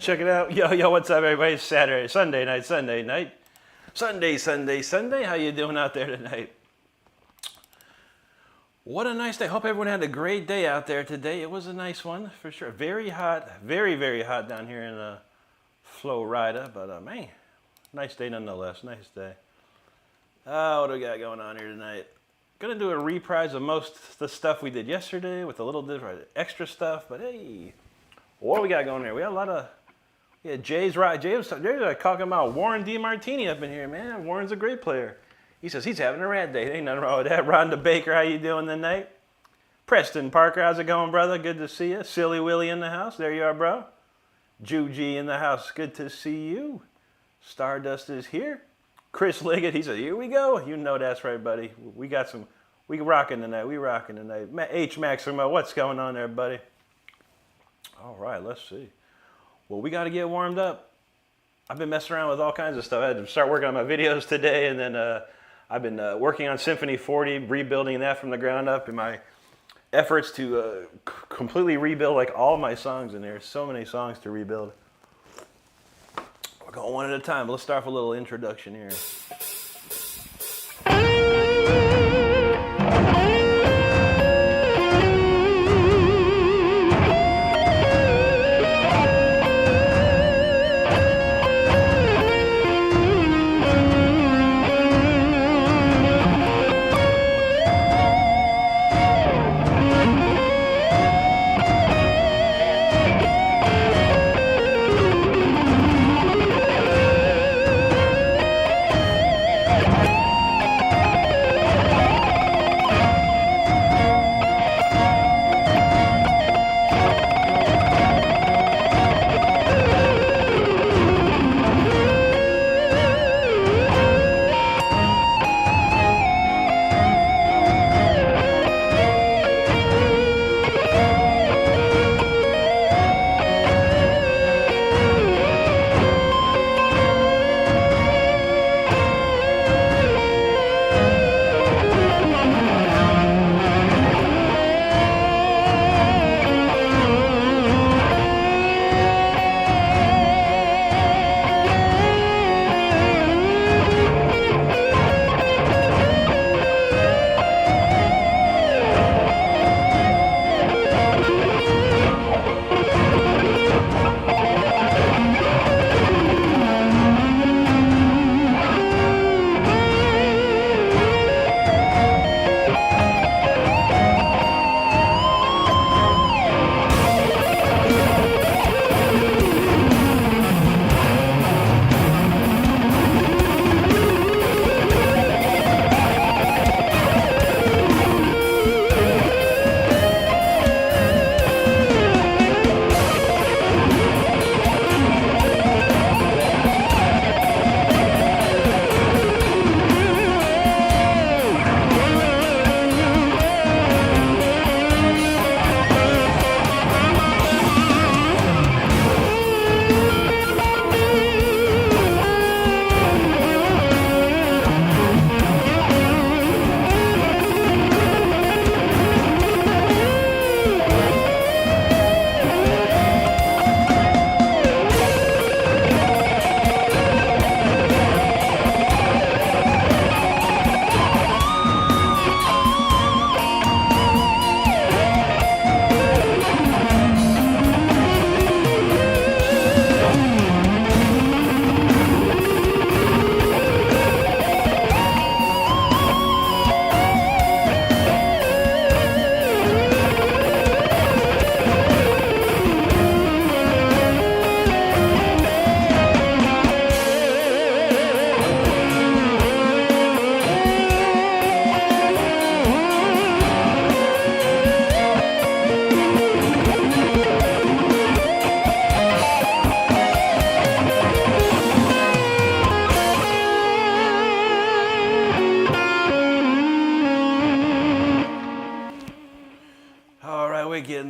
Check it out. Yo, what's up, everybody? It's Sunday night. Sunday. How you doing out there tonight? What a nice day. Hope everyone had a great day out there today. It was a nice one, for sure. Very hot, very hot down here in Florida. But, man, nice day nonetheless. Nice day. What do we got going on here tonight? Gonna do a reprise of most of the stuff we did yesterday with a little different extra stuff. But, hey, what do we got going there? We got a lot of... Yeah, Jay's right. Jay was talking about Warren DeMartini up in here, man. Warren's a great player. He says he's having a rad day. Ain't nothing wrong with that. Rhonda Baker, how you doing tonight? Preston Parker, how's it going, brother? Good to see you. Silly Willie in the house. There you are, bro. Juji in the house. Good to see you. Stardust is here. Chris Liggett, he says, here we go. You know that's right, buddy. We rocking tonight. H. Maximo, what's going on there, buddy? All right, let's see. Well, we got to get warmed up. I've been messing around with all kinds of stuff. I had to start working on my videos today, and then I've been working on Symphony 40, rebuilding that from the ground up in my efforts to completely rebuild like all my songs in there. So many songs to rebuild. We're going one at a time. Let's start with a little introduction here.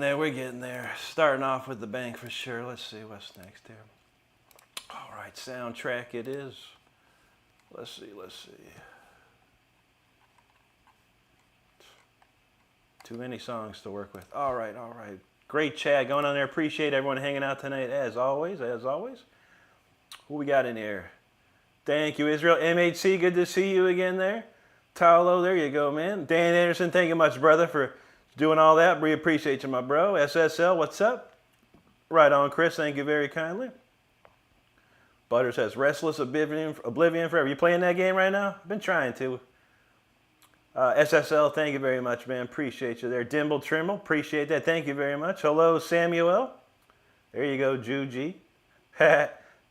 there, we're getting there. Starting off with the bang for sure. Let's see what's next here. All right, soundtrack it is. Let's see. Too many songs to work with. All right. Great chat going on there. Appreciate everyone hanging out tonight as always. Who we got in here? Thank you, Israel. MHC, good to see you again there. Taulo, there you go, man. Dan Anderson, thank you much, brother, for doing all that. We appreciate you, my bro. SSL, what's up? Right on, Chris. Thank you very kindly. Butter says, Restless Oblivion Forever. You playing that game right now? I've been trying to. SSL, thank you very much, man. Appreciate you there. Dimble Trimble, appreciate that. Thank you very much. Hello, Samuel. There you go, Juji.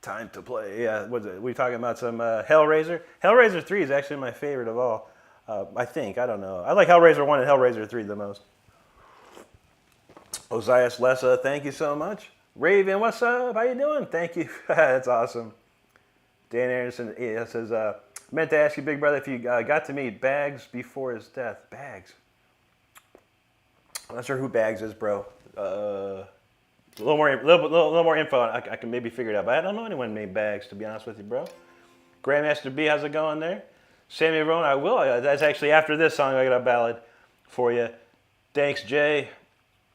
Time to play. Yeah, what's it? We talking about some Hellraiser? Hellraiser 3 is actually my favorite of all. I think. I don't know. I like Hellraiser 1 and Hellraiser 3 the most. Osias Lessa, thank you so much. Raven, what's up? How you doing? Thank you. That's awesome. Dan Anderson says, meant to ask you, big brother, if you got to meet Bags before his death. Bags? I'm not sure who Bags is, bro. A little more info. I can maybe figure it out. But I don't know anyone named Bags, to be honest with you, bro. Grandmaster B, how's it going there? Sammy Rowan, I will. That's actually after this song. I got a ballad for you. Thanks, Jay.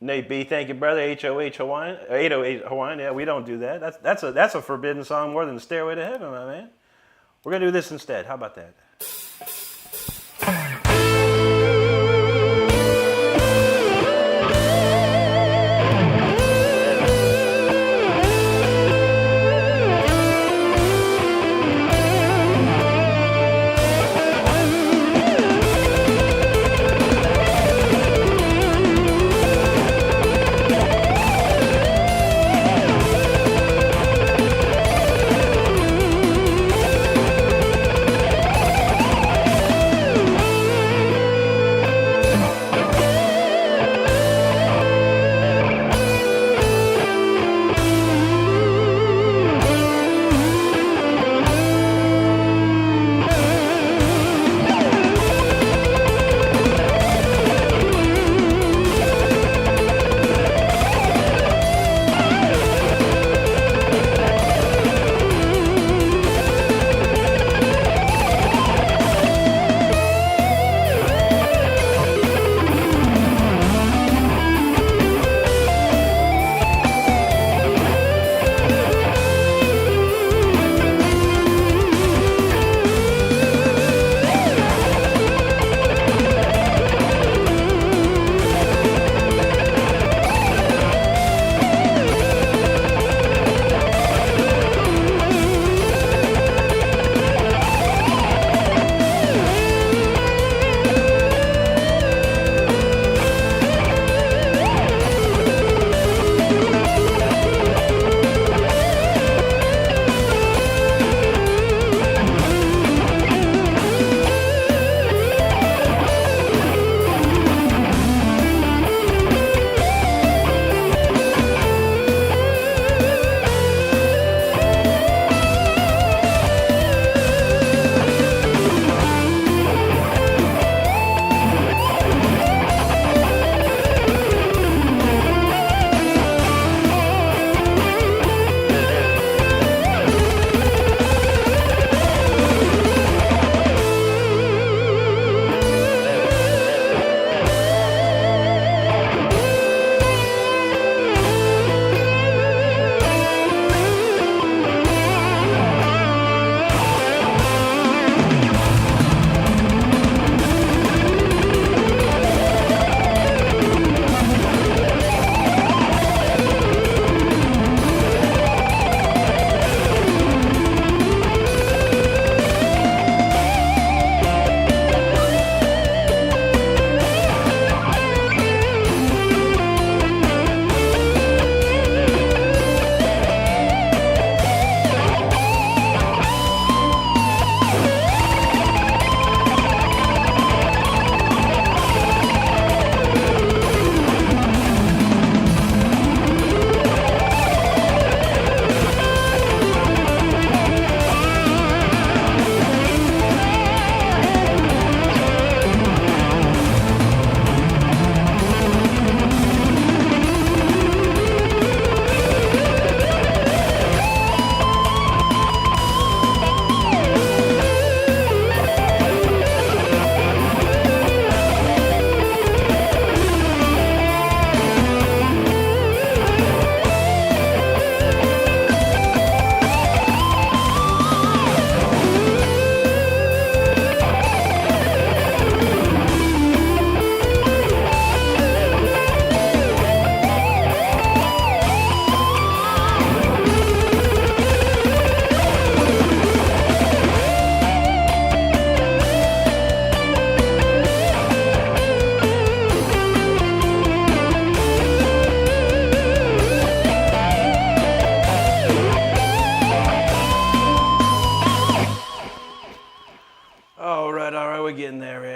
Nate B, thank you, brother. HOH Hawaiian, 808 Hawaiian. Yeah, we don't do that. That's a forbidden song more than the Stairway to Heaven, my man. We're gonna do this instead. How about that?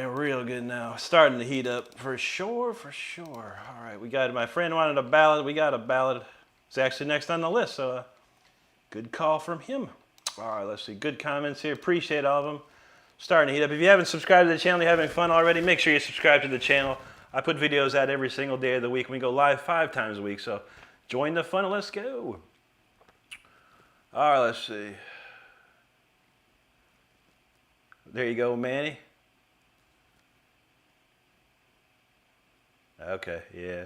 real good now. Starting to heat up for sure, for sure. All right, we got, my friend wanted a ballad. We got a ballad. It's actually next on the list, so good call from him. All right, let's see. Good comments here. Appreciate all of them. Starting to heat up. If you haven't subscribed to the channel, you're having fun already, make sure you subscribe to the channel. I put videos out every single day of the week. We go live 5 times a week, so join the fun and let's go. All right, let's see. There you go, Manny. Okay, yeah.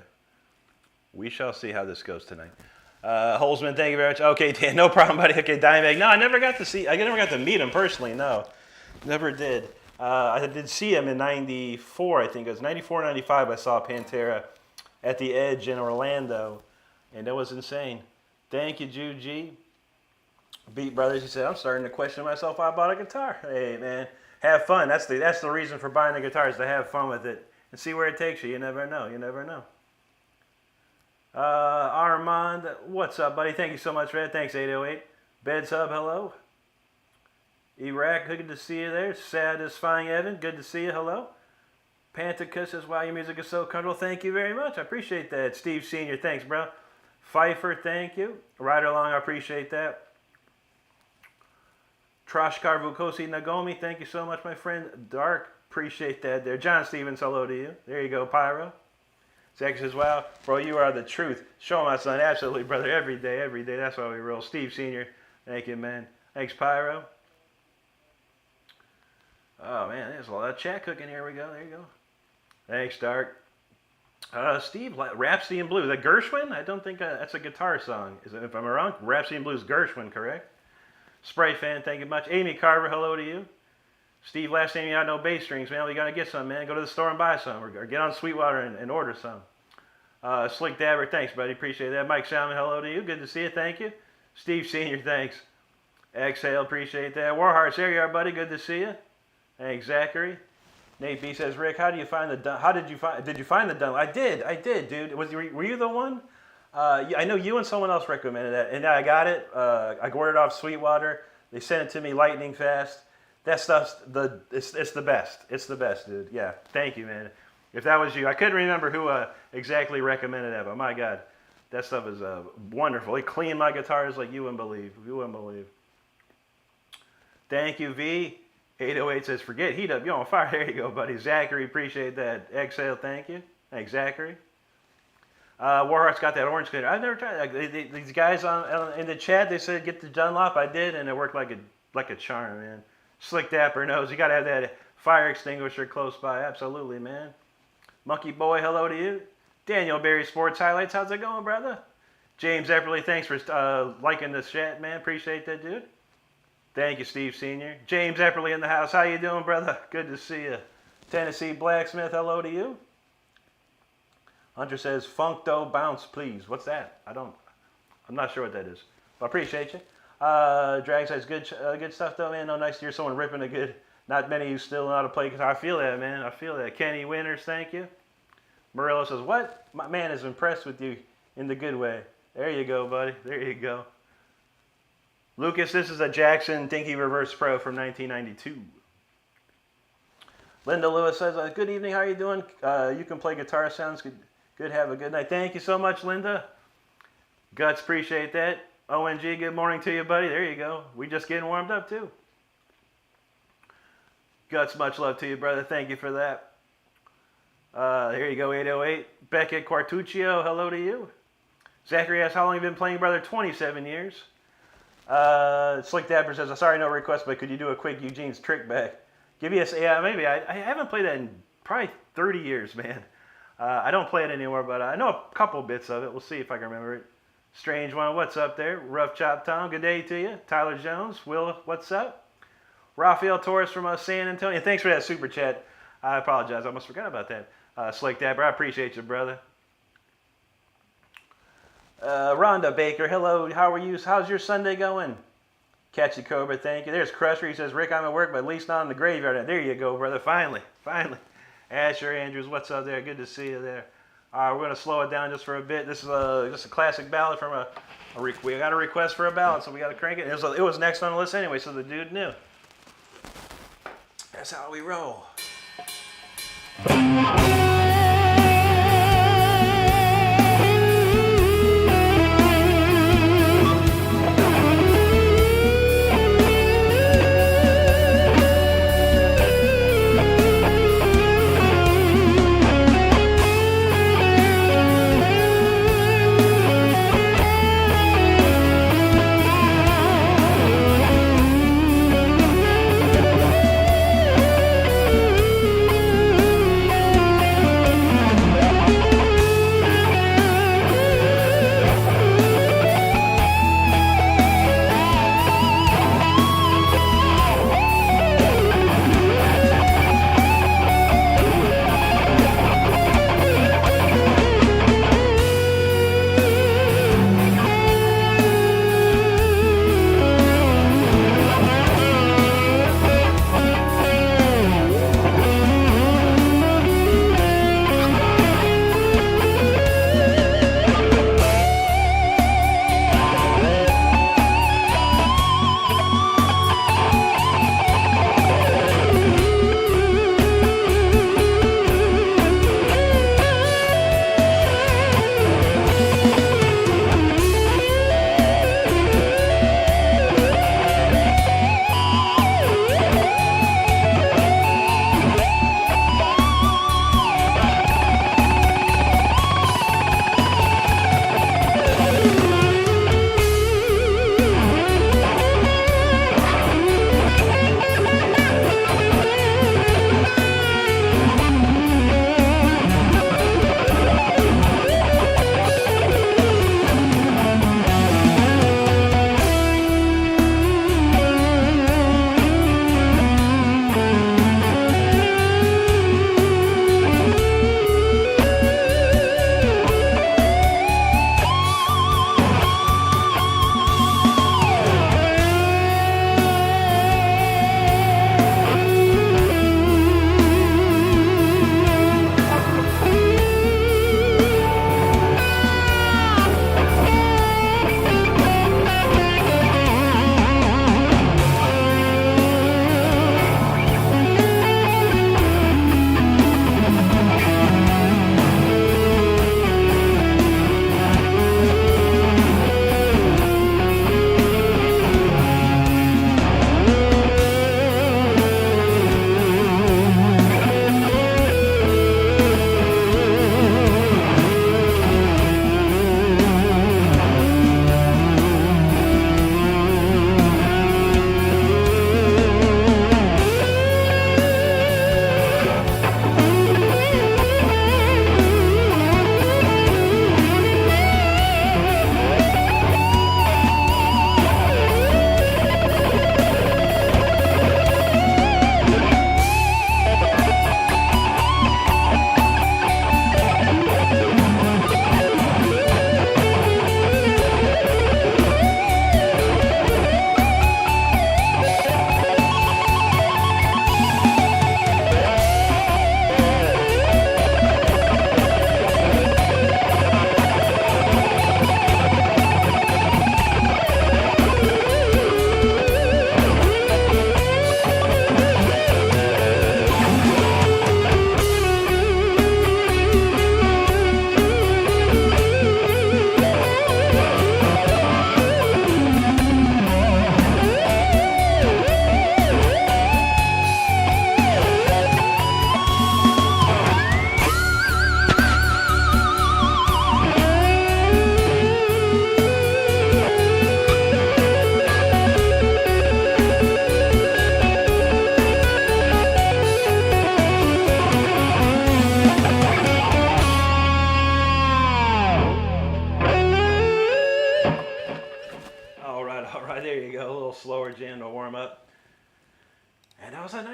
We shall see how this goes tonight. Holzman, thank you very much. Okay, Dan, no problem, buddy. Okay, Dimebag. No, I never got to meet him personally, no. Never did. I did see him in 94, I think. It was 94, 95, I saw Pantera at the Edge in Orlando. And that was insane. Thank you, Jude G. Beat Brothers, he said, I'm starting to question myself why I bought a guitar. Hey, man, have fun. That's the reason for buying a guitar, is to have fun with it. And see where it takes you. You never know. You never know. Armand, what's up, buddy? Thank you so much, Red. Thanks, 808. Bed Sub, hello. Iraq, good to see you there. Satisfying Evan, good to see you. Hello. Pantacus says, wow, your music is so comfortable. Thank you very much. I appreciate that. Steve Sr., thanks, bro. Pfeiffer, thank you. Rider Along, I appreciate that. Trashkar Vukosi Nagomi, thank you so much, my friend. Dark, appreciate that there. John Stevens, hello to you. There you go, Pyro. Zach says, wow, bro, you are the truth. Show my son, absolutely, brother, every day, every day. That's why we roll. Steve Sr., thank you, man. Thanks, Pyro. Oh, man, there's a lot of chat cooking. Here we go. There you go. Thanks, Dark. Steve, Rhapsody in Blue. Is that Gershwin? I don't think that's a guitar song. If I'm wrong, Rhapsody in Blue is Gershwin, correct? Spray Fan, thank you much. Amy Carver, hello to you. Steve, last name you got no bass strings, man. We got to get some, man. Go to the store and buy some. Or get on Sweetwater and order some. Slick Dabber, thanks, buddy. Appreciate that. Mike Salmon, hello to you. Good to see you. Thank you. Steve Sr., thanks. Exhale, appreciate that. Warhearts, there you are, buddy. Good to see you. Thanks, Zachary. Nate B says, Rick, did you find the Dunlop? I did, dude. Were you the one? I know you and someone else recommended that, and I got it. I ordered off Sweetwater. They sent it to me lightning fast. That stuff's it's the best. It's the best, dude. Yeah, thank you, man. If that was you, I couldn't remember who exactly recommended that, but my God, that stuff is wonderful. It cleaned my guitars like you wouldn't believe. You wouldn't believe. Thank you, V. 808 says, forget heat up. You're on fire. There you go, buddy. Zachary, appreciate that. Exhale, thank you. Thanks, Zachary. Warheart's got that orange cleaner. I've never tried that. These guys in the chat, they said get the Dunlop. I did, and it worked like a charm, man. Slick Dapper knows. You got to have that fire extinguisher close by. Absolutely, man. Monkey Boy, hello to you. Daniel Berry Sports Highlights. How's it going, brother? James Epperly, thanks for liking the chat, man. Appreciate that, dude. Thank you, Steve Sr. James Epperly in the house. How you doing, brother? Good to see you. Tennessee Blacksmith, hello to you. Hunter says, Funk Dough Bounce, please. What's that? I'm not sure what that is. But I appreciate you. Drag says, good stuff, though, man. No, nice to hear someone ripping a good. Not many who still know how to play guitar. I feel that, man. I feel that. Kenny Winters, thank you. Murillo says, what? My man is impressed with you in the good way. There you go, buddy. There you go. Lucas, this is a Jackson Dinky Reverse Pro from 1992. Linda Lewis says, good evening, how are you doing? You can play guitar, sounds good. Good, have a good night. Thank you so much, Linda. Guts, appreciate that. ONG, good morning to you, buddy. There you go. We just getting warmed up, too. Guts, much love to you, brother. Thank you for that. There you go, 808. Beckett Quartuccio, hello to you. Zachary asks, how long have you been playing, brother? 27 years. Slick Dapper says, sorry, no request, but could you do a quick Eugene's trick back? Give me a, yeah, maybe. I haven't played that in probably 30 years, man. I don't play it anymore, but I know a couple bits of it. We'll see if I can remember it. Strange One, what's up there? Rough Chop Tom, good day to you. Tyler Jones, Will, what's up? Rafael Torres from San Antonio. Thanks for that super chat. I apologize. I almost forgot about that. Slick Dapper, I appreciate you, brother. Rhonda Baker, hello. How are you? How's your Sunday going? Catchy Cobra, thank you. There's Crusher. He says, Rick, I'm at work, but at least not in the graveyard. There you go, brother. Finally. Asher Andrews, what's up there? Good to see you there. We're going to slow it down just for a bit. This is just a classic ballad from we got a request for a ballad, so we got to crank it. It was next on the list anyway, so the dude knew. That's how we roll.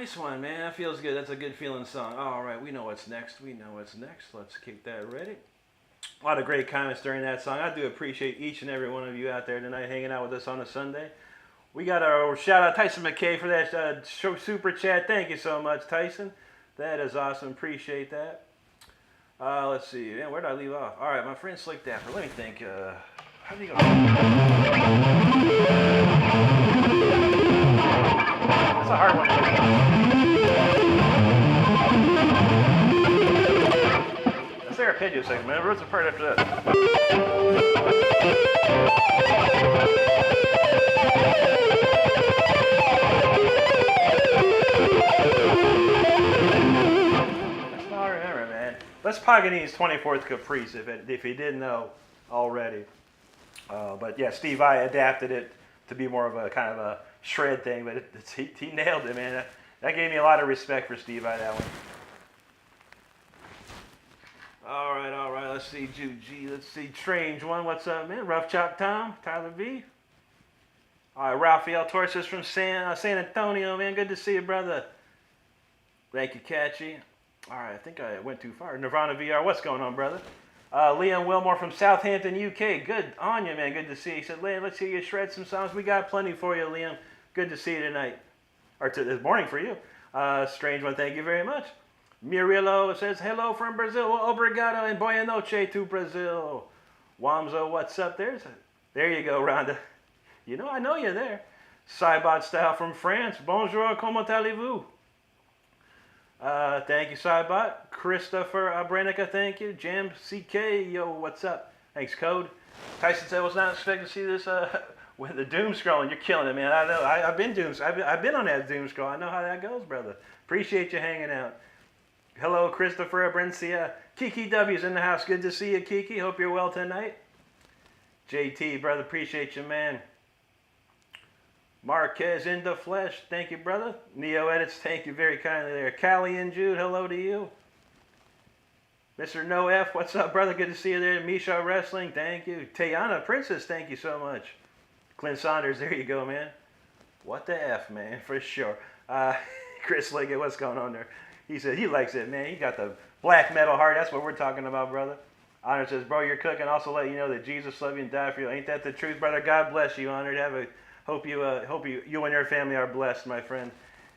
nice one, man. That feels good. That's a good feeling song. All right, we know what's next. We know what's next. Let's keep that ready. A lot of great comments during that song. I do appreciate each and every one of you out there tonight hanging out with us on a Sunday. We got our shout out Tyson McKay for that super chat. Thank you so much, Tyson. That is awesome. Appreciate that. Let's see. Man, where did I leave off? All right, my friend Slick Dapper. Let me think. How do you go? That's a hard one. arpeggio section, man. What's the part after that? That's all I remember, man. That's Paganini's 24th Caprice, if you didn't know already. But yeah, Steve Vai adapted it to be more of a kind of a shred thing, but he nailed it, man. That gave me a lot of respect for Steve Vai, that one. All right. Let's see, Juji. Let's see, Strange One. What's up, man? Rough Chop Tom, Tyler V. All right, Rafael Torres from San Antonio, man. Good to see you, brother. Thank you, Catchy. All right, I think I went too far. Nirvana VR, what's going on, brother? Liam Wilmore from Southampton, UK. Good on you, man. Good to see you. He said, Liam, let's hear you shred some songs. We got plenty for you, Liam. Good to see you tonight. Or this morning for you. Strange One, thank you very much. Murilo says, hello from Brazil. Obrigado and boa noite to Brazil. Wamzo, what's up? There you go, Rhonda. You know, I know you're there. Cybot Style from France. Bonjour, comment allez-vous? Thank you, Cybot. Christopher Abrenica, thank you. Jam CK, yo, what's up? Thanks, Code. Tyson said, I was not expecting to see this with the doom scrolling. You're killing it, man. I know. I've been on that doom scroll. I know how that goes, brother. Appreciate you hanging out. Hello, Christopher Abrencia. Kiki W's in the house. Good to see you, Kiki. Hope you're well tonight. JT, brother, appreciate you, man. Marquez in the flesh. Thank you, brother. Neo Edits, thank you very kindly there. Callie and Jude, hello to you. Mr. No F, what's up, brother? Good to see you there. Misha Wrestling, thank you. Tayana Princess, thank you so much. Clint Saunders, there you go, man. What the F, man, for sure. Chris Liggett, what's going on there? He said he likes it, man. He got the black metal heart. That's what we're talking about, brother. Honor says, bro, you're cooking. Also let you know that Jesus loved you and died for you. Ain't that the truth, brother? God bless you, Honor. Hope you and your family are blessed, my friend.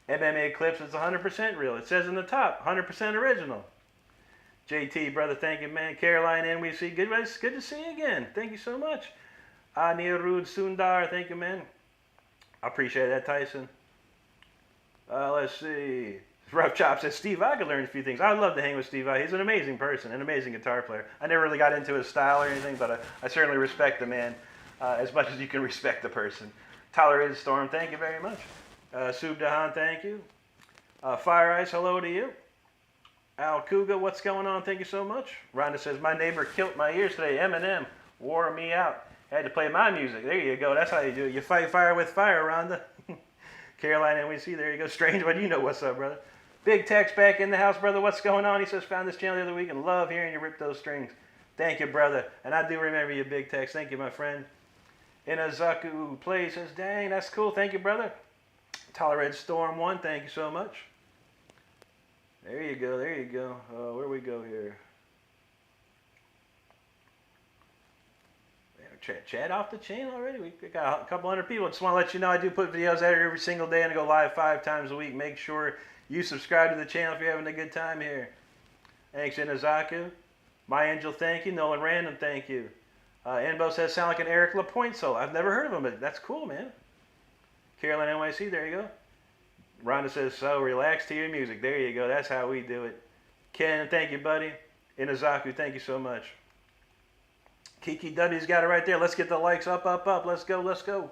MMA Clips, it's 100% real. It says in the top, 100% original. JT, brother, thank you, man. Caroline, NWC, good to see you again. Thank you so much. Anirudh Sundar, thank you, man. I appreciate that, Tyson. Let's see. Rough Chop says, Steve, I could learn a few things. I'd love to hang with Steve. He's an amazing person, an amazing guitar player. I never really got into his style or anything, but I certainly respect the man as much as you can respect the person. Tolerated Storm, thank you very much. Sub Dahan, thank you. Fire Ice, hello to you. Al Kuga, what's going on? Thank you so much. Rhonda says, my neighbor killed my ears today. Eminem wore me out. Had to play my music. There you go. That's how you do it. You fight fire with fire, Rhonda. Caroline, and we see, there you go. Strange, but you know what's up, brother. Big Tex back in the house, brother. What's going on? He says, found this channel the other week and love hearing you rip those strings. Thank you, brother. And I do remember you, Big Tex. Thank you, my friend. Inazaku Play says, dang, that's cool. Thank you, brother. Tolerated Storm 1, thank you so much. There you go, there you go. Where do we go here? Chat off the chain already? We got a couple hundred people. Just want to let you know I do put videos out every single day and I go live 5 times a week. Make sure you subscribe to the channel if you're having a good time here. Thanks, Inazaku. My Angel, thank you. Nolan Random, thank you. Enbo says, sound like an Eric LaPointe solo. I've never heard of him, but that's cool, man. Carolyn NYC, there you go. Rhonda says, so relax to your music. There you go. That's how we do it. Ken, thank you, buddy. Inazaku, thank you so much. Kiki W's got it right there. Let's get the likes up, up, up. Let's go, let's go.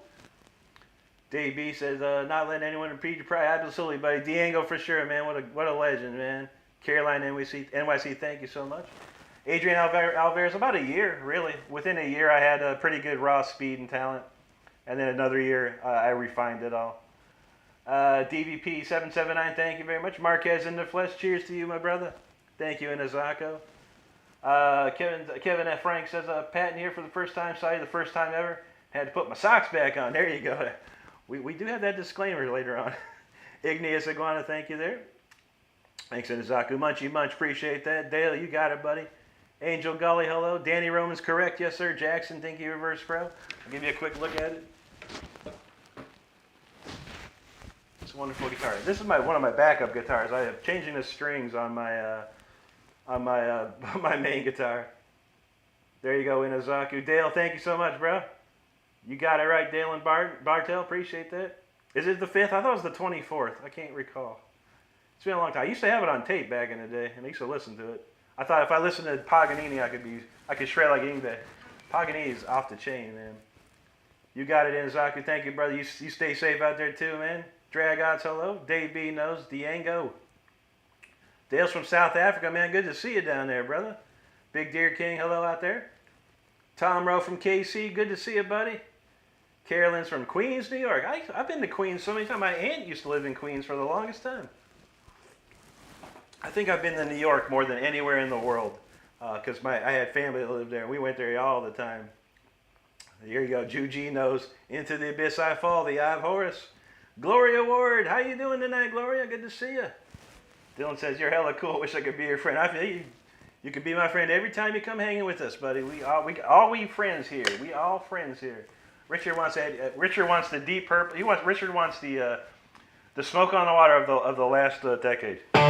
Dave B says, not letting anyone impede your pride. Absolutely, buddy. Diego for sure, man. What a legend, man. Caroline NYC, thank you so much. Adrian Alvarez, about a year, really. Within a year, I had a pretty good raw speed and talent. And then another year, I refined it all. DVP779, thank you very much. Marquez in the flesh, cheers to you, my brother. Thank you, Inazako. Kevin F. Frank says, Patton here for the first time. Sorry, the first time ever. Had to put my socks back on. There you go. We do have that disclaimer later on. Igneous Iguana, thank you there. Thanks, Inazaku. Munchy Munch, appreciate that. Dale, you got it, buddy. Angel Gully, hello. Danny Roman's correct. Yes, sir. Jackson, thank you, Reverse Pro. I'll give you a quick look at it. It's a wonderful guitar. This is one of my backup guitars. I have changing the strings on my my main guitar. There you go, Inazaku. Dale, thank you so much, bro. You got it right, Dale and Bartel. Appreciate that. Is it the 5th? I thought it was the 24th. I can't recall. It's been a long time. I used to have it on tape back in the day, and I used to listen to it. I thought if I listened to Paganini, I could shred like anybody. Paganini is off the chain, man. You got it in, Zaku. Thank you, brother. You stay safe out there too, man. Dragots, hello. Dave B knows. Diango. Dale's from South Africa, man. Good to see you down there, brother. Big Deer King, hello out there. Tom Rowe from KC, good to see you, buddy. Carolyn's from Queens, New York. I've been to Queens so many times. My aunt used to live in Queens for the longest time. I think I've been to New York more than anywhere in the world because I had family that lived there. We went there all the time. Here you go. Juji knows. Into the Abyss I Fall, the Eye of Horus. Gloria Ward, how you doing tonight, Gloria? Good to see you. Dylan says, you're hella cool. Wish I could be your friend. I feel you can be my friend every time you come hanging with us, buddy. We friends here. We all friends here. Richard wants the Deep Purple. Richard wants the Smoke on the Water of the last decade. It's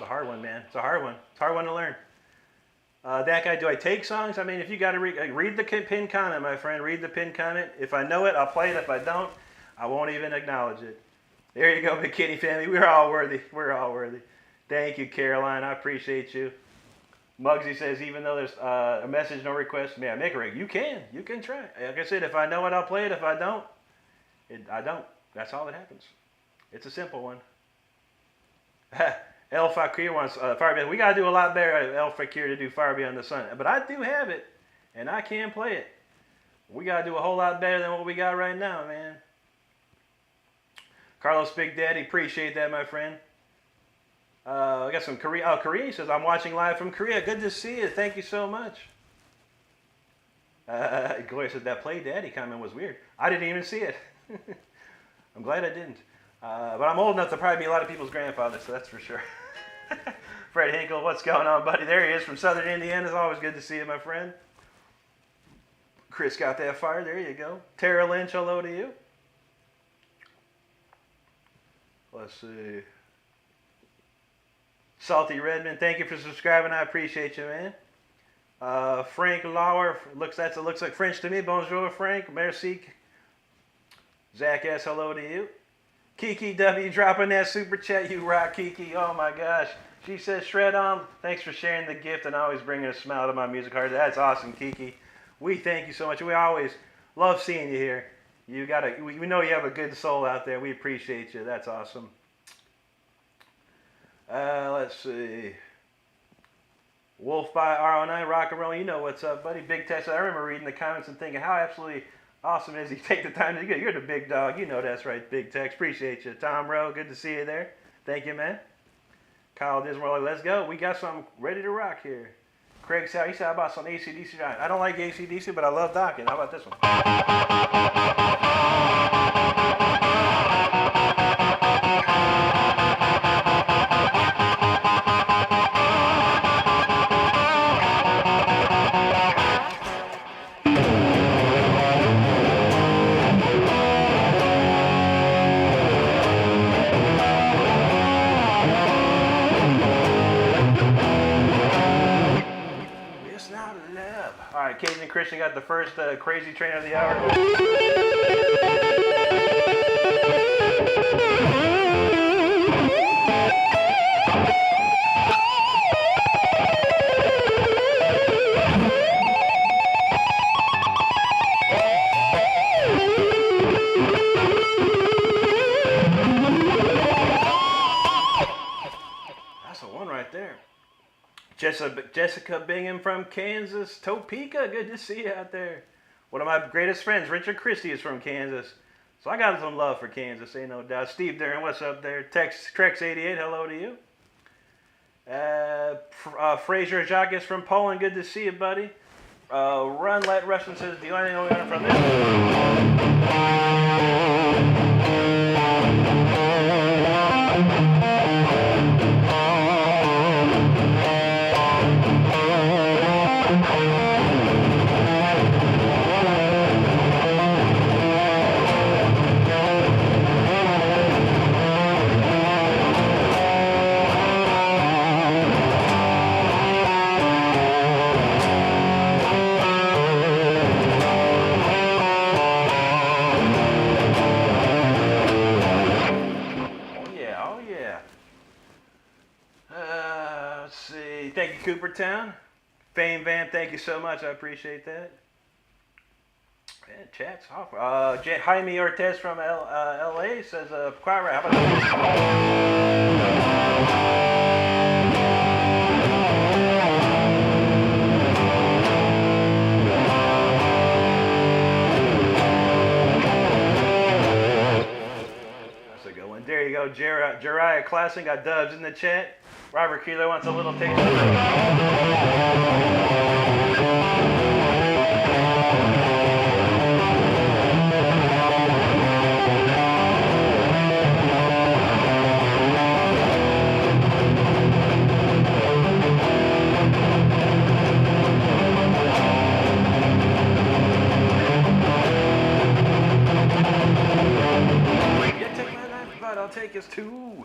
a hard one, man. It's a hard one. It's a hard one to learn. That guy, do I take songs? I mean, if you got to read the pinned comment, my friend. Read the pinned comment. If I know it, I'll play it. If I don't, I won't even acknowledge it. There you go, McKinney family. We're all worthy. We're all worthy. Thank you, Caroline. I appreciate you. Muggsy says, even though there's a message, no request, may I make a rig? You can. You can try. Like I said, if I know it, I'll play it. If I don't, I don't. That's all that happens. It's a simple one. El Fakir wants Fire Beyond. We got to do a lot better, El Fakir, to do Fire Beyond the Sun. But I do have it, and I can play it. We got to do a whole lot better than what we got right now, man. Carlos Big Daddy, appreciate that, my friend. I got some Korea. Oh, Korea says, I'm watching live from Korea. Good to see you. Thank you so much. Gloria said, that Play Daddy comment was weird. I didn't even see it. I'm glad I didn't. But I'm old enough to probably be a lot of people's grandfather, so that's for sure. Fred Hinkle, what's going on, buddy? There he is from Southern Indiana. It's always good to see you, my friend. Chris got that fire. There you go. Tara Lynch, hello to you. Let's see. Salty Redmond, thank you for subscribing. I appreciate you, man. Frank Lauer, looks like French to me. Bonjour, Frank. Merci. Zach S, hello to you. Kiki W dropping that super chat. You rock, Kiki. Oh my gosh. She says, shred on. Thanks for sharing the gift and always bringing a smile to my music heart. That's awesome, Kiki. We thank you so much. We always love seeing you here. We know you have a good soul out there. We appreciate you. That's awesome. Let's see. Wolf by R09, rock and roll. You know what's up, buddy. Big Tex. I remember reading the comments and thinking how absolutely awesome it is you take the time to get. You're the big dog. You know that's right, Big Tex. Appreciate you. Tom Rowe, good to see you there. Thank you, man. Kyle Dismore, let's go. We got something ready to rock here. Craig said, he said, how about some AC/DC? I don't like AC/DC, but I love Dokken. How about this one? Cajun Christian got the first crazy train of the hour. That's the one right there. Jessica Bingham from Kansas, Topeka. Good to see you out there. One of my greatest friends, Richard Christie, is from Kansas. So I got some love for Kansas, ain't no doubt. Steve Duran, what's up there? Trex88, hello to you. Fraser Jacques is from Poland. Good to see you, buddy. Run Let Russian says, do you want to know from this? Coopertown. Fame Van, thank you so much. I appreciate that. Man, chat's off. Jaime Ortez from LA says, quiet right. How about that's a good one. There you go. Jariah Classen got dubs in the chat. Robert Keeler wants a little taste of it. I'll take his two.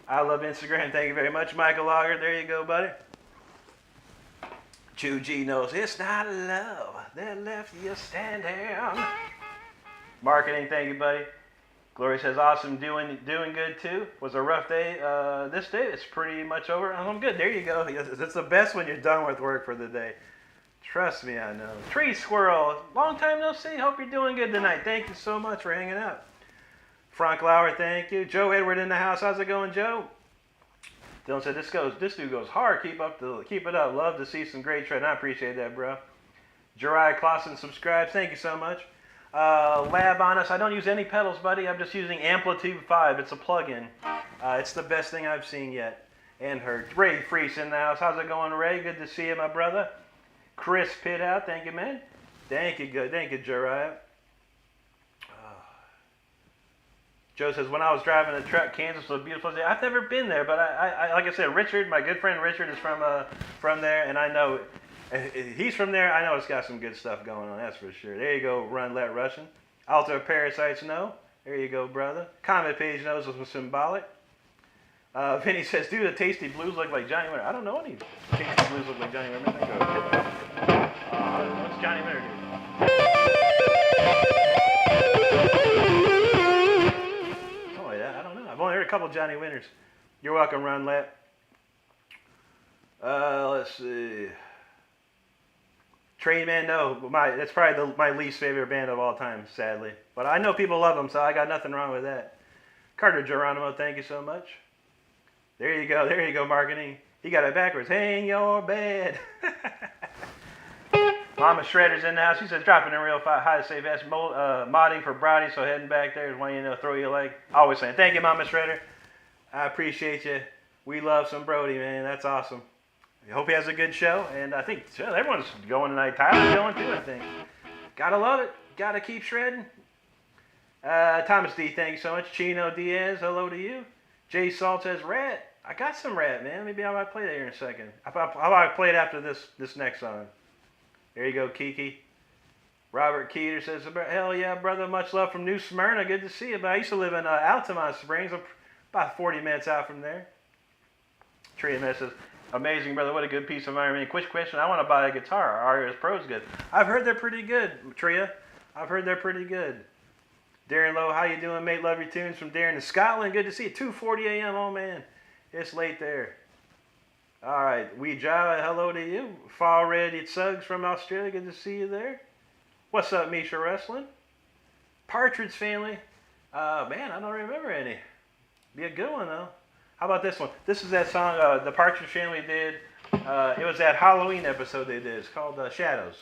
I love Instagram. Thank you very much, Michael Lager. There you go, buddy. Chu G knows it's not love that left you standing. Marketing, thank you, buddy. Glory says, awesome, doing good too. Was a rough day. This day it's pretty much over. I'm good. There you go. It's the best when you're done with work for the day. Trust me, I know. Tree Squirrel, long time no see. Hope you're doing good tonight. Thank you so much for hanging out. Frank Lauer, thank you. Joe Edward in the house. How's it going, Joe? Dylan said, this dude goes hard. Keep it up. Love to see some great shredding. I appreciate that, bro. Jariah Clausen subscribes. Thank you so much. Lab Honest. I don't use any pedals, buddy. I'm just using Amplitude 5. It's a plug-in. It's the best thing I've seen yet and heard. Ray Freese in the house. How's it going, Ray? Good to see you, my brother. Chris Pittout. Thank you, man. Thank you, good. Thank you, Jariah. Joe says, when I was driving a truck, Kansas was a beautiful day. I've never been there, but I like I said, Richard, my good friend Richard is from there, and I know he's from there. I know it's got some good stuff going on, that's for sure. There you go, Run Let Russian. Altar of Parasites, no. There you go, brother. Comment Page knows it was symbolic. Vinny says, do the Tasty Blues look like Johnny Winter? I don't know any Tasty Blues look like Johnny Winter. What's Johnny Winter do? I've only heard a couple Johnny Winters. You're welcome, Ron Lapp. Let's see. Train Man, no. That's probably my least favorite band of all time, sadly. But I know people love them, so I got nothing wrong with that. Carter Geronimo, thank you so much. There you go, marketing. He got it backwards. Hang your bed. Mama Shredder's in the house. She says, dropping in real high to say fast. Modding for Brody, so heading back there is when you know, throw your leg. Always saying, thank you, Mama Shredder. I appreciate you. We love some Brody, man. That's awesome. I hope he has a good show. And I think everyone's going tonight. Tyler's going too, I think. Gotta love it. Gotta keep shredding. Thomas D, thank you so much. Chino Diaz, hello to you. Jay Salt says, Rat. I got some Rat, man. Maybe I might play that here in a second. I might play it after this next song. There you go, Kiki. Robert Keeter says, hell yeah, brother. Much love from New Smyrna. Good to see you. But I used to live in Altamont Springs, about 40 minutes out from there. Tria says, amazing, brother. What a good piece of environment. Quick question. I want to buy a guitar. RS Pro's good. I've heard they're pretty good, Tria. I've heard they're pretty good. Darren Lowe, how you doing, mate? Love your tunes from Darren in Scotland. Good to see you. 2:40 a.m. Oh, man. It's late there. All right, we Java, hello to you. Fall Red Suggs from Australia, good to see you there. What's up, Misha Wrestling? Partridge Family. Man, I don't remember any. Be a good one, though. How about this one? This is that song the Partridge Family did. It was that Halloween episode they did. It's called Shadows.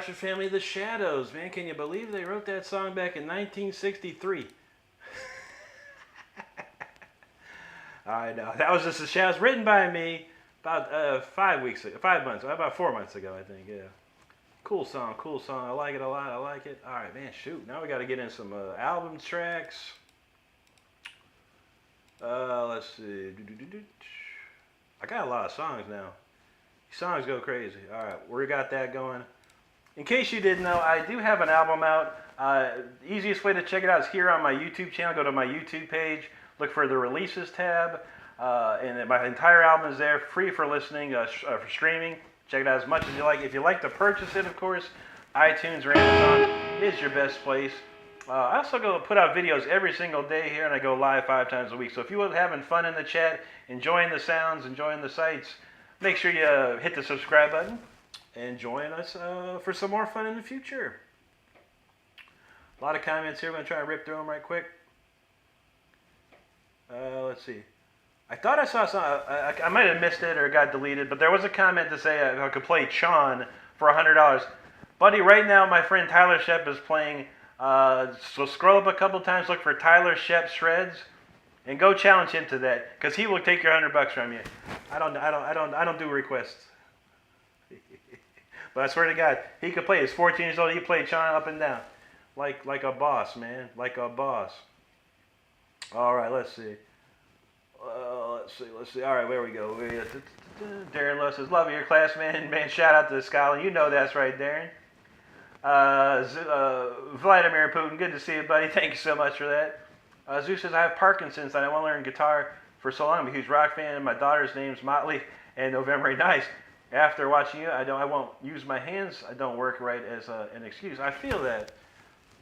Partridge Family, The Shadows. Man, can you believe they wrote that song back in 1963? I know. That was just The Shadows, written by me about 5 months ago, about 4 months ago, I think, yeah. Cool song, cool song. I like it a lot, I like it. All right, man, shoot. Now we got to get in some album tracks. Let's see. I got a lot of songs now. These songs go crazy. All right, we got that going. In case you didn't know, I do have an album out. Easiest way to check it out is here on my YouTube channel. Go to my YouTube page, look for the releases tab, and my entire album is there, free for listening, for streaming. Check it out as much as you like. If you like to purchase it, of course, iTunes or Amazon is your best place. I also go put out videos every single day here, and I go live 5 times a week. So if you are having fun in the chat, enjoying the sounds, enjoying the sights, make sure you hit the subscribe button and join us for some more fun in the future. A lot of comments here. I'm going to try to rip through them right quick. Let's see. I thought I saw some. I might have missed it or it got deleted, but there was a comment to say I could play Chon for $100. Buddy, right now my friend Tyler Shep is playing. So scroll up a couple times, look for Tyler Shep Shreds, and go challenge him to that, because he will take your $100 from you. I don't do requests. But I swear to God, he could play. He's 14 years old. He played Chon up and down, like a boss, man, like a boss. All right, let's see. Let's see. All right, there we go. Darren Lewis says, love your class, man. Man, shout out to Scotland. You know that's right, Darren. Vladimir Putin, good to see you, buddy. Thank you so much for that. Zeus says, I have Parkinson's and I want to learn guitar for so long. I'm a huge rock fan, and my daughter's name's Motley and November. Nice. After watching you, I won't use my hands. I don't work right as an excuse. I feel that.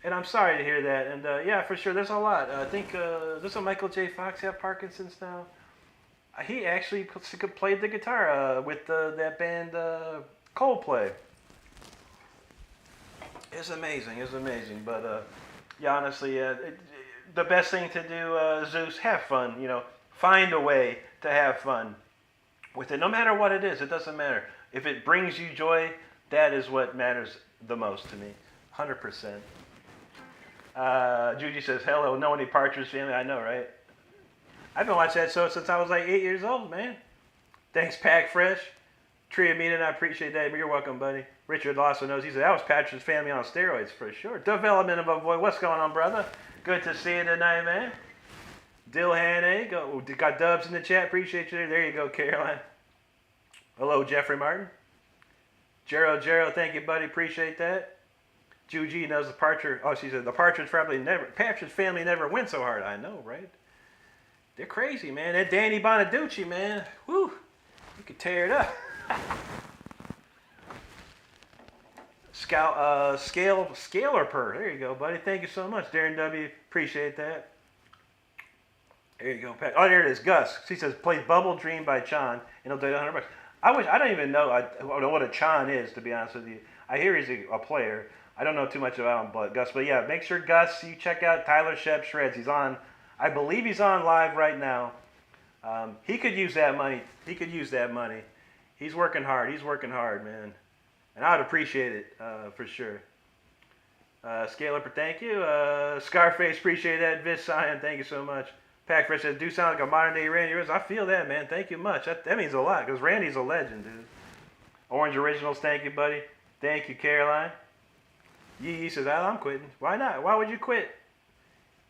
And I'm sorry to hear that. And yeah, for sure, there's a lot. I think, doesn't Michael J. Fox have Parkinson's now? He actually played the guitar with that band Coldplay. It's amazing. But yeah, honestly, the best thing to do, Zeus, have fun. You know, find a way to have fun with it. No matter what it is, it doesn't matter. If it brings you joy, that is what matters the most to me. 100%. Juji says, hello, know any Partridge Family? I know, right? I've been watching that show since I was like 8 years old, man. Thanks, Pack Fresh. Tree of Meaning, I appreciate that. You're welcome, buddy. Richard also knows. He said, that was Partridge Family on steroids, for sure. Development of a voice. What's going on, brother? Good to see you tonight, man. Dilhan, eh? Got Dubs in the chat. Appreciate you. There you go, Caroline. Hello, Jeffrey Martin. Gerald, thank you, buddy. Appreciate that. Juji knows the Partridge. Oh, she said the Partridge Family never went so hard. I know, right? They're crazy, man. That Danny Bonaducci, man. Whew. You could tear it up. Scalar Per. There you go, buddy. Thank you so much, Darren W. Appreciate that. There you go, Pat. Oh, there it is. Gus. She says, play Bubble Dream by Chon, and he'll do $100. I don't even know what a Chon is, to be honest with you. I hear he's a player. I don't know too much about him, but Gus. But yeah, make sure, Gus, you check out Tyler Shep Shreds. He's on, I believe he's on live right now. He could use that money. He's working hard, man. And I would appreciate it, for sure. Scalar, thank you. Scarface, appreciate that. Vis Sion, thank you so much. Pack Fresh says, do sound like a modern day Randy Rhoads. I feel that, man. Thank you much. That means a lot, because Randy's a legend, dude. Orange Originals, thank you, buddy. Thank you, Caroline. Yee says, I'm quitting. Why not? Why would you quit?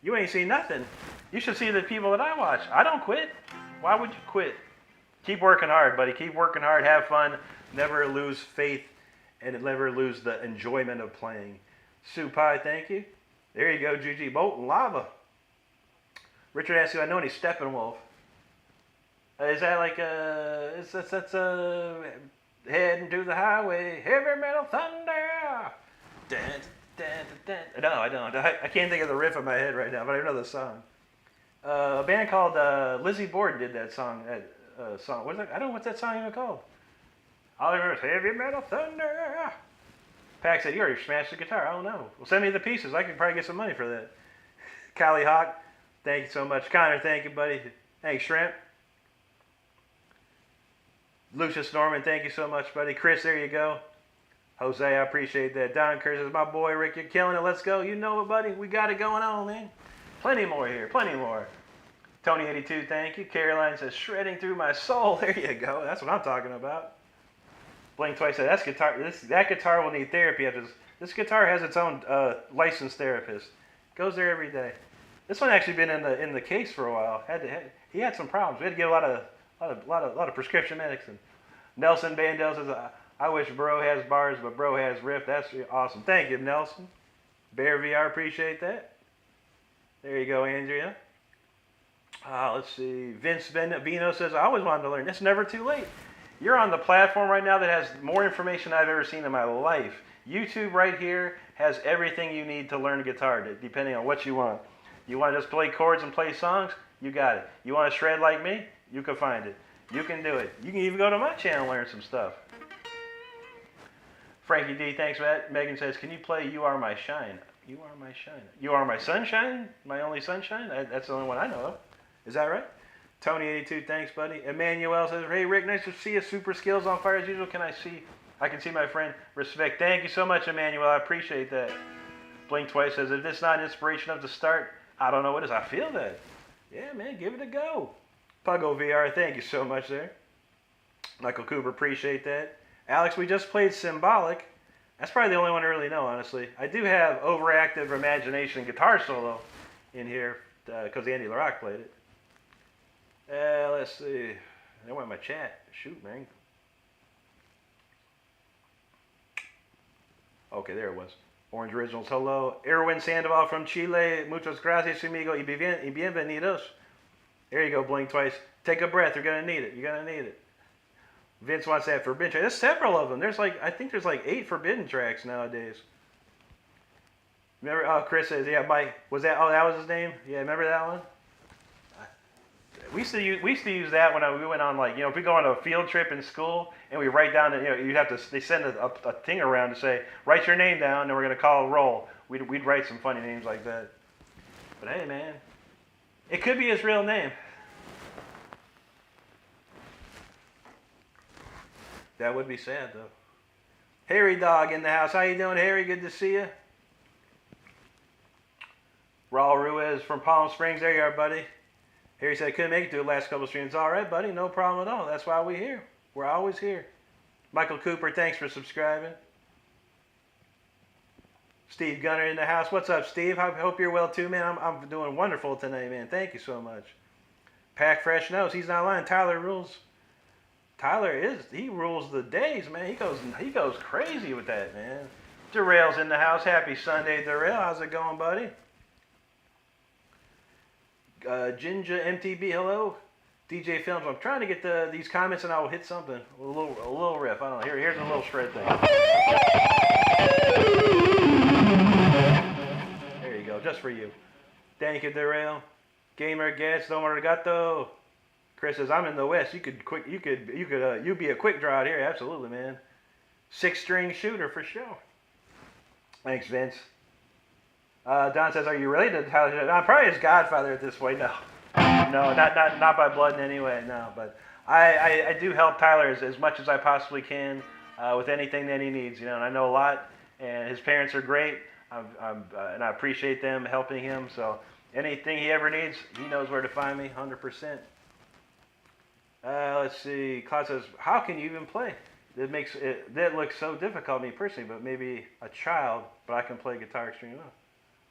You ain't seen nothing. You should see the people that I watch. I don't quit. Why would you quit? Keep working hard, buddy. Keep working hard. Have fun. Never lose faith, and never lose the enjoyment of playing. Sue Pie, thank you. There you go, GG. Molten Lava. Richard asks you, I know any Steppenwolf. Is that like that's heading to the highway, heavy metal thunder. No, I don't. I can't think of the riff in my head right now, but I know the song. A band called Lizzie Borden did that song. What is that? I don't know what's that song even called. All I remember is heavy metal thunder. Pack said, you already smashed the guitar. I don't know. Well, send me the pieces. I could probably get some money for that. Callie Hawk, thank you so much. Connor, thank you, buddy. Thanks, Shrimp. Lucius Norman, thank you so much, buddy. Chris, there you go. Jose, I appreciate that. Don Kerr says, my boy Rick, you're killing it. Let's go. You know it, buddy. We got it going on, man. Plenty more here. Plenty more. Tony82, thank you. Caroline says, shredding through my soul. There you go. That's what I'm talking about. Blink Twice said, that's guitar. That guitar will need therapy. This guitar has its own licensed therapist. Goes there every day. This one actually been in the case for a while. He had some problems. We had to get a lot of prescription medicine. Nelson Bandel says, I wish Bro has bars, but Bro has Riff. That's awesome. Thank you, Nelson. Bear VR, appreciate that. There you go, Andrea. Let's see. Vince Vino says, I always wanted to learn. It's never too late. You're on the platform right now that has more information I've ever seen in my life. YouTube right here has everything you need to learn guitar, depending on what you want. You want to just play chords and play songs? You got it. You want to shred like me? You can find it. You can do it. You can even go to my channel and learn some stuff. Frankie D, thanks, Matt. Megan says, can you play You Are My Shine? You Are My Shine. You Are My Sunshine? My Only Sunshine? That's the only one I know of. Is that right? Tony82, thanks, buddy. Emmanuel says, hey, Rick, nice to see you. Super skills on fire as usual. I can see my friend. Respect. Thank you so much, Emmanuel. I appreciate that. Blink Twice says, if this is not inspiration of the start, I don't know what is. I feel that. Yeah, man, give it a go. Puggo VR, thank you so much there. Michael Cooper, appreciate that. Alex, we just played Symbolic. That's probably the only one I really know, honestly. I do have Overactive Imagination guitar solo in here because Andy LaRock played it. Let's see. That went my chat. Shoot, man. Okay, there it was. Orange Originals, hello. Erwin Sandoval from Chile. Muchas gracias, amigo. Y bienvenidos. There you go, Blink Twice. Take a breath. You're going to need it. You're going to need it. Vince wants that forbidden track. There's several of them. I think there's like 8 forbidden tracks nowadays. Remember? Oh, Chris says, yeah, Mike. Was that? Oh, that was his name. Yeah, remember that one? We used to use that when we went on, like, if we go on a field trip in school and we write down, you'd have to, they send a thing around to say, write your name down and we're going to call a roll. We'd write some funny names like that. But hey, man, it could be his real name. That would be sad, though. Harry Dog in the house. How you doing, Harry? Good to see you. Raul Ruiz from Palm Springs. There you are, buddy. Harry said, I couldn't make it to the last couple of streams. All right, buddy. No problem at all. That's why we're here. We're always here. Michael Cooper, thanks for subscribing. Steve Gunner in the house. What's up, Steve? I hope you're well, too, man. I'm doing wonderful tonight, man. Thank you so much. Pack Fresh knows. He's not lying. Tyler rules. He rules the days, man. He goes crazy with that, man. Darrell's in the house. Happy Sunday, Darrell. How's it going, buddy? Ginger MTB, hello. DJ Films. I'm trying to get these comments and I will hit something. A little riff. I don't know. Here's a little shred thing. There you go. Just for you. Thank you, Darrell. Gamer Gats, Domo Regato. Chris says, I'm in the West. You'd be a quick draw out here. Absolutely, man. 6-string shooter for sure. Thanks, Vince. Don says, are you related to Tyler? I'm probably his godfather at this point. No, not by blood in any way. No, but I do help Tyler as much as I possibly can with anything that he needs. And I know a lot. And his parents are great. And I appreciate them helping him. So anything he ever needs, he knows where to find me. 100%. Let's see. Claude says, how can you even play? That looks so difficult to me personally, but maybe a child, but I can play guitar extremely well.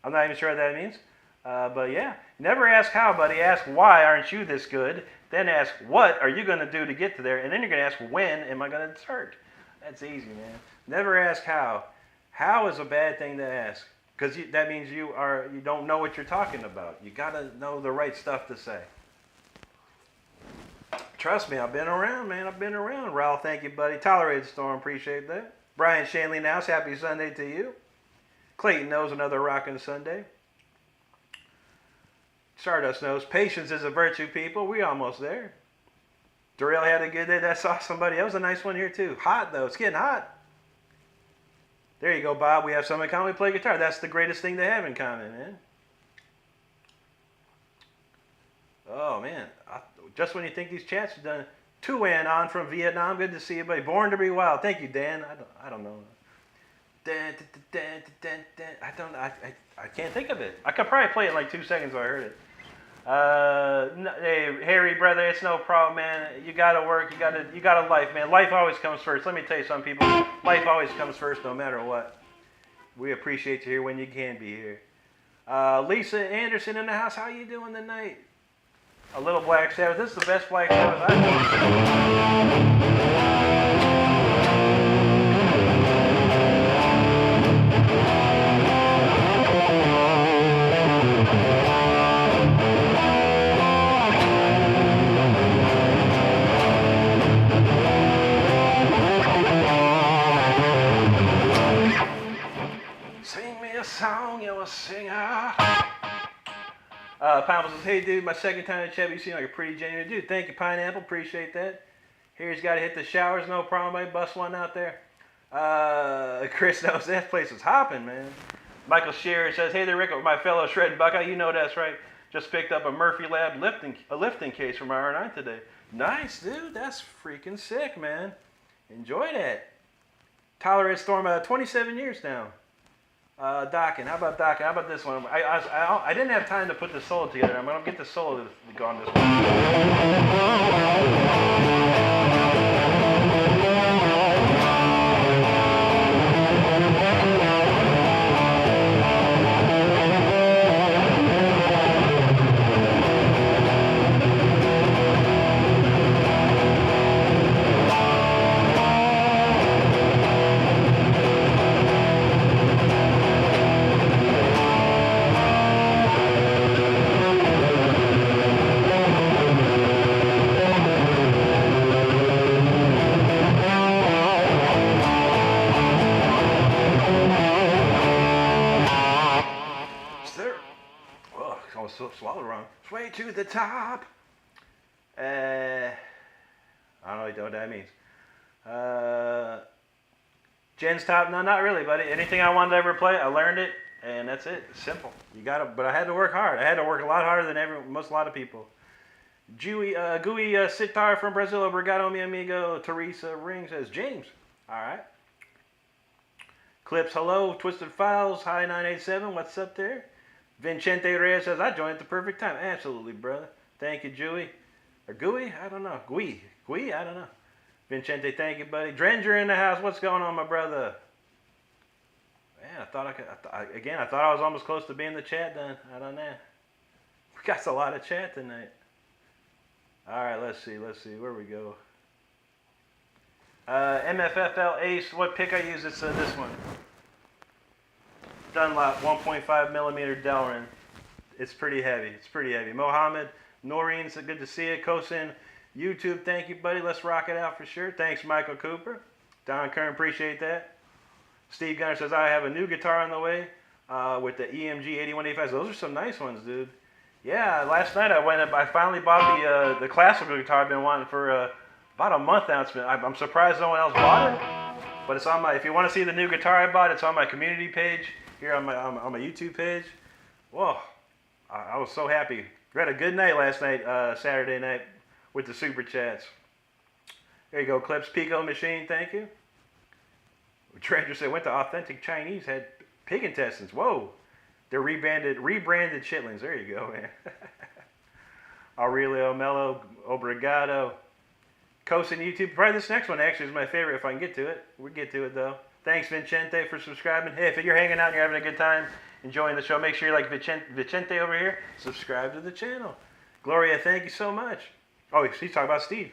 I'm not even sure what that means. But yeah, never ask how, buddy. Ask why aren't you this good? Then ask what are you going to do to get to there? And then you're going to ask when am I going to start? That's easy, man. Never ask how. How is a bad thing to ask. Because that means you don't know what you're talking about. You got to know the right stuff to say. Trust me, I've been around, man. I've been around. Ralph, thank you, buddy. Tolerated Storm, appreciate that. Brian Shanley Nouse, happy Sunday to you. Clayton knows another rockin' Sunday. Stardust knows patience is a virtue, people. We almost there. Darrell had a good day. That's awesome, buddy. That was a nice one here, too. Hot, though. It's getting hot. There you go, Bob. We have something in common. We play guitar. That's the greatest thing to have in common, man. Oh, man. Just when you think these chats are done. Tuan on from Vietnam. Good to see you, buddy. Born to be wild. Thank you, Dan. I don't know. I can't think of it. I could probably play it in like 2 seconds if I heard it. Hey, Harry, brother, it's no problem, man. You gotta work. You got a life, man. Life always comes first. Let me tell you something, people. Life always comes first, no matter what. We appreciate you here when you can be here. Lisa Anderson in the house. How you doing tonight? A little Black Sabbath. This is the best Black Sabbath I've ever. Song you a singer. Pineapple says, hey dude, my second time in the chat, you seem like a pretty genuine dude. Thank you, Pineapple, appreciate that. Here's got to hit the showers, no problem, I bust one out there. Chris knows that place is hopping, man. Michael Shearer says, hey there Rick, my fellow shredding buckeye, you know that's right. Just picked up a Murphy Lab lifting case from R9 today. Nice, dude, that's freaking sick, man. Enjoy that. Tolerance Storm, 27 years now. Docking. How about Docking? How about this one? I didn't have time to put the solo together. I'm going to get the solo to go on this swallow wrong. Sway to the top. I don't know what that means. Jen's top? No, not really, buddy. Anything I wanted to ever play, I learned it, and that's it. It's simple. You got to, but I had to work hard. I had to work a lot harder than a lot of people. Gooey Sitar from Brazil. Obrigado, mi amigo. Teresa Ring says James. All right. Clips, hello. Twisted Files. Hi 987. What's up there? Vincente Reyes says, I joined at the perfect time. Absolutely, brother. Thank you, Jewy. Or Gooey? I don't know. Gui? I don't know. Vincente, thank you, buddy. Drenger in the house. What's going on, my brother? Man, I thought I thought I was almost close to being the chat done. I don't know. We got a lot of chat tonight. All right, let's see. Where we go? MFFL Ace. What pick I use? It's this one. Dunlop 1.5 millimeter Delrin. It's pretty heavy. Mohammed Noreen, it's good to see you. Kosin, YouTube, thank you, buddy. Let's rock it out for sure. Thanks, Michael Cooper. Don Kern, appreciate that. Steve Gunner says, I have a new guitar on the way with the EMG 8185. Those are some nice ones, dude. Yeah, last night I finally bought the classical guitar I've been wanting for about a month now. I'm surprised no one else bought it. But it's on if you want to see the new guitar I bought, it's on my community page. Here on my YouTube page. Whoa, I was so happy. We had a good night last night, Saturday night, with the super chats. There you go, Clips. Pico Machine, thank you. Treasure said, went to Authentic Chinese, had pig intestines. Whoa, they're rebranded chitlins. There you go, man. Aurelio Mello, Obrigado. Kosin YouTube. Probably this next one actually is my favorite if I can get to it. We'll get to it though. Thanks, Vincente, for subscribing. Hey, if you're hanging out and you're having a good time, enjoying the show, make sure you're like Vicente over here. Subscribe to the channel. Gloria, thank you so much. Oh, he's talking about Steve.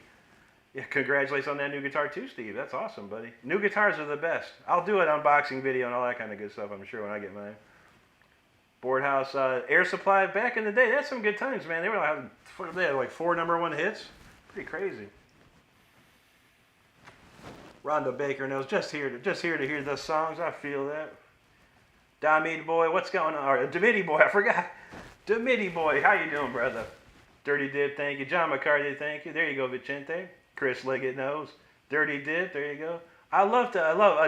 Yeah, congratulations on that new guitar too, Steve. That's awesome, buddy. New guitars are the best. I'll do an unboxing video and all that kind of good stuff, I'm sure, when I get mine. Boardhouse Air Supply, back in the day, that's some good times, man. They had like 4 #1 hits. Pretty crazy. Rhonda Baker knows, just here to hear the songs. I feel that. Damid Boy, what's going on? Or Damidi Boy, I forgot. Damidi Boy, how you doing, brother? Dirty Dip, thank you. John McCarthy, thank you. There you go, Vicente. Chris Liggett knows. Dirty Dip, there you go. I love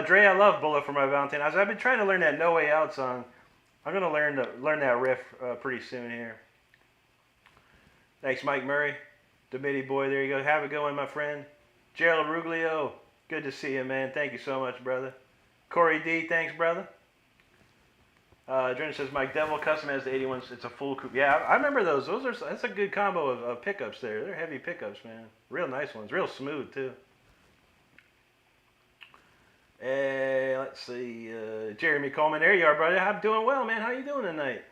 Dre. I love Bullet for My Valentine. I've been trying to learn that No Way Out song. I'm gonna learn that riff pretty soon here. Thanks, Mike Murray. Damidi Boy, there you go. Have a good one, my friend. Gerald Ruglio. Good to see you, man. Thank you so much, brother. Corey D, thanks, brother. Drenner says, Mike Devil Custom has the 81s. It's a full coupe. Yeah, I remember those. That's a good combo of pickups there. They're heavy pickups, man. Real nice ones. Real smooth, too. Let's see. Jeremy Coleman. There you are, brother. I'm doing well, man. How you doing tonight?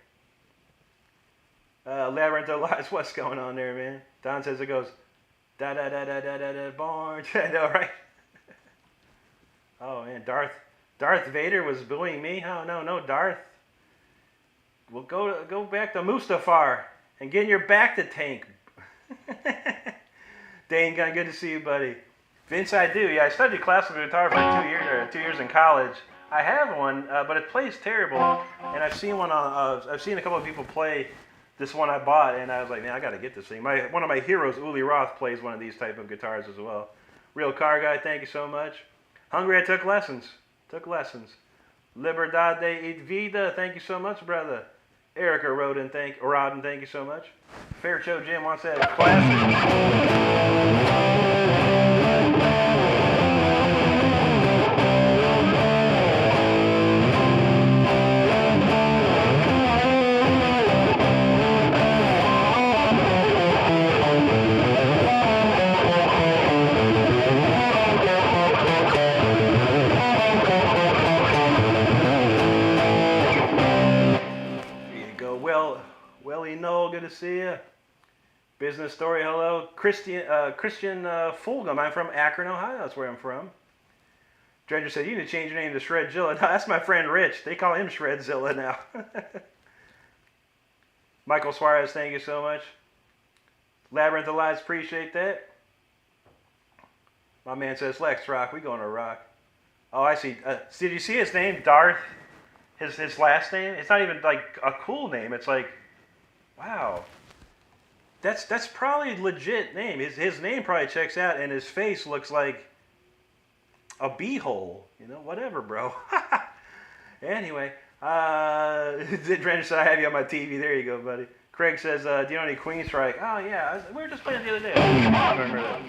Labyrinth of Lies. What's going on there, man? Don says it goes, da-da-da-da-da-da-da, born. I know, right? Oh, man. Darth Vader was booing me? Oh, no, Darth. Well, go back to Mustafar and get your back to tank. Dane, good to see you, buddy. Vince, I do. Yeah, I studied classical guitar for 2 years in college. I have one, but it plays terrible. And I've seen one I've seen a couple of people play this one I bought, and I was like, man, I got to get this thing. One of my heroes, Uli Roth, plays one of these type of guitars as well. Real Car Guy, thank you so much. Hungry, I took lessons. Liberdade et Vida, thank you so much, brother. Erica Rodin, thank you so much. Fairchow Jim wants that classic. Good to see you. Business Story, hello. Christian Fulgham, I'm from Akron, Ohio. That's where I'm from. Dredger said, you need to change your name to Shredzilla. No, that's my friend Rich. They call him Shredzilla now. Michael Suarez, thank you so much. Labyrinth of Lies, appreciate that. My man says, Lex Rock, we going to rock. Oh, I see. Did you see his name, Darth? His last name? It's not even like a cool name. It's like, wow, that's probably a legit name. His name probably checks out, and his face looks like a beehole. You know, whatever, bro. Anyway, Drenner said I have you on my TV. There you go, buddy. Craig says, do you know any Queenstrike? Oh yeah, we were just playing the other day. I remember that.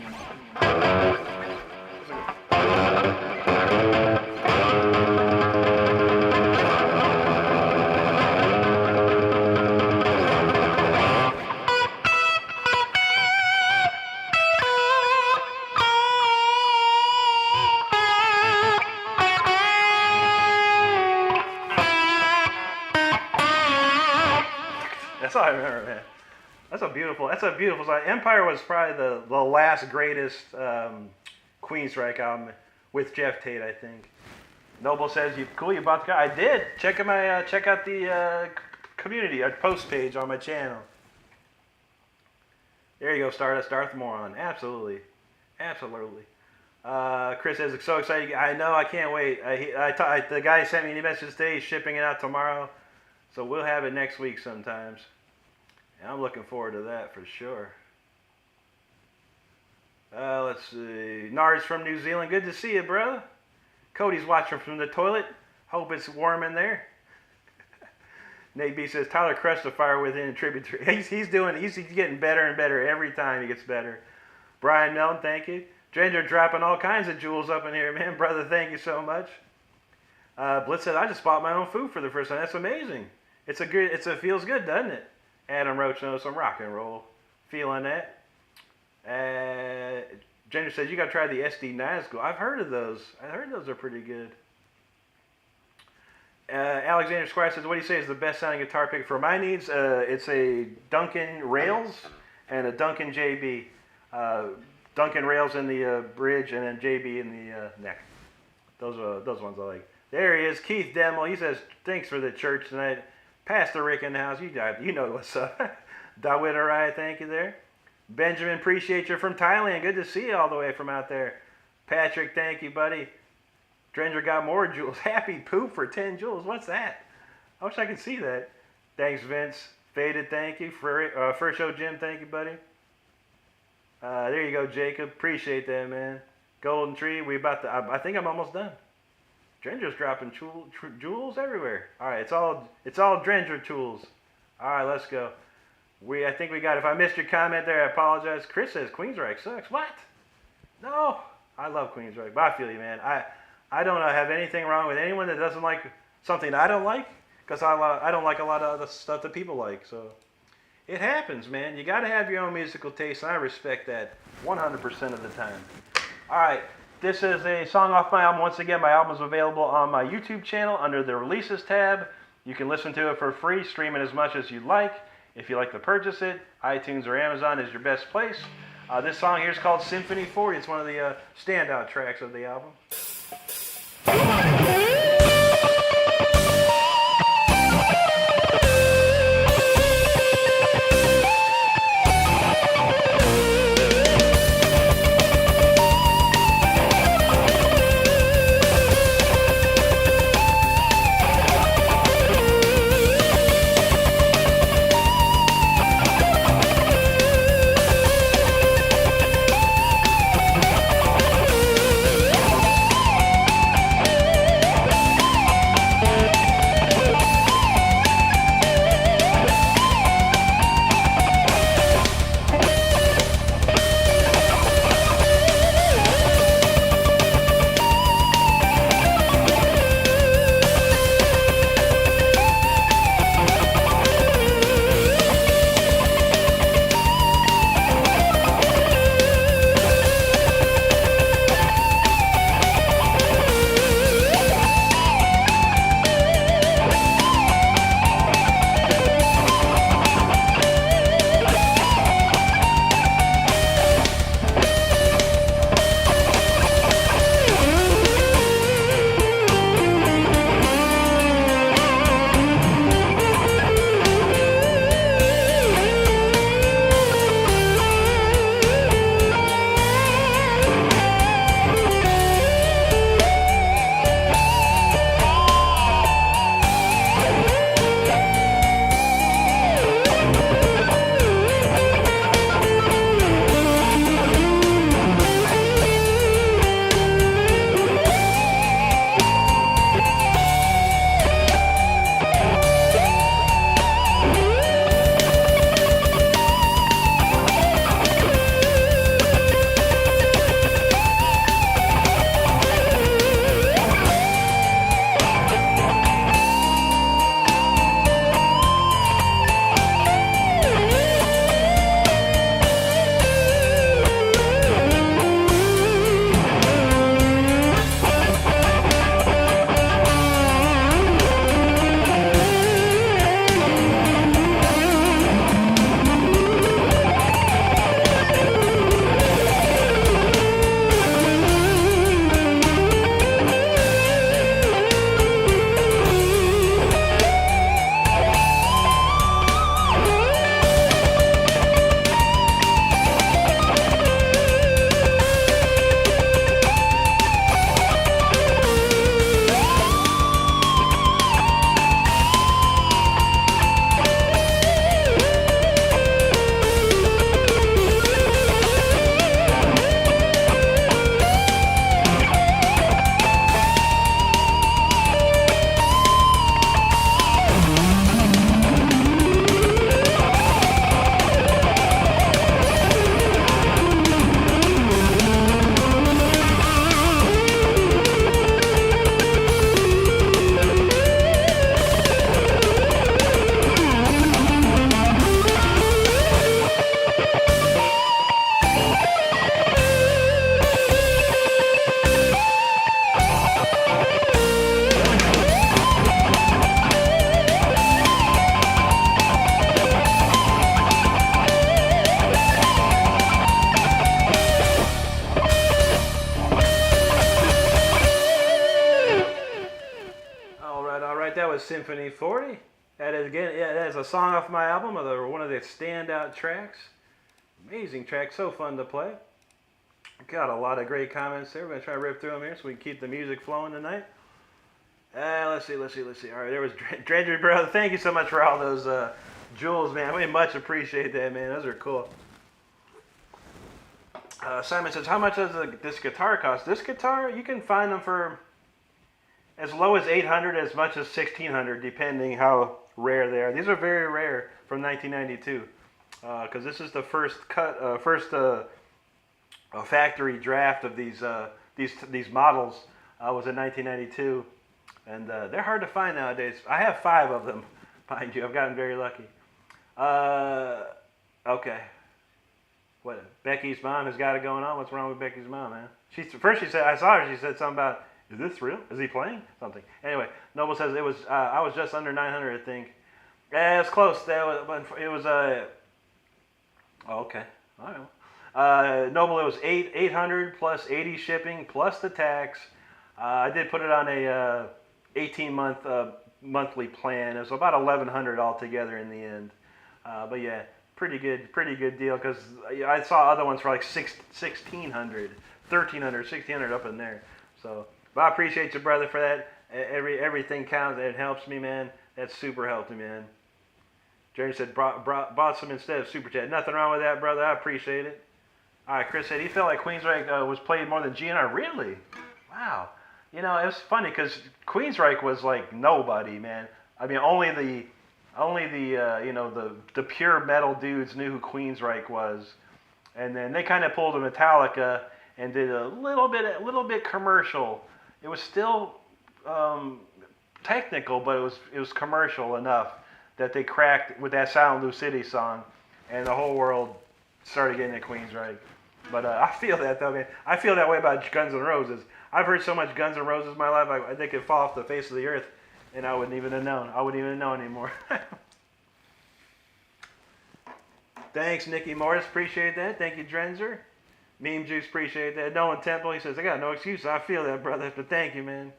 That's all I remember, man. That's a beautiful song. Empire was probably the last greatest Queensryche album with Jeff Tate, I think. Noble says, you bought the car. I did. Check out the community, post page on my channel. There you go, Stardust, Darth Moron. Absolutely. Chris says, so excited. I know, I can't wait. The guy sent me a message today, he's shipping it out tomorrow. So we'll have it next week sometimes. And I'm looking forward to that for sure. Let's see. Nars from New Zealand. Good to see you, bro. Cody's watching from the toilet. Hope it's warm in there. Nate B says, Tyler crushed the fire within tributary. He's getting better and better every time he gets better. Brian Melton, thank you. Dranger dropping all kinds of jewels up in here, man. Brother, thank you so much. Blitz said, I just bought my own food for the first time. That's amazing. It feels good, doesn't it? Adam Roach knows some rock and roll. Feeling that. Ginger says, you got to try the SD Nazgul. I've heard of those. I heard those are pretty good. Alexander Squire says, what do you say is the best sounding guitar pick for my needs? It's a Duncan Rails and a Duncan JB. Duncan Rails in the bridge and then JB in the neck. Those ones I like. There he is, Keith Demmel. He says, thanks for the church tonight. Pastor Rick in the house. You know what's up. Dawit Arai, thank you there. Benjamin, appreciate you from Thailand. Good to see you all the way from out there. Patrick, thank you, buddy. Drenger got more jewels. Happy poop for 10 jewels. What's that? I wish I could see that. Thanks, Vince. Faded, thank you. First Show Jim, thank you, buddy. There you go, Jacob. Appreciate that, man. Golden Tree, I think I'm almost done. Drenger's dropping jewels everywhere. All right, it's all Drenger tools. All right, let's go. I think we got it. If I missed your comment there, I apologize. Chris says Queensryche sucks. What? No, I love Queensryche, but I feel you, man. I don't have anything wrong with anyone that doesn't like something I don't like, because I don't like a lot of other stuff that people like. So it happens, man. You got to have your own musical taste, and I respect that 100% of the time. All right, this is a song off my album. Once again, my album is available on my YouTube channel under the Releases tab. You can listen to it for free, stream it as much as you'd like. If you'd like to purchase it, iTunes or Amazon is your best place. This song here is called Symphony 40. It's one of the standout tracks of the album. That was Symphony 40. That is, again, yeah, that is a song off my album, one of the standout tracks. Amazing track, so fun to play. Got a lot of great comments there. We're going to try to rip through them here so we can keep the music flowing tonight. Let's see. All right, there was Dredger Brother. Thank you so much for all those jewels, man. We much appreciate that, man. Those are cool. Simon says, how much does this guitar cost? This guitar, you can find them for as low as $800, as much as $1,600, depending how rare they are. These are very rare from 1992, because this is the first factory draft of these models was in 1992, and they're hard to find nowadays. I have 5 of them, mind you. I've gotten very lucky. Okay. What? Becky's mom has got it going on. What's wrong with Becky's mom, man? First she said, I saw her. She said something about, is this real? Is he playing? Something. Anyway, Noble says it was. I was just under 900, I think. Yeah, it's close. It was. Oh, okay. All right. Noble, it was 800 plus 80 shipping plus the tax. I did put it on a 18-month monthly plan. It was about 1,100 altogether in the end. But yeah, pretty good deal, because I saw other ones for like 1,600, 1,300, 1,600 up in there. So, but I appreciate you, brother, for that. Everything counts. It helps me, man. That super helped me, man. Jerry said bought some instead of Super Chat. Nothing wrong with that, brother. I appreciate it. All right, Chris said he felt like Queensryche was played more than GNR. Really? Wow. You know, it was funny because Queensryche was like nobody, man. I mean, only the you know, the pure metal dudes knew who Queensryche was, and then they kind of pulled a Metallica and did a little bit commercial. It was still technical, but it was commercial enough that they cracked with that Silent Blue City song, and the whole world started getting at Queensryche. But I feel that though, man. I feel that way about Guns N' Roses. I've heard so much Guns N' Roses in my life, they could fall off the face of the earth, and I wouldn't even have known. I wouldn't even know anymore. Thanks, Nikki Morris. Appreciate that. Thank you, Drenzer. Meme Juice, appreciate that. Nolan Temple, he says, I got no excuse. I feel that, brother. But thank you, man.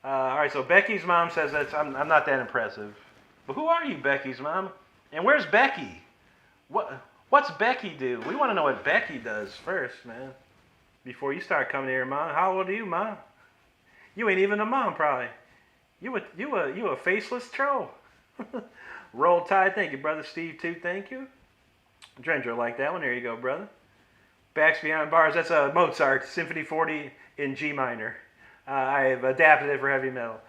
All right, so Becky's mom says that I'm not that impressive. But who are you, Becky's mom? And where's Becky? What's Becky do? We want to know what Becky does first, man. Before you start coming here, Mom. How old are you, Mom? You ain't even a mom, probably. You a faceless troll. Roll Tide, thank you, brother. Steve too, thank you. Drencher like that one. There you go, brother. Backs Beyond Bars. That's a Mozart Symphony 40 in G minor. I have adapted it for heavy metal.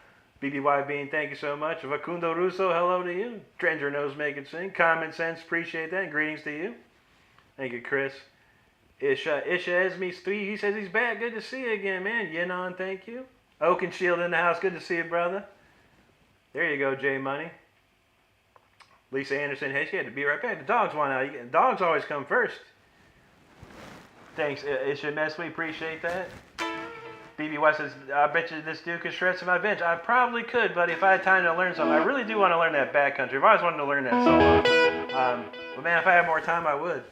BBY Bean, thank you so much. Vacundo Russo, hello to you. Drenger knows make it sing. Common Sense, appreciate that. Greetings to you. Thank you, Chris. Isha Esme 3, he says he's back. Good to see you again, man. Yenon, thank you. Oak and Shield in the house. Good to see you, brother. There you go, J Money. Lisa Anderson, hey, she had to be right back. The dogs want out. Dogs always come first. Thanks, Isha Meswe, appreciate that. BBY says, I bet you this dude could shred some of my bench. I probably could, but if I had time to learn something, I really do want to learn that backcountry. I've always wanted to learn that solo. But man, if I had more time, I would.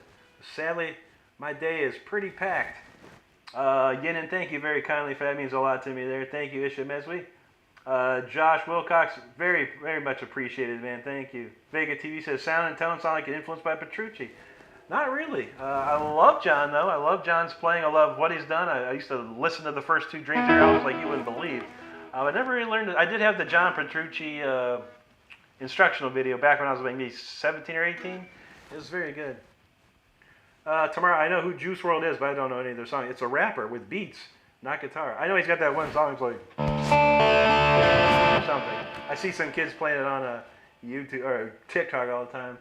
Sadly, my day is pretty packed. Yenin, thank you very kindly for that. Means a lot to me there. Thank you, Isha Meswe. Josh Wilcox, very, very much appreciated, man. Thank you. Vega TV says, sound and tone sound like an influenced by Petrucci. Not really. I love John, though. I love John's playing. I love what he's done. I used to listen to the first 2 Dream Theater albums like you wouldn't believe. I never really learned it. I did have the John Petrucci instructional video back when I was maybe 17 or 18. It was very good. Tomorrow, I know who Juice WRLD is, but I don't know any of their songs. It's a rapper with beats, not guitar. I know he's got that one song. It's like something. I see some kids playing it on YouTube or TikTok all the time.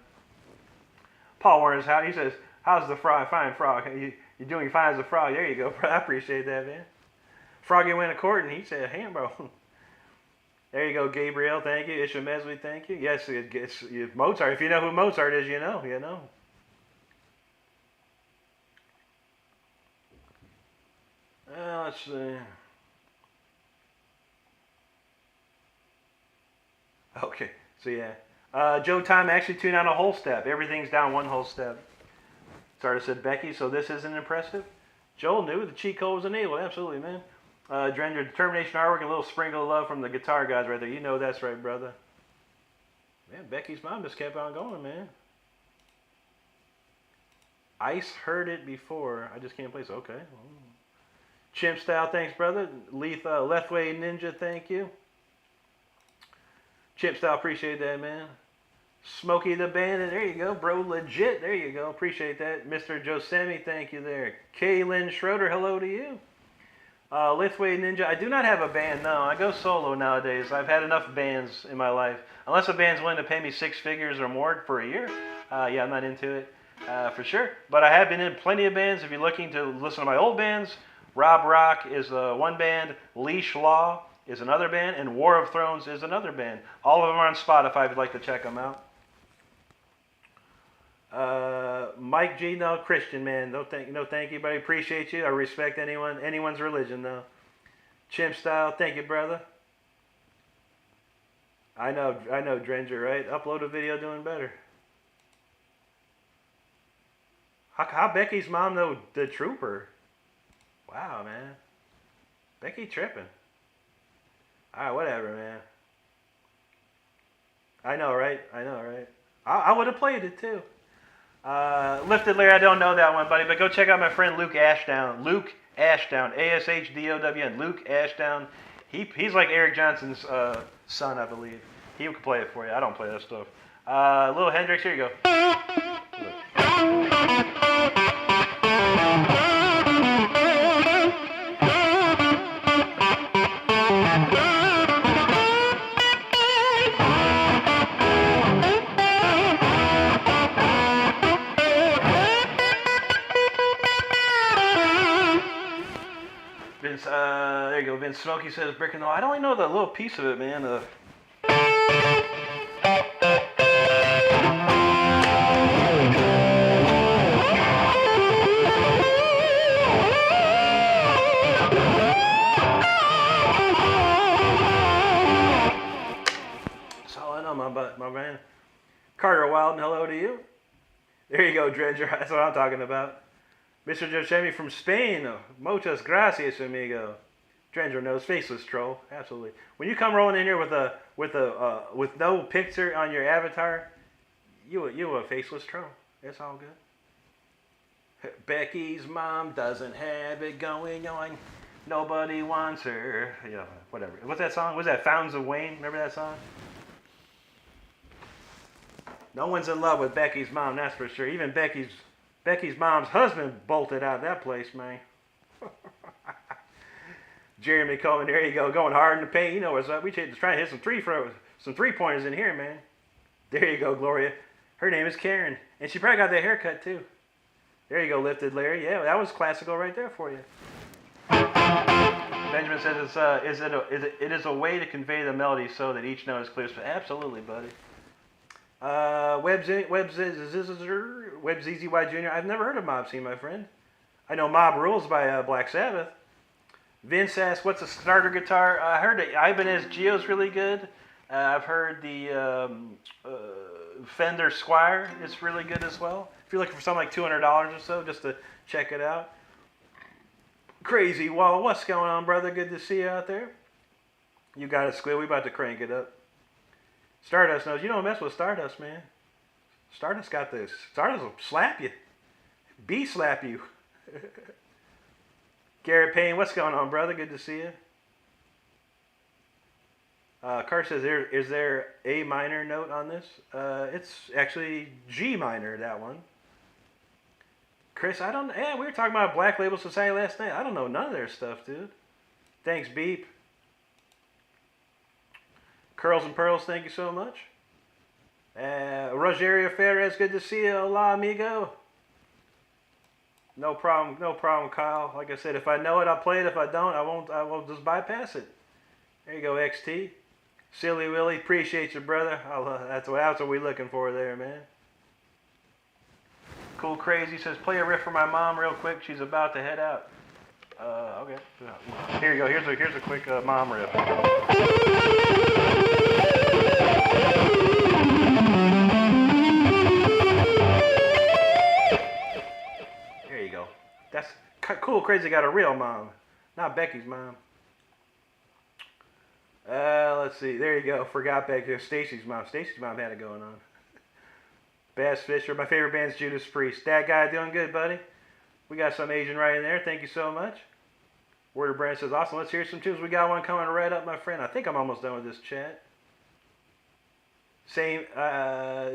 Paul Warner's how he says, "How's the frog? Fine, frog. You're doing fine as a frog." There you go, bro. I appreciate that, man. Froggy went to court and he said, "Ham, bro." There you go, Gabriel. Thank you. Isha Meswe, thank you. Yes, it's Mozart. If you know who Mozart is, you know. You know. Let's see. Okay, so yeah. Joe Time actually tuned down a whole step. Everything's down 1 whole step. Starter said Becky, so this isn't impressive. Joel knew the cheat code was enabled. Absolutely, man. Drender, determination, artwork, and a little sprinkle of love from the guitar guys right there. You know that's right, brother. Man, Becky's mom just kept on going, man. Ice heard it before. I just can't place. Okay. Chimp Style, thanks, brother. Lethway Ninja, thank you. Chimp Style, appreciate that, man. Smokey the Bandit, there you go, bro. Legit, there you go. Appreciate that. Mr. Josemi, thank you there. Kaylin Schroeder, hello to you. Lithway Ninja, I do not have a band, no. I go solo nowadays. I've had enough bands in my life. Unless a band's willing to pay me 6 figures or more for a year, yeah, I'm not into it, for sure. But I have been in plenty of bands. If you're looking to listen to my old bands, Rob Rock is one band. Leash Law is another band. And War of Thrones is another band. All of them are on Spotify if you'd like to check them out. Mike G, no, Christian, man. No thank you, buddy. Appreciate you. I respect anyone's religion, though. Chimp Style, thank you, brother. I know, Drenger, right? Upload a video doing better. How Becky's mom know the Trooper? Wow, man. Becky tripping. Alright, whatever, man. I know, right? I would have played it, too. Lifted Larry, I don't know that one, buddy, but go check out my friend Luke Ashdown. Luke Ashdown, ASHDOWN. Luke Ashdown. He's like Eric Johnson's son, I believe. He could play it for you. I don't play that stuff. Little Hendrix, here you go. There you go. Vince Smokey says brick and roll. I don't even know the little piece of it, man. That's all I know, my man. Carter Wilden, hello to you. There you go, Dredger. That's what I'm talking about. Mr. Joshemi from Spain. Muchas gracias, amigo. Dredger knows, faceless troll. Absolutely. When you come rolling in here with no picture on your avatar, you a faceless troll. It's all good. Becky's mom doesn't have it going on. Nobody wants her. Yeah, whatever. What's that song? Was that Fountains of Wayne? Remember that song? No one's in love with Becky's mom, that's for sure. Even Becky's mom's husband bolted out of that place, man. Jeremy Coleman, there you go, going hard in the paint. You know what's up. We just trying to hit some three-pointers in here, man. There you go, Gloria. Her name is Karen, and she probably got that haircut too. There you go, Lifted Larry. Yeah, that was classical right there for you. Benjamin says it is a way to convey the melody so that each note is clear. Absolutely, buddy. WebZZY Jr. I've never heard of Mob Scene, my friend. I know Mob Rules by Black Sabbath. Vince asks, what's a starter guitar? I heard that Ibanez Geo's really good. I've heard the Fender Squire is really good as well. If you're looking for something like $200 or so, just to check it out. Crazy Wall, what's going on, brother? Good to see you out there. You got it, Squid. We about to crank it up. Stardust knows. You don't mess with Stardust, man. Stardust got this. Stardust will slap you. Slap you. Garrett Payne, what's going on, brother? Good to see you. Kurt says, is there a minor note on this? It's actually G minor, that one. Chris, I don't know. Yeah, we were talking about Black Label Society last night. I don't know none of their stuff, dude. Thanks, Beep. Curls and Pearls, thank you so much. Rogerio Ferres, good to see you. Hola, amigo. No problem, Kyle. Like I said, if I know it, I'll play it. If I don't, I won't just bypass it. There you go, XT. Silly Willie, appreciate you, brother. That's what we're looking for there, man. Cool Crazy says, play a riff for my mom real quick. She's about to head out. Okay. Here you go. Here's a quick mom riff. There you go. That's Cool Crazy got a real mom, not Becky's mom. Let's see. There you go. Forgot back there. Stacy's mom. Stacy's mom had it going on. Bass Fisher. My favorite band's Judas Priest. That guy doing good, buddy. We got some Asian right in there. Thank you so much. Word of Brand says, awesome. Let's hear some tunes. We got one coming right up, my friend. I think I'm almost done with this chat. Same.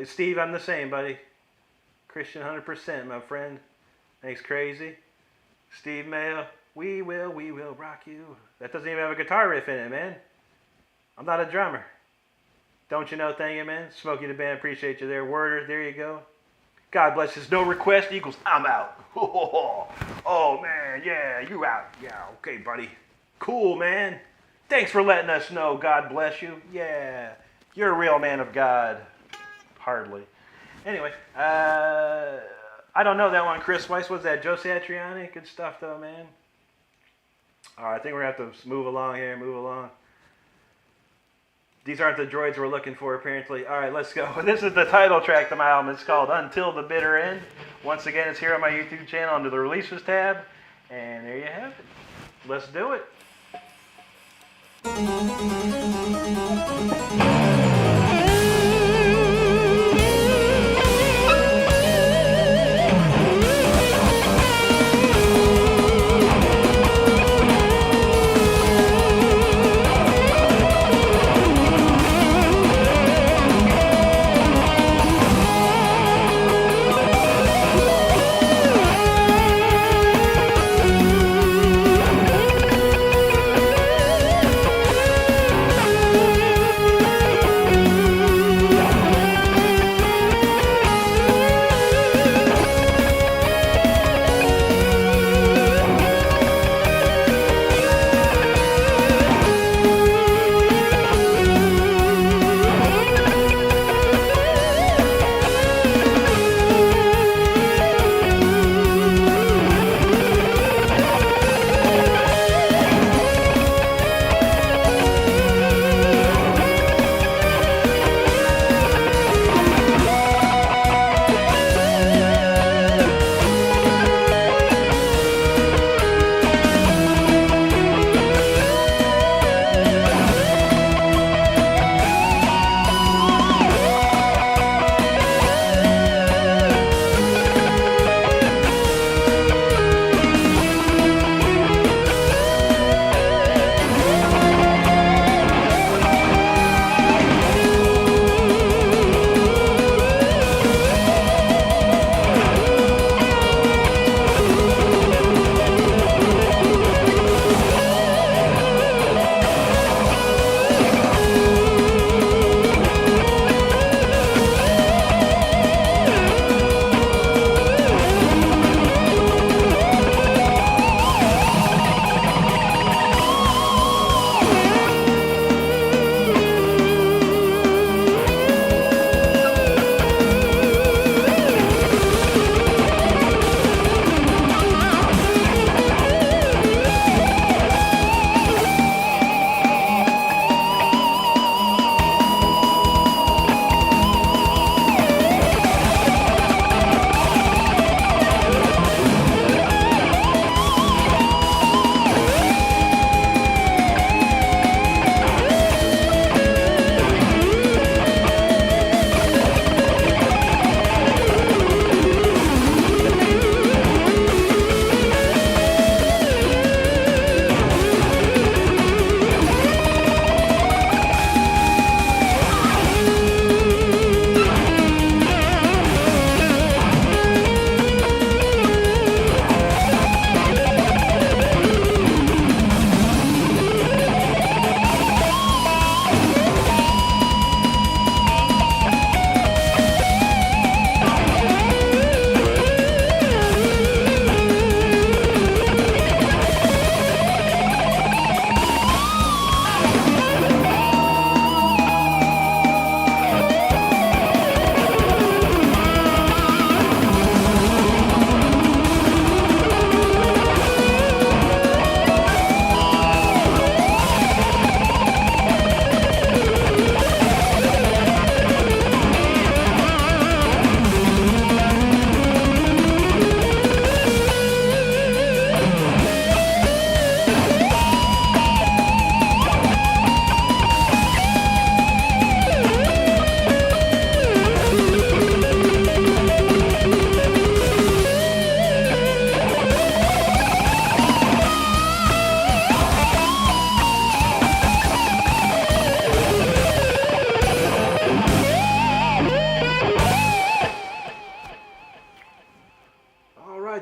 Steve, I'm the same, buddy. Christian 100%, my friend. Thanks, Crazy. Steve Mayo. We will rock you. That doesn't even have a guitar riff in it, man. I'm not a drummer. Don't you know? Thank you, man. Smokey the Band, appreciate you there. Worders, there you go. God bless. There's no request equals I'm out. Oh man, yeah, you out. Yeah, okay, buddy. Cool, man. Thanks for letting us know. God bless you. Yeah, you're a real man of God. Hardly. Anyway, I don't know that one, Chris Weiss. What's that? Joe Satriani? Good stuff, though, man. All right, I think we're going to have to move along here, move along. These aren't the droids we're looking for, apparently. All right, let's go. This is the title track to my album. It's called Until the Bitter End. Once again, it's here on my YouTube channel under the Releases tab. And there you have it. Let's do it.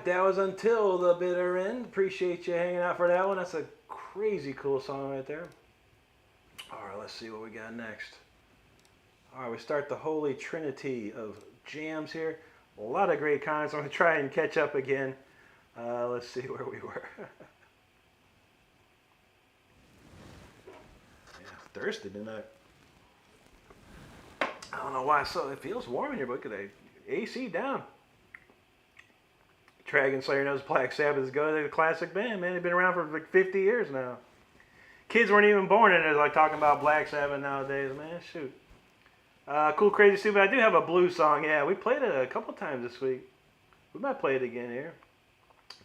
That was Until the Bitter End. Appreciate you hanging out for that one. That's a crazy cool song right there. All right, let's see what we got next. All right, we start the Holy Trinity of jams here. A lot of great comments. I'm going to try and catch up again. Let's see where we were. Yeah, thirsty tonight. I don't know why. So it feels warm in here, but look at that AC down. Dragon Slayer knows Black Sabbath is good. They're a classic band, man. They've been around for like 50 years now. Kids weren't even born and they're like talking about Black Sabbath nowadays, man. Shoot. Cool Crazy Stupid. I do have a blues song. Yeah, we played it a couple times this week. We might play it again here.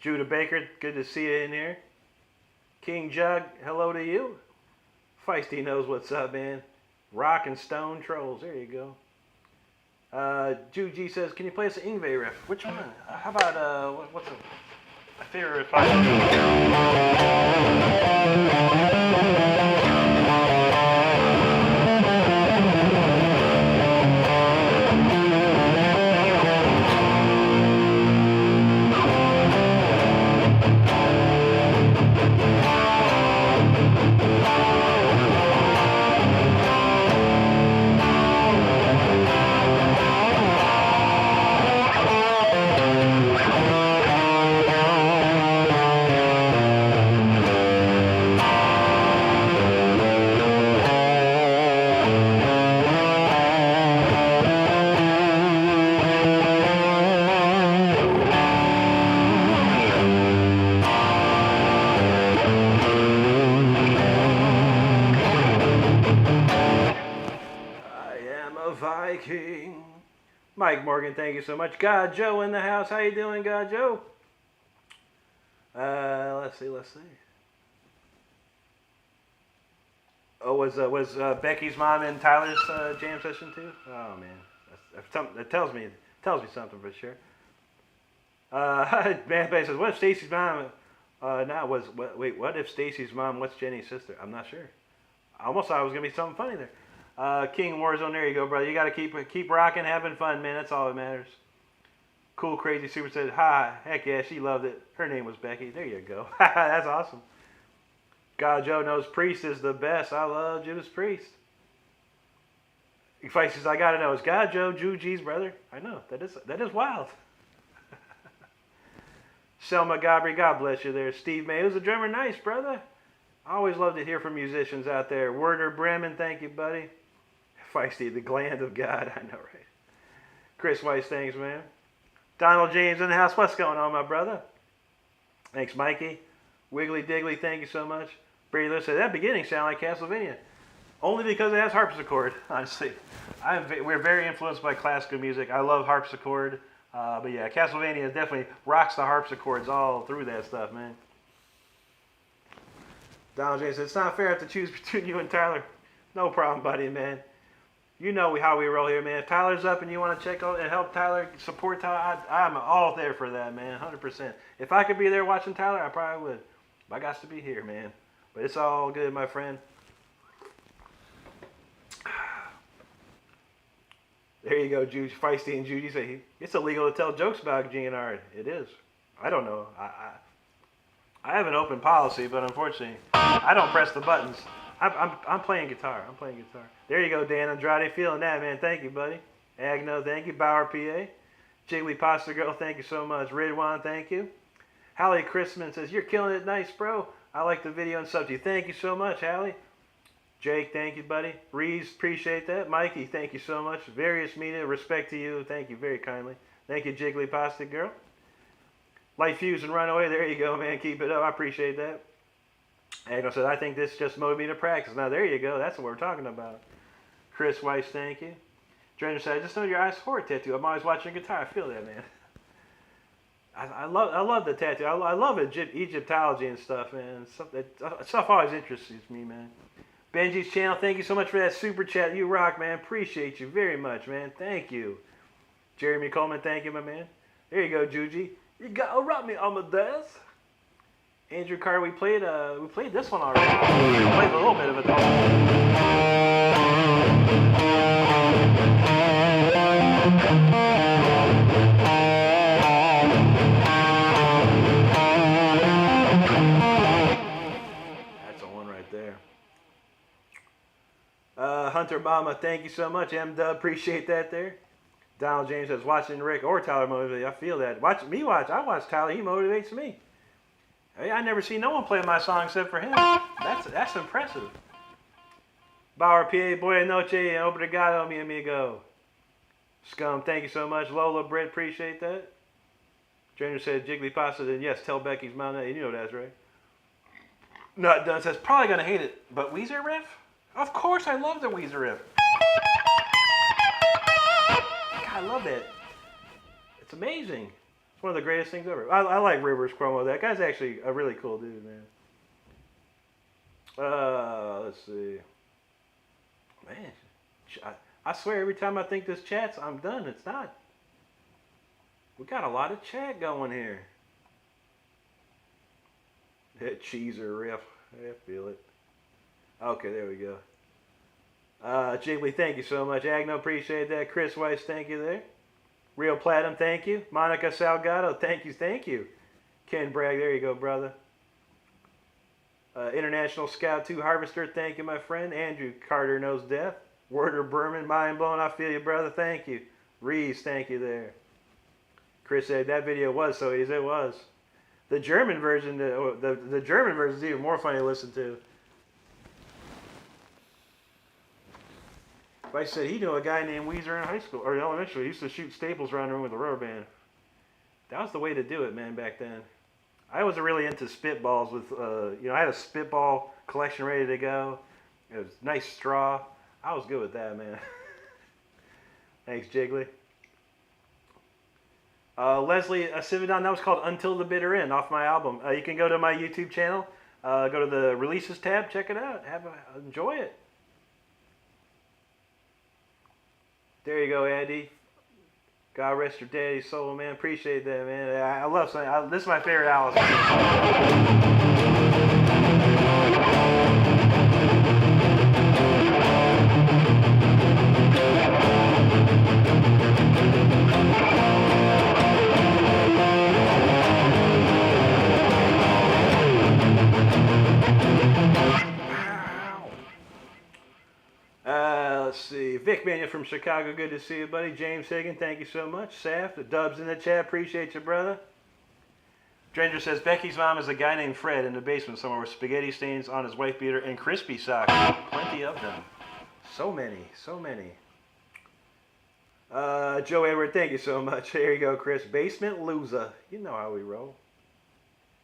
Judah Baker, good to see you in here. King Jug, hello to you. Feisty knows what's up, man. Rock and Stone Trolls. There you go. Juji says, can you play us an Yngwie riff? Which one? How about, what's my favorite riff? Viking. Mike Morgan, thank you so much. God Joe in the house. How you doing, God Joe? Let's see. Oh, was Becky's mom in Tyler's jam session too? Oh man, that tells me something for sure. Man says, what if Stacy's mom what if Stacy's mom? What's Jenny's sister? I'm not sure. I almost thought it was gonna be something funny there. King Warzone, there you go, brother. You got to keep rocking, having fun, man. That's all that matters. Cool Crazy Super said, hi. Heck yeah, she loved it. Her name was Becky. There you go. That's awesome. God Joe knows Priest is the best. I love Judas Priest. Feist says, I got to know. Is God Joe Juji's brother? I know. That is wild. Selma Gabri, God bless you there. Steve May, who's a drummer? Nice, brother. I always love to hear from musicians out there. Werner Bremen, thank you, buddy. Feisty, the gland of God. I know, right? Chris Weiss, thanks, man. Donald James in the house. What's going on, my brother? Thanks, Mikey. Wiggly Diggly, thank you so much. Brady Lewis said, that beginning sound like Castlevania. Only because it has harpsichord, honestly. We're very influenced by classical music. I love harpsichord. But yeah, Castlevania definitely rocks the harpsichords all through that stuff, man. Donald James said, it's not fair to have to choose between you and Tyler. No problem, buddy, man. You know how we roll here, man. If Tyler's up and you want to check out and help Tyler, support Tyler, I'm all there for that, man, 100%. If I could be there watching Tyler, I probably would. But I got to be here, man. But it's all good, my friend. There you go, Feisty and Judy say, it's illegal to tell jokes about GNR. It is. I don't know. I have an open policy, but unfortunately, I don't press the buttons. I'm playing guitar. There you go, Dan Andrade. Feeling that, man. Thank you, buddy. Agno, thank you. Bauer, PA. Jiggly Pasta Girl, thank you so much. Ridwan, thank you. Hallie Chrisman says, you're killing it nice, bro. I like the video and sub to you. Thank you so much, Hallie. Jake, thank you, buddy. Reeves, appreciate that. Mikey, thank you so much. Various Media, respect to you. Thank you very kindly. Thank you, Jiggly Pasta Girl. Light Fuse and Runaway, there you go, man. Keep it up. I appreciate that. Agno said, I think this just motivated me to practice. Now, there you go. That's what we're talking about. Chris Weiss, thank you. Drener said, I just know your eyes horror tattoo. I'm always watching guitar. I feel that, man. I love the tattoo. I love Egyptology and stuff, man. Stuff always interests me, man. Benji's channel, thank you so much for that super chat. You rock, man. Appreciate you very much, man. Thank you. Jeremy Coleman, thank you, my man. There you go, Juji. You gotta rock me on the desk. Andrew Carter, we played this one already. We played a little bit of it though. That's a one right there. Hunter Bama, thank you so much. M-Dub, appreciate that there. Donald James says, watching Rick or Tyler motivate. I feel that. Watch me watch. I watch Tyler. He motivates me. I never see no one play my song except for him. That's impressive. Bauer PA, buena noche, obrigado, mi amigo. Scum, thank you so much. Lola Britt, appreciate that. Trainer said Jiggly Pasta, then yes, tell Becky's mom that. You know that's right. Not done says, probably gonna hate it, but Weezer riff? Of course, I love the Weezer riff. God, I love that. It's amazing. It's one of the greatest things ever. I like Rivers Cuomo. That guy's actually a really cool dude, man. Let's see. Man, I swear every time I think this chat's, I'm done. It's not. We got a lot of chat going here. That cheeser riff. I feel it. Okay, there we go. Jiggly, thank you so much. Agno, appreciate that. Chris Weiss, thank you there. Real Platinum, thank you. Monica Salgado, thank you. Ken Bragg, there you go, brother. International Scout 2 Harvester, thank you, my friend. Andrew Carter knows death. Werder Berman, mind blown, I feel you, brother, thank you. Reese, thank you there. Chris said that video was so easy, it was. The German version, the German version is even more funny to listen to. I said he knew a guy named Weezer in high school, or elementary. He used to shoot staples around the room with a rubber band. That was the way to do it, man, back then. I was really into spitballs with, I had a spitball collection ready to go. It was nice straw. I was good with that, man. Thanks, Jiggly. Leslie Sividon, that was called Until the Bitter End off my album. You can go to my YouTube channel, go to the releases tab, check it out, enjoy it. There you go, Andy. God rest your daddy's soul, man. Appreciate that, man. I love something. This is my favorite Alice. Let's see. Vic Mania from Chicago. Good to see you, buddy. James Higgin, thank you so much. Saf, the Dubs in the chat. Appreciate you, brother. Dranger says Becky's mom is a guy named Fred in the basement somewhere with spaghetti stains on his wife beater and crispy socks. Plenty of them. So many. Joe Edward, thank you so much. There you go, Chris. Basement loser. You know how we roll.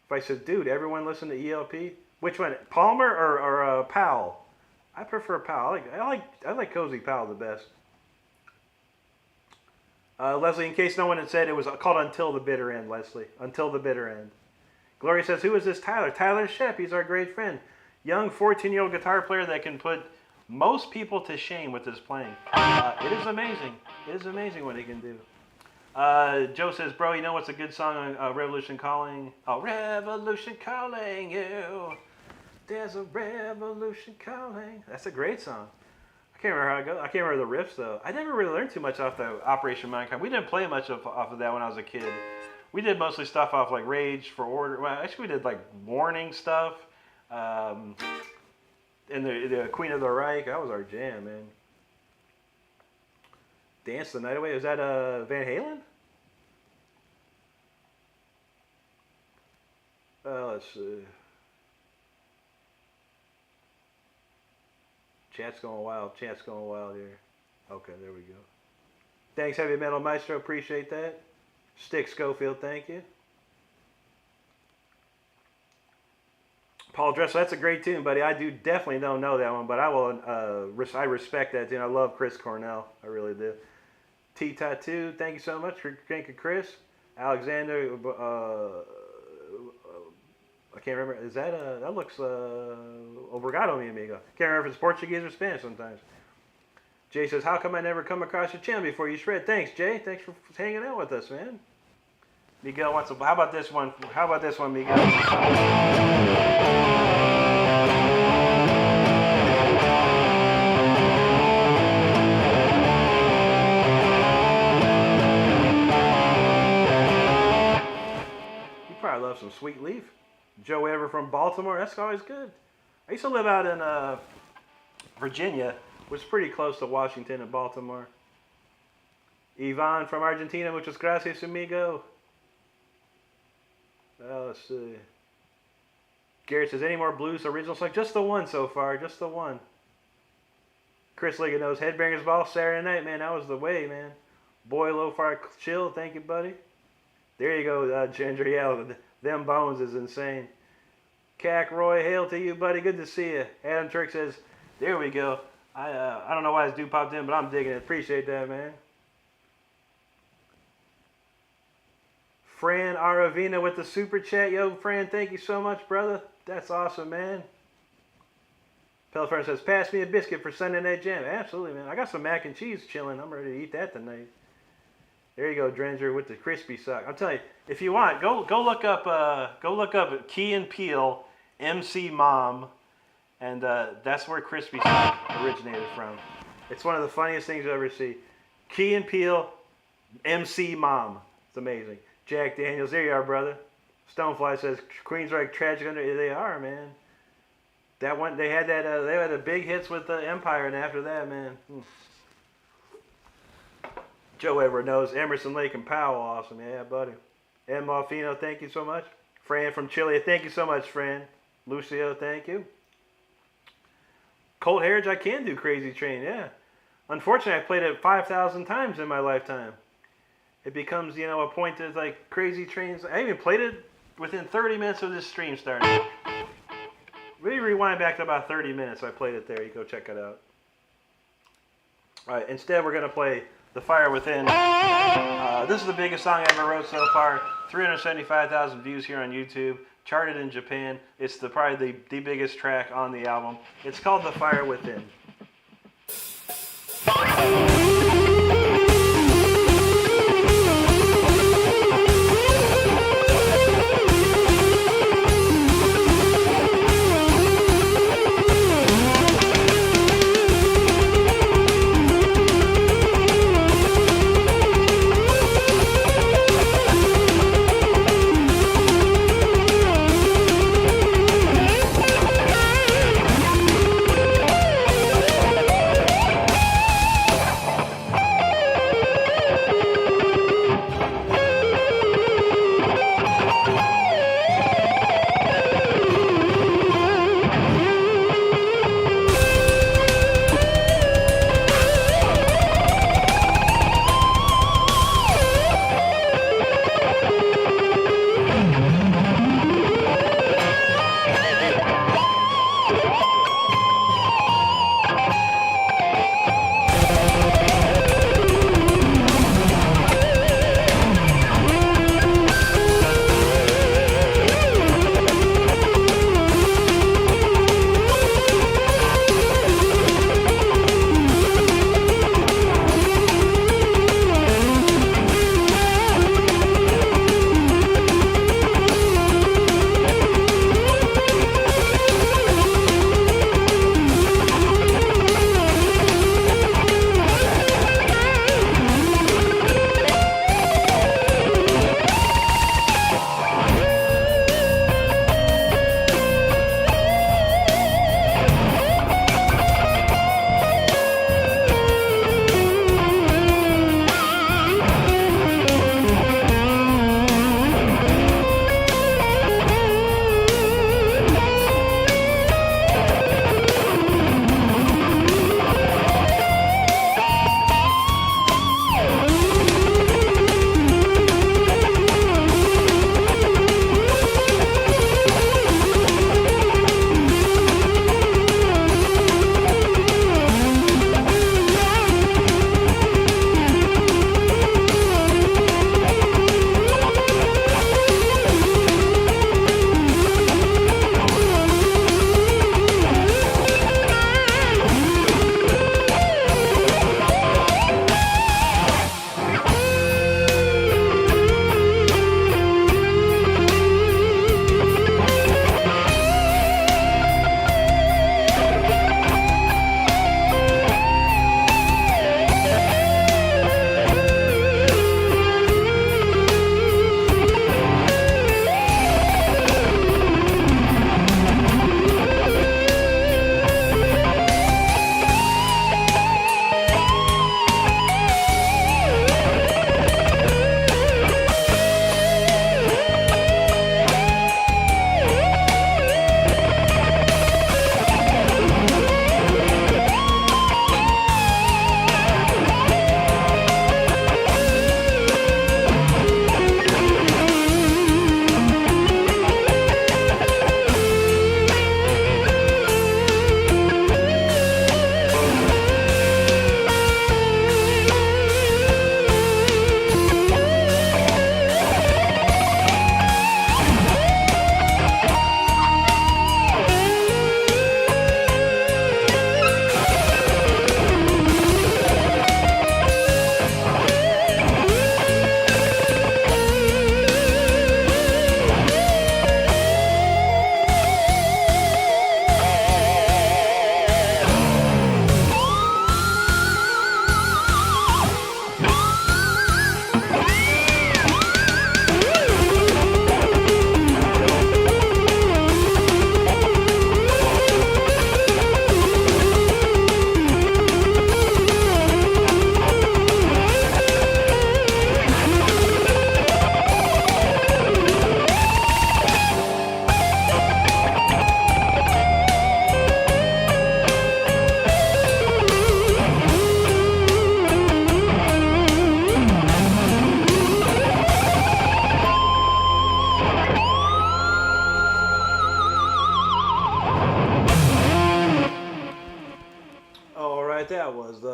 If I said, dude, everyone listen to ELP? Which one? Palmer or Powell? I prefer Powell. I like Cozy Powell the best. Leslie, in case no one had said, it was called Until the Bitter End, Leslie. Until the Bitter End. Gloria says, who is this Tyler? Tyler Shep. He's our great friend. Young 14-year-old guitar player that can put most people to shame with his playing. It is amazing. It is amazing what he can do. Joe says, bro, you know what's a good song on Revolution Calling? Oh, Revolution Calling you. There's a revolution calling. That's a great song. I can't remember how it goes. I can't remember the riffs, though. I never really learned too much off the Operation Mindcrime. We didn't play much off of that when I was a kid. We did mostly stuff off like Rage for Order. Well, actually, we did like Warning stuff. And the Queen of the Reich. That was our jam, man. Dance the Night Away. Is that Van Halen? Let's see. Chat's going wild here. Okay, there we go. Thanks, Heavy Metal Maestro. Appreciate that. Stick Schofield, thank you. Paul Dressel, that's a great tune, buddy. I definitely don't know that one, but I will. I respect that tune. I love Chris Cornell. I really do. T Tattoo, thank you so much. Thank you, Chris. Alexander. I can't remember. Is that that looks obrigado, mi amigo. Can't remember if it's Portuguese or Spanish sometimes. Jay says, how come I never come across your channel before you shred? Thanks, Jay. Thanks for hanging out with us, man. Miguel wants to. How about this one? Miguel? You probably love some Sweet Leaf. Joe Ever from Baltimore, that's always good. I used to live out in Virginia, which is pretty close to Washington and Baltimore. Yvonne from Argentina, muchas gracias, amigo. Let's see. Garrett says, any more blues original songs? Just the one so far, just the one. Chris Liggett knows Headbangers Ball Saturday night, man. That was the way, man. Boy, Low Fire Chill, thank you, buddy. There you go, Ginger. Yeah, them bones is insane. Cac Roy, hail to you, buddy. Good to see you. Adam Turk says, there we go. I don't know why this dude popped in, but I'm digging it. Appreciate that, man. Fran Aravina with the super chat. Yo, Fran, thank you so much, brother. That's awesome, man. Pelifern says, pass me a biscuit for Sunday Night Jam. Absolutely, man. I got some mac and cheese chilling. I'm ready to eat that tonight. There you go, Drenger with the crispy sock. I'll tell you, if you want, go look up Key and Peele MC Mom, and that's where crispy sock originated from. It's one of the funniest things you'll ever see. Key and Peele MC Mom. It's amazing. Jack Daniels, there you are, brother. Stonefly says Queensryche Tragic Under. They are, man. That one, they had that. They had the big hits with the Empire, and after that, man. Joe Edward knows Emerson, Lake, and Powell. Awesome. Yeah, buddy. M. Malfino, thank you so much. Fran from Chile, thank you so much, Fran. Lucio, thank you. Colt Heritage, I can do Crazy Train, yeah. Unfortunately, I played it 5,000 times in my lifetime. It becomes, you know, a point that's like Crazy Trains. I even played it within 30 minutes of this stream starting. Really rewind back to about 30 minutes. I played it there. You go check it out. All right, instead we're going to play The Fire Within. This is the biggest song I ever wrote so far. 375,000 views here on YouTube. Charted in Japan. It's probably the biggest track on the album. It's called The Fire Within.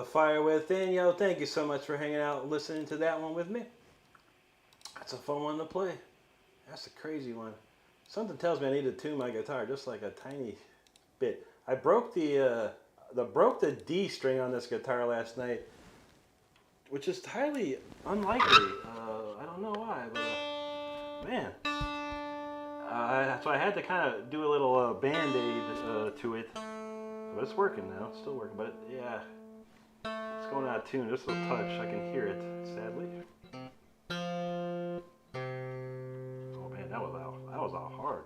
The Fire Within, yo, thank you so much for hanging out and listening to that one with me. That's a fun one to play. That's a crazy one. Something tells me I need to tune my guitar just like a tiny bit. I broke the D string on this guitar last night, which is highly unlikely. I don't know why, but man. So I had to kind of do a little band-aid to it. But it's working now. It's still working, but yeah. It's going out of tune just a touch. I can hear it, sadly. Oh man, that was all hard.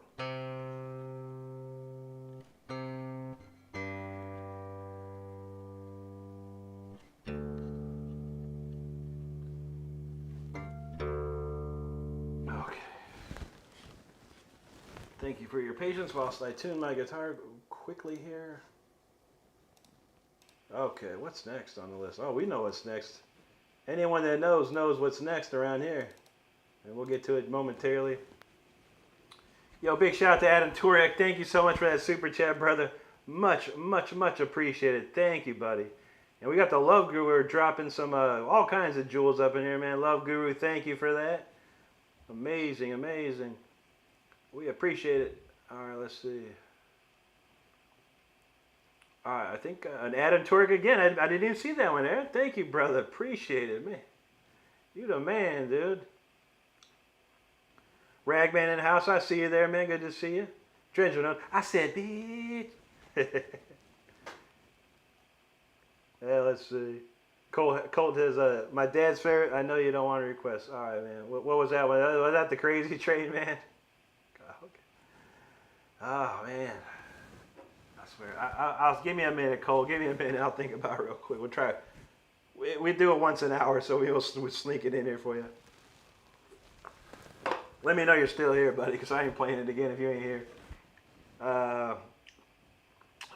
Okay. Thank you for your patience whilst I tune my guitar quickly here. Okay, what's next on the list? Oh, we know what's next. Anyone that knows what's next around here. And we'll get to it momentarily. Yo, big shout out to Adam Turek. Thank you so much for that super chat, brother. Much, much, much appreciated. Thank you, buddy. And we got the Love Guru dropping some all kinds of jewels up in here, man. Love Guru, thank you for that. Amazing, amazing. We appreciate it. All right, let's see. All right, I think an Adam Turek again. I didn't even see that one there. Thank you, brother. Appreciate it, man. You the man, dude. Ragman in the house. I see you there, man. Good to see you. Dredger, I said, bitch. Yeah, let's see. Colt has my dad's favorite. I know you don't want to request. All right, man. What was that one? Was that the Crazy Train, man? Okay. Oh, man. I swear. I'll give me a minute, Cole. Give me a minute. I'll think about it real quick. We'll try. We do it once an hour, so we'll sneak it in here for you. Let me know you're still here, buddy, because I ain't playing it again if you ain't here.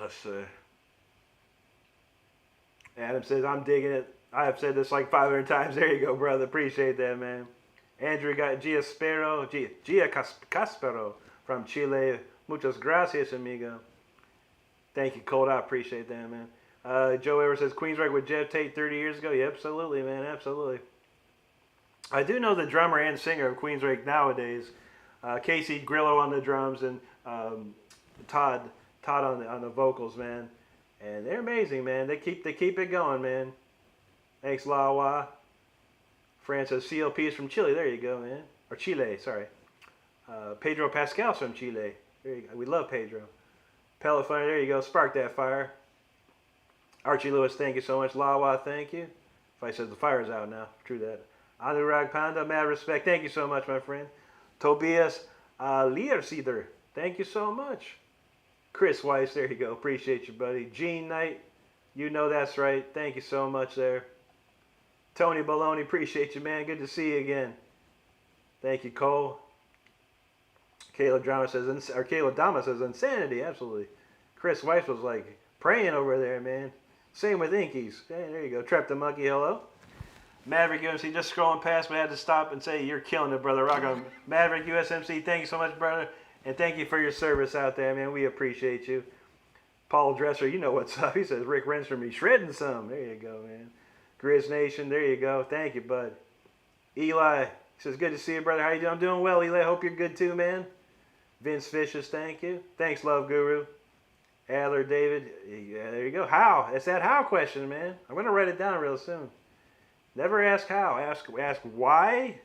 Let's see. Adam says, I'm digging it. I have said this like 500 times. There you go, brother. Appreciate that, man. Andrew got Gia Caspero from Chile. Muchas gracias, amigo. Thank you, Colt. I appreciate that, man. Joe Ever says, Queensryche with Jeff Tate 30 years ago. Yeah, absolutely, man. Absolutely. I do know the drummer and singer of Queensryche nowadays. Casey Grillo on the drums and Todd on the vocals, man. And they're amazing, man. They keep it going, man. Thanks, Lawa. Francis CLP is from Chile. There you go, man. Or Chile, sorry. Pedro Pascal's from Chile. There you go. We love Pedro. Pellet Fire, there you go. Spark that fire. Archie Lewis, thank you so much. Lawa, thank you. If I said the fire's out now, true that. Anurag Panda, mad respect. Thank you so much, my friend. Tobias Learceder, thank you so much. Chris Weiss, there you go. Appreciate you, buddy. Gene Knight, you know that's right. Thank you so much there. Tony Baloney, appreciate you, man. Good to see you again. Thank you, Cole. Kayla Dama says insanity, absolutely. Chris Weiss was like praying over there, man. Same with Inkies. Hey, there you go. Trap the Monkey, hello. Maverick UMC, just scrolling past, but I had to stop and say, you're killing it, brother. Rock on. Maverick USMC, thank you so much, brother. And thank you for your service out there, man. We appreciate you. Paul Dresser, you know what's up. He says, Rick Renstrom, he's shredding some. There you go, man. Grizz Nation, there you go. Thank you, bud. Eli, he says, good to see you, brother. How you doing? I'm doing well, Eli. Hope you're good too, man. Vince Fishes, thank you. Thanks, Love Guru. Adler David, yeah, there you go. How? It's that how question, man. I'm going to write it down real soon. Never ask how. Ask why,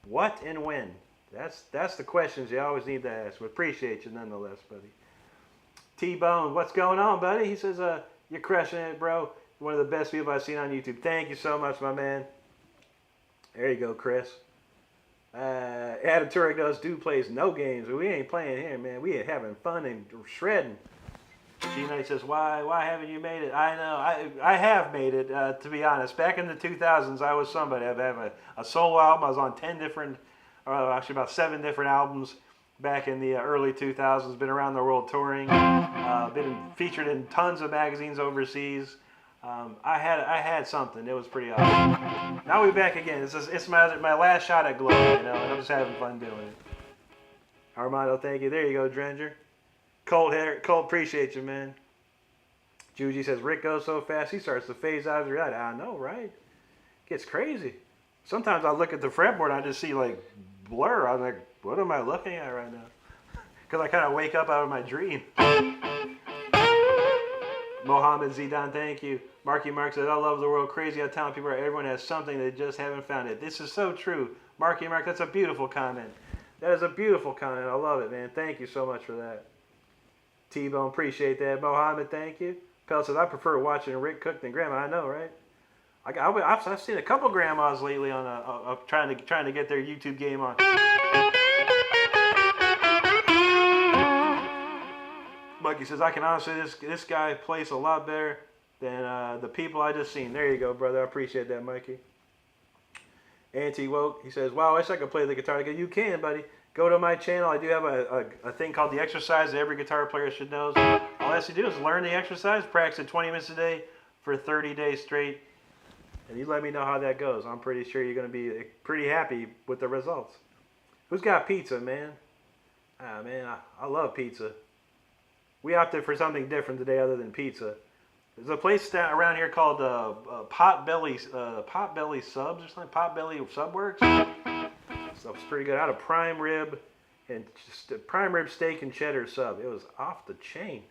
what, and when. That's the questions you always need to ask. We appreciate you nonetheless, buddy. T-Bone, what's going on, buddy? He says, you're crushing it, bro. One of the best people I've seen on YouTube. Thank you so much, my man. There you go, Chris. Adam Turek does plays no games. We ain't playing here, man. We ain't having fun and shredding. G-Knight says, why haven't you made it? I know, I have made it, to be honest. Back in the 2000s, I was somebody. I have a solo album. I was on 10 different, actually about 7 different albums back in the early 2000s. Been around the world touring. Been featured in tons of magazines overseas. I had something. It was pretty awesome. Now we're back again. It's my last shot at glow, you know, and I'm just having fun doing it. Armando, thank you. There you go, Drenger. Colt, appreciate you, man. Juji says, Rick goes so fast, he starts to phase out of the reality. I know, right? Gets crazy. Sometimes I look at the fretboard and I just see like blur. I'm like, what am I looking at right now? Because I kind of wake up out of my dream. Mohammed Zidane, thank you. Marky Mark says, I love the world. Crazy how talented people are. Everyone has something, they just haven't found it. This is so true. Marky Mark, that's a beautiful comment. That is a beautiful comment. I love it, man. Thank you so much for that. T-Bone, appreciate that. Mohammed, thank you. Pell says, I prefer watching Rick cook than Grandma. I know, right? I've seen a couple grandmas lately on trying to get their YouTube game on. Mikey says, I can honestly say this guy plays a lot better than the people I just seen. There you go, brother. I appreciate that, Mikey. Anti-Woke, he says, wow, I wish I could play the guitar again. You can, buddy. Go to my channel. I do have a thing called the exercise that every guitar player should know. All I have to do is learn the exercise, practice it 20 minutes a day for 30 days straight. And you let me know how that goes. I'm pretty sure you're going to be pretty happy with the results. Who's got pizza, man? Ah, man, I love pizza. We opted for something different today other than pizza. There's a place around here called Potbelly Subs or something. Potbelly Subworks. Stuff's pretty good. Out of prime rib and just a prime rib steak and cheddar sub. It was off the chain.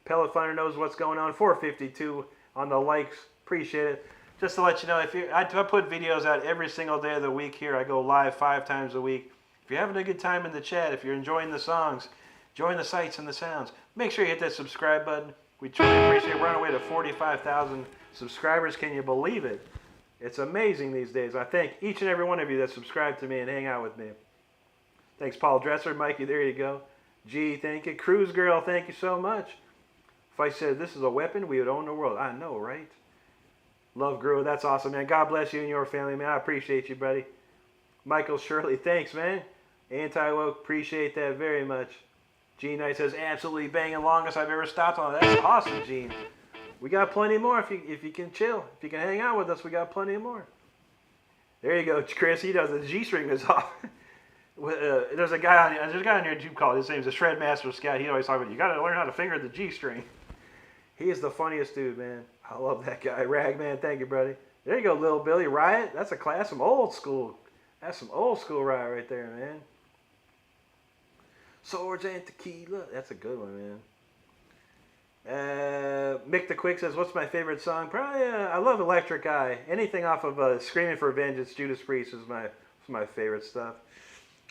Pellet Finder knows what's going on. 452 on the likes. Appreciate it. Just to let you know, I put videos out every single day of the week here. I go live 5 times a week. If you're having a good time in the chat, if you're enjoying the songs, enjoying the sights and the sounds, make sure you hit that subscribe button. We truly appreciate it. We're on our way to 45,000 subscribers. Can you believe it? It's amazing these days. I thank each and every one of you that subscribe to me and hang out with me. Thanks, Paul Dresser. Mikey, there you go. G, thank you. Cruise Girl, thank you so much. If I said this is a weapon, we would own the world. I know, right? Love Groove, that's awesome, man. God bless you and your family, man. I appreciate you, buddy. Michael Shirley, thanks, man. Anti-Woke, appreciate that very much. Gene Knight says, absolutely banging longest I've ever stopped on. That's awesome, Gene. We got plenty more if you can chill. If you can hang out with us, we got plenty more. There you go, Chris. He does. The G-string is off. There's a guy on your YouTube call. His name's the Shred Master Scout. He always talks about, you got to learn how to finger the G-string. He is the funniest dude, man. I love that guy. Ragman, thank you, buddy. There you go, Lil Billy. Riot. That's some old school. That's some old school Riot right there, man. Swords and Tequila. That's a good one, man. Mick the Quick says, what's my favorite song? Probably, I love Electric Eye. Anything off of Screaming for Vengeance, Judas Priest is my favorite stuff.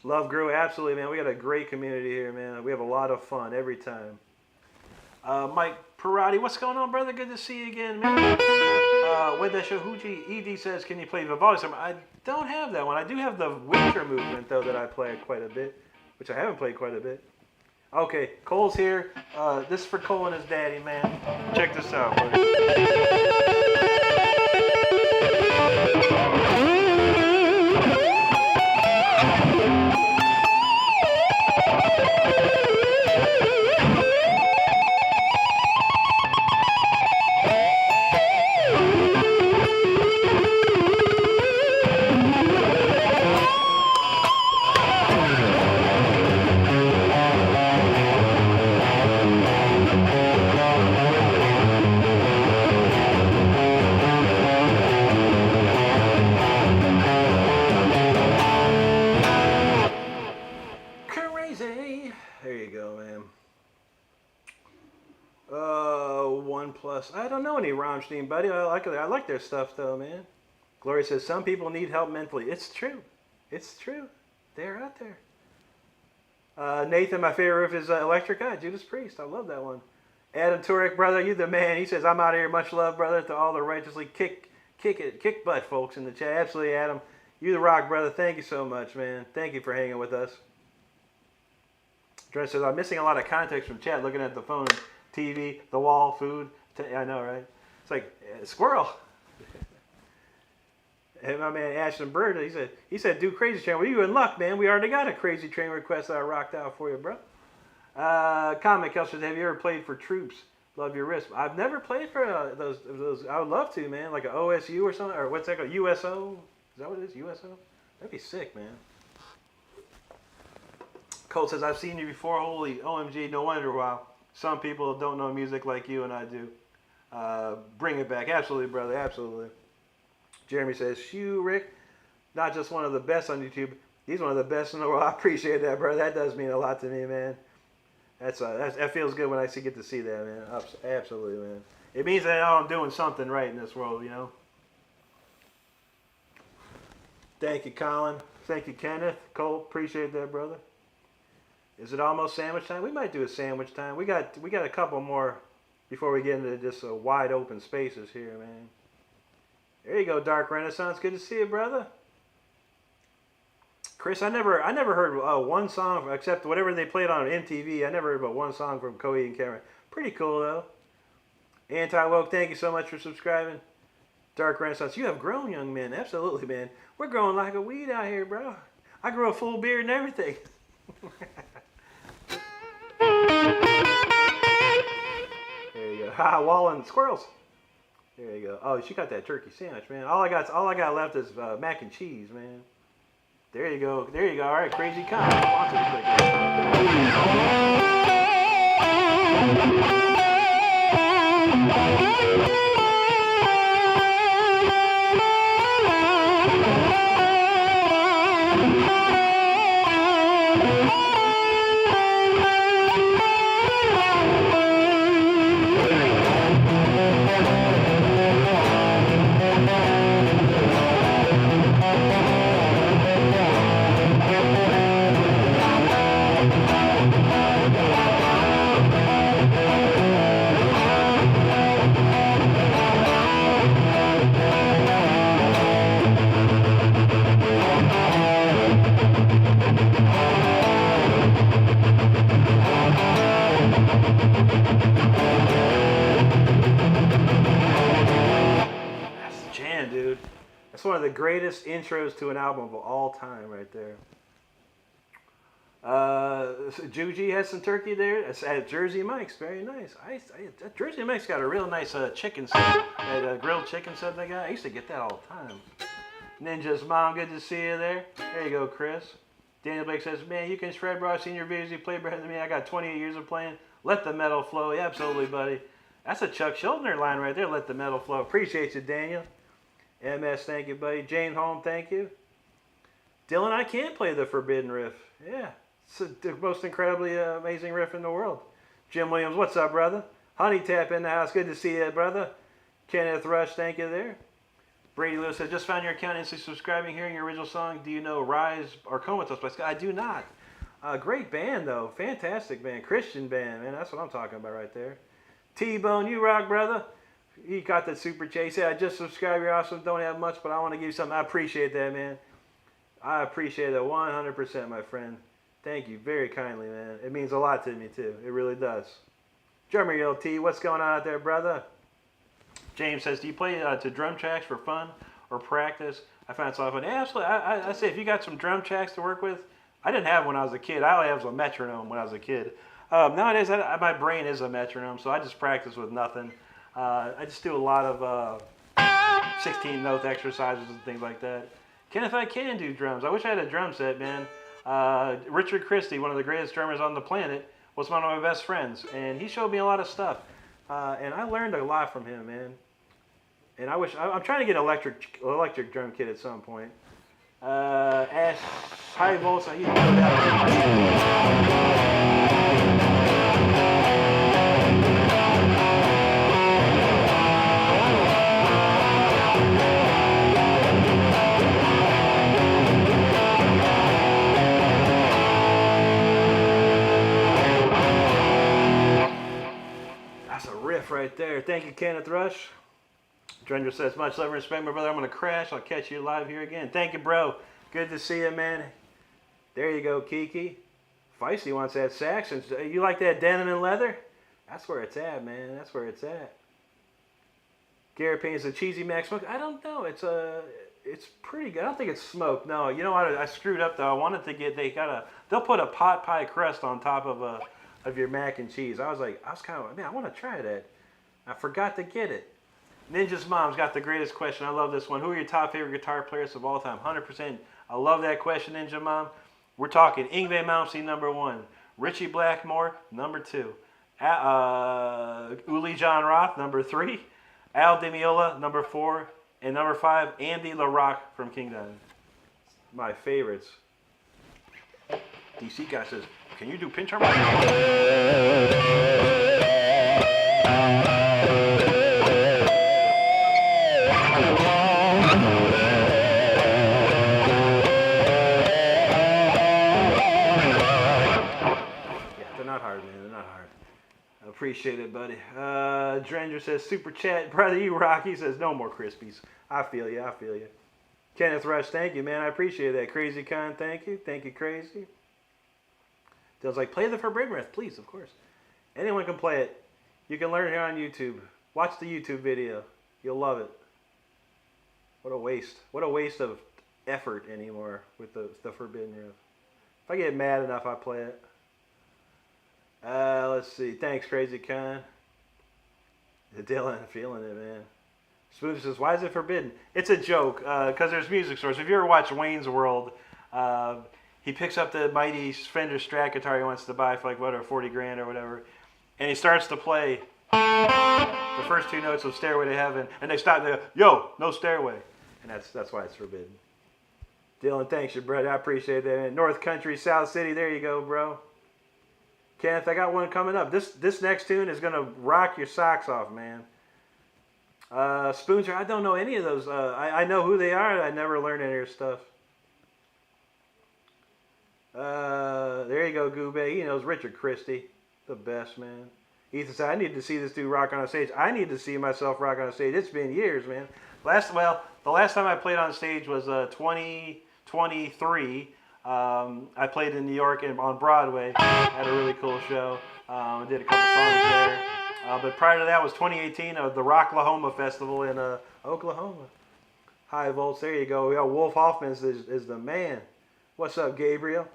Love Grew, absolutely, man. We got a great community here, man. We have a lot of fun every time. Mike Parati, what's going on, brother? Good to see you again, man. Weda Shahuji, ED says, can you play Vivaldi? I don't have that one. I do have the Winter Movement, though, that I play quite a bit, which I haven't played quite a bit. Okay, Cole's here. This is for Cole and his daddy, man. Check this out, buddy. I don't know any Rammstein, buddy. I like their stuff, though, man. Gloria says, some people need help mentally. It's true. It's true. They're out there. Nathan, my favorite riff is Electric Eye, Judas Priest. I love that one. Adam Turek, brother, you the man. He says, I'm out of here. Much love, brother, to all the righteously kick butt folks in the chat. Absolutely, Adam. You the rock, brother. Thank you so much, man. Thank you for hanging with us. Dre says, I'm missing a lot of context from chat looking at the phone, TV, the wall, food. I know, right? It's like squirrel. And my man Ashton Bird, he said, do Crazy Train. Well, you in luck, man. We already got a Crazy Train request that I rocked out for you, bro. Comment Kelch says, have you ever played for Troops? Love your wrist. I've never played for those. I would love to, man. Like an OSU or something, or what's that called? USO? Is that what it is? USO? That'd be sick, man. Colt says, I've seen you before. Holy OMG, no wonder why some people don't know music like you and I do. bring it back. Absolutely, brother. Absolutely. Jeremy says, "Shoo, Rick, not just one of the best on YouTube. He's one of the best in the world." I appreciate that, brother. That does mean a lot to me, man. That feels good when I get to see that, man. Absolutely, man. It means that I'm doing something right in this world, you know. Thank you, Colin. Thank you, Kenneth. Cole, appreciate that, brother. Is it almost sandwich time? We might do a sandwich time. We got a couple more before we get into just wide open spaces here, man. There you go, Dark Renaissance. Good to see you, brother. Chris, I never heard one song except whatever they played on MTV. I never heard but one song from Coheed and Cameron. Pretty cool though. Anti-woke, thank you so much for subscribing. Dark Renaissance, you have grown, young man. Absolutely, man. We're growing like a weed out here, bro. I grow a full beard and everything. There you go. Ha, Wallen squirrels. There you go. Oh, she got that turkey sandwich, man. All I got left is mac and cheese, man. There you go. There you go. All right, crazy comment. That's one of the greatest intros to an album of all time right there. Juji has some turkey there. It's at Jersey Mike's. Very nice. Jersey Mike's got a real nice chicken set. That grilled chicken set they got. I used to get that all the time. Ninja's mom, good to see you there. There you go, Chris. Daniel Blake says, man, you can shred, bro. I've seen your videos. You play better than me. I got 28 years of playing. Let the metal flow. Yeah, absolutely, buddy. That's a Chuck Schuldiner line right there. Let the metal flow. Appreciate you, Daniel. MS, thank you, buddy. Jane Holm, thank you. Dylan, I can play the Forbidden Riff. Yeah, it's the most incredibly amazing riff in the world. Jim Williams, what's up, brother? Honey Tap in the house. Good to see you, brother. Kenneth Rush, thank you there. Brady Lewis said, just found your account instantly subscribing, hearing your original song. Do you know Rise or Comatose by Scott? I do not. Great band, though. Fantastic band. Christian band, man. That's what I'm talking about right there. T-Bone, you rock, brother. He got the super chase. He said, I just subscribed. You're awesome. Don't have much, but I want to give you something. I appreciate that, man. I appreciate that 100%, my friend. Thank you very kindly, man. It means a lot to me, too. It really does. Jeremy LT, what's going on out there, brother? James says, do you play to drum tracks for fun or practice? I find it so fun. Yeah, absolutely. I say if you got some drum tracks to work with, I didn't have when I was a kid. I only have a metronome when I was a kid. Nowadays, my brain is a metronome, so I just practice with nothing. I just do a lot of 16-note exercises and things like that. Kenneth, I can do drums. I wish I had a drum set, man. Richard Christie, one of the greatest drummers on the planet, was one of my best friends, and he showed me a lot of stuff. And I learned a lot from him, man. And I'm trying to get an electric drum kit at some point. Ash High Volts, I used to know that. Right there. Thank you, Kenneth Rush. Drender says, much love and respect, my brother. I'm going to crash. I'll catch you live here again. Thank you, bro. Good to see you, man. There you go, Kiki. Feisty wants that sax. And you like that denim and leather? That's where it's at, man. That's where it's at. Garrett Payne is a cheesy Mac smoke. I don't know. It's pretty good. I don't think it's smoked. No, you know what? I screwed up though. I wanted to get. They'll put a pot pie crust on top of your mac and cheese. I was kind of, man, I want to try that. I forgot to get it. Ninja's mom's got the greatest question. I love this one. Who are your top favorite guitar players of all time? 100%. I love that question, Ninja Mom. We're talking Yngwie Malmsteen, #1. Richie Blackmore, #2. Uli John Roth, number 3. Al Demiola, number 4. And number 5, Andy LaRock from King Diamond. My favorites. DC guy says, can you do pinch harmonics? Appreciate it, buddy. Drenger says, super chat. Brother, you rock. He says, no more Krispies. I feel you. I feel you. Kenneth Rush, thank you, man. I appreciate that. Crazy Con, thank you. Thank you, Crazy. Dill's like, play the Forbidden Riff, please, of course. Anyone can play it. You can learn here on YouTube. Watch the YouTube video. You'll love it. What a waste. What a waste of effort anymore with the Forbidden Riff. If I get mad enough, I play it. Let's see. Thanks, Crazy Con. Dylan, feeling it, man. Spoon says, why is it forbidden? It's a joke, because there's music stores. If you ever watch Wayne's World, he picks up the mighty Fender Strat guitar he wants to buy for like, whatever, 40 grand or whatever, and he starts to play the first 2 notes of Stairway to Heaven, and they stop, they go, yo, no Stairway. And that's why it's forbidden. Dylan, thanks, your brother. I appreciate that, man. North Country, South City, there you go, bro. Kenneth, I got one coming up. This next tune is going to rock your socks off, man. Spoonser, I don't know any of those. I know who they are. I never learned any of their stuff. There you go, Goobay. He knows Richard Christie. The best, man. Ethan said, I need to see this dude rock on a stage. I need to see myself rock on a stage. It's been years, man. The last time I played on stage was 2023. I played in New York and on Broadway. Had a really cool show. I did a couple songs there. But prior to that was 2018, the Rocklahoma Festival in Oklahoma. High Volts, there you go. Yeah, Wolf Hoffman is the man. What's up, Gabriel?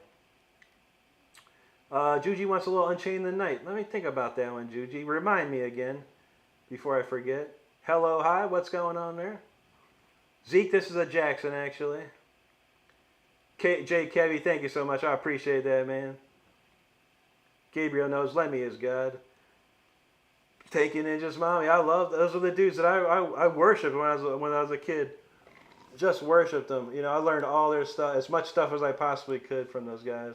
Juji wants a little Unchained the Night. Let me think about that one, Juji. Remind me again before I forget. Hello, hi, what's going on there? Zeke, this is a Jackson, actually. Jay Kevy, thank you so much. I appreciate that, man. Gabriel knows Lemmy is God. Taking Ninja's Mommy. I love those are the dudes that I worshipped when I was a kid. Just worshipped them. You know, I learned all their stuff, as much stuff as I possibly could from those guys.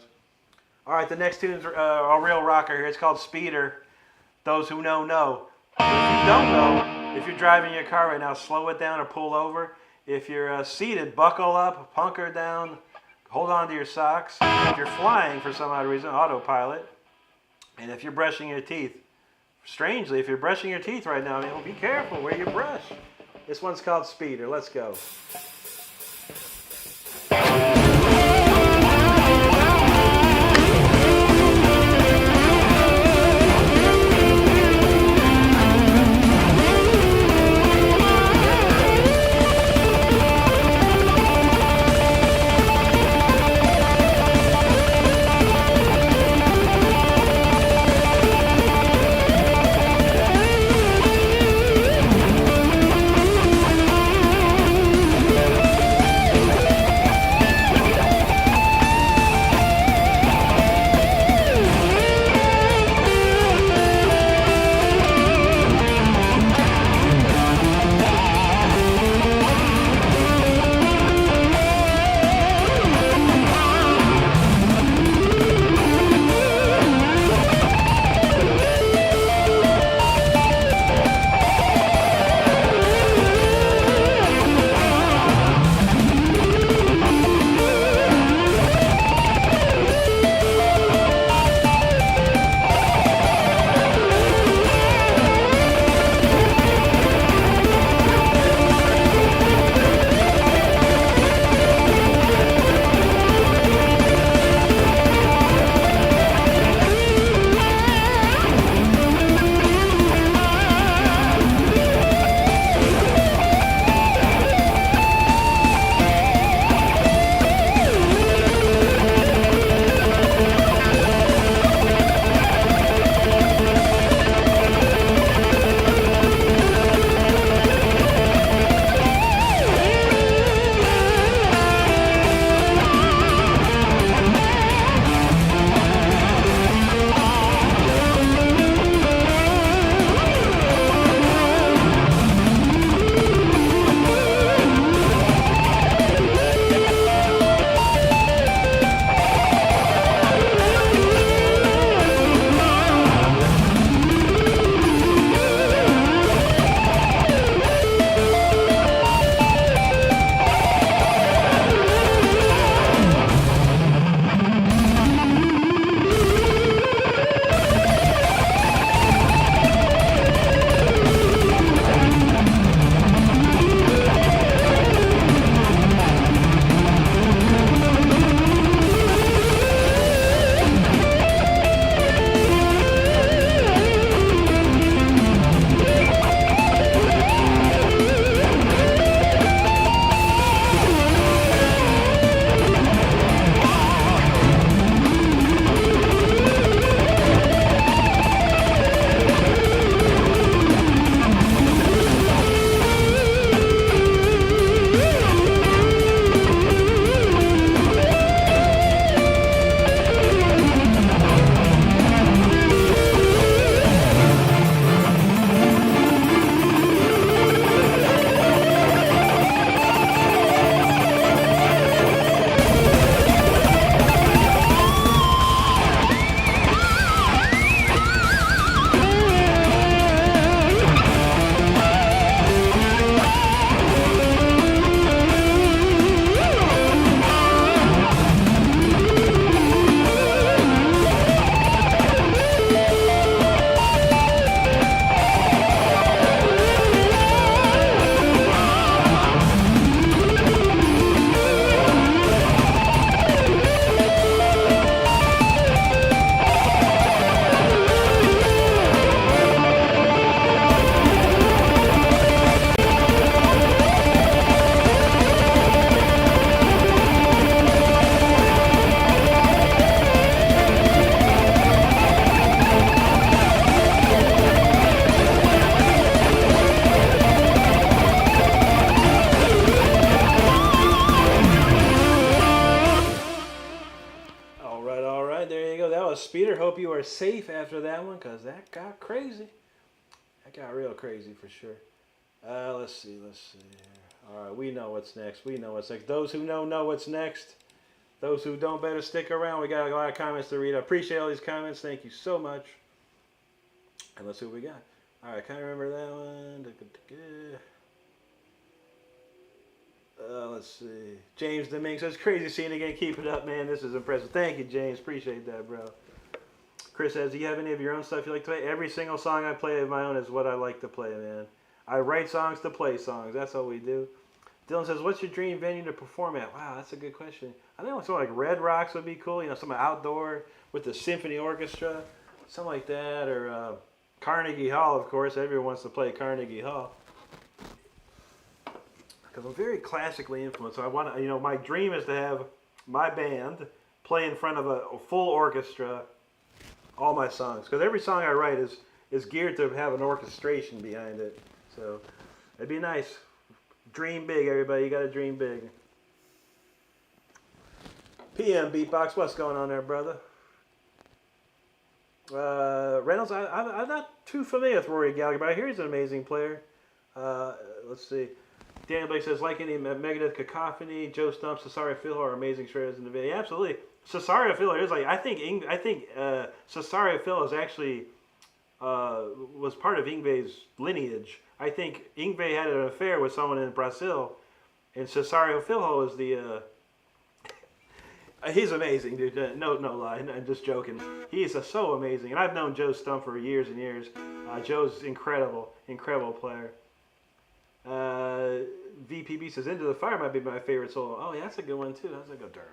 All right, the next tune's a real rocker here. It's called Speeder. Those who know, know. If you don't know, if you're driving your car right now, slow it down or pull over. If you're seated, buckle up, punker down, hold on to your socks. If you're flying for some odd reason, autopilot. And if you're brushing your teeth, strangely, if you're brushing your teeth right now, well, be careful where you brush. This one's called Speeder. Let's go. Oh, Speeder, hope you are safe after that one, because that got crazy. That got real crazy for sure. Let's see here. All right, we know what's next. We know what's next. Those who know what's next. Those who don't better stick around. We got a lot of comments to read. I appreciate all these comments. Thank you so much. And let's see what we got. All right, kind of remember that one. Let's see. James Dominguez says, crazy scene again. Keep it up, man. This is impressive. Thank you, James. Appreciate that, bro. Chris says, do you have any of your own stuff you like to play? Every single song I play of my own is what I like to play, man. I write songs to play songs. That's all we do. Dylan says, what's your dream venue to perform at? Wow, that's a good question. I think something like Red Rocks would be cool. You know, something outdoor with the Symphony Orchestra. Something like that. Or Carnegie Hall, of course. Everyone wants to play Carnegie Hall. Because I'm very classically influenced. So I want to, you know, my dream is to have my band play in front of a full orchestra all my songs. Because every song I write is geared to have an orchestration behind it. So it'd be nice. Dream big, everybody. You got to dream big. PM Beatbox, what's going on there, brother? Reynolds, I'm not too familiar with Rory Gallagher, but I hear he's an amazing player. Let's see. Daniel Blake says, like any Megadeth Cacophony, Joe Stump, Cesario Phil are amazing shredders in the video. Yeah, absolutely. Cesario Phil is like, I think Cesario Phil is actually was part of Yngwie's lineage. I think Yngwie had an affair with someone in Brazil, and Cesario Phil is the he's amazing, dude. No lie. I'm just joking. He's so amazing, and I've known Joe Stump for years and years. Joe's incredible player. VPB says, Into the Fire might be my favorite solo. Oh, yeah, that's a good one, too. That's a good turn.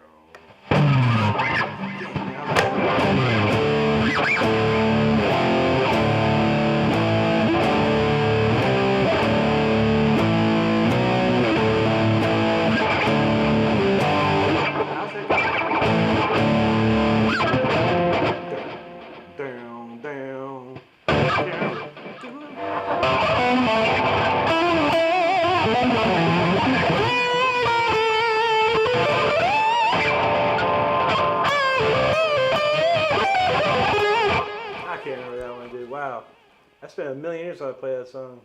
I spent a million years on I play that song.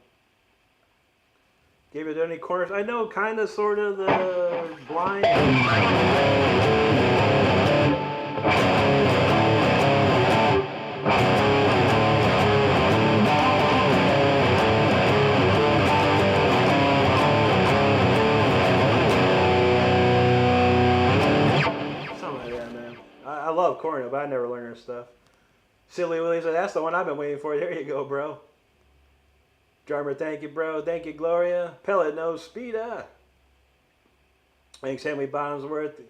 Gave it any corners. I know kind of sort of the blind. Something like that, man. I love cornet, but I never learned stuff. Silly Willie said, that's the one I've been waiting for. There you go, bro. Drummer, thank you, bro. Thank you, Gloria. Pellet knows Speeda. Thanks, Henry Bottomsworth.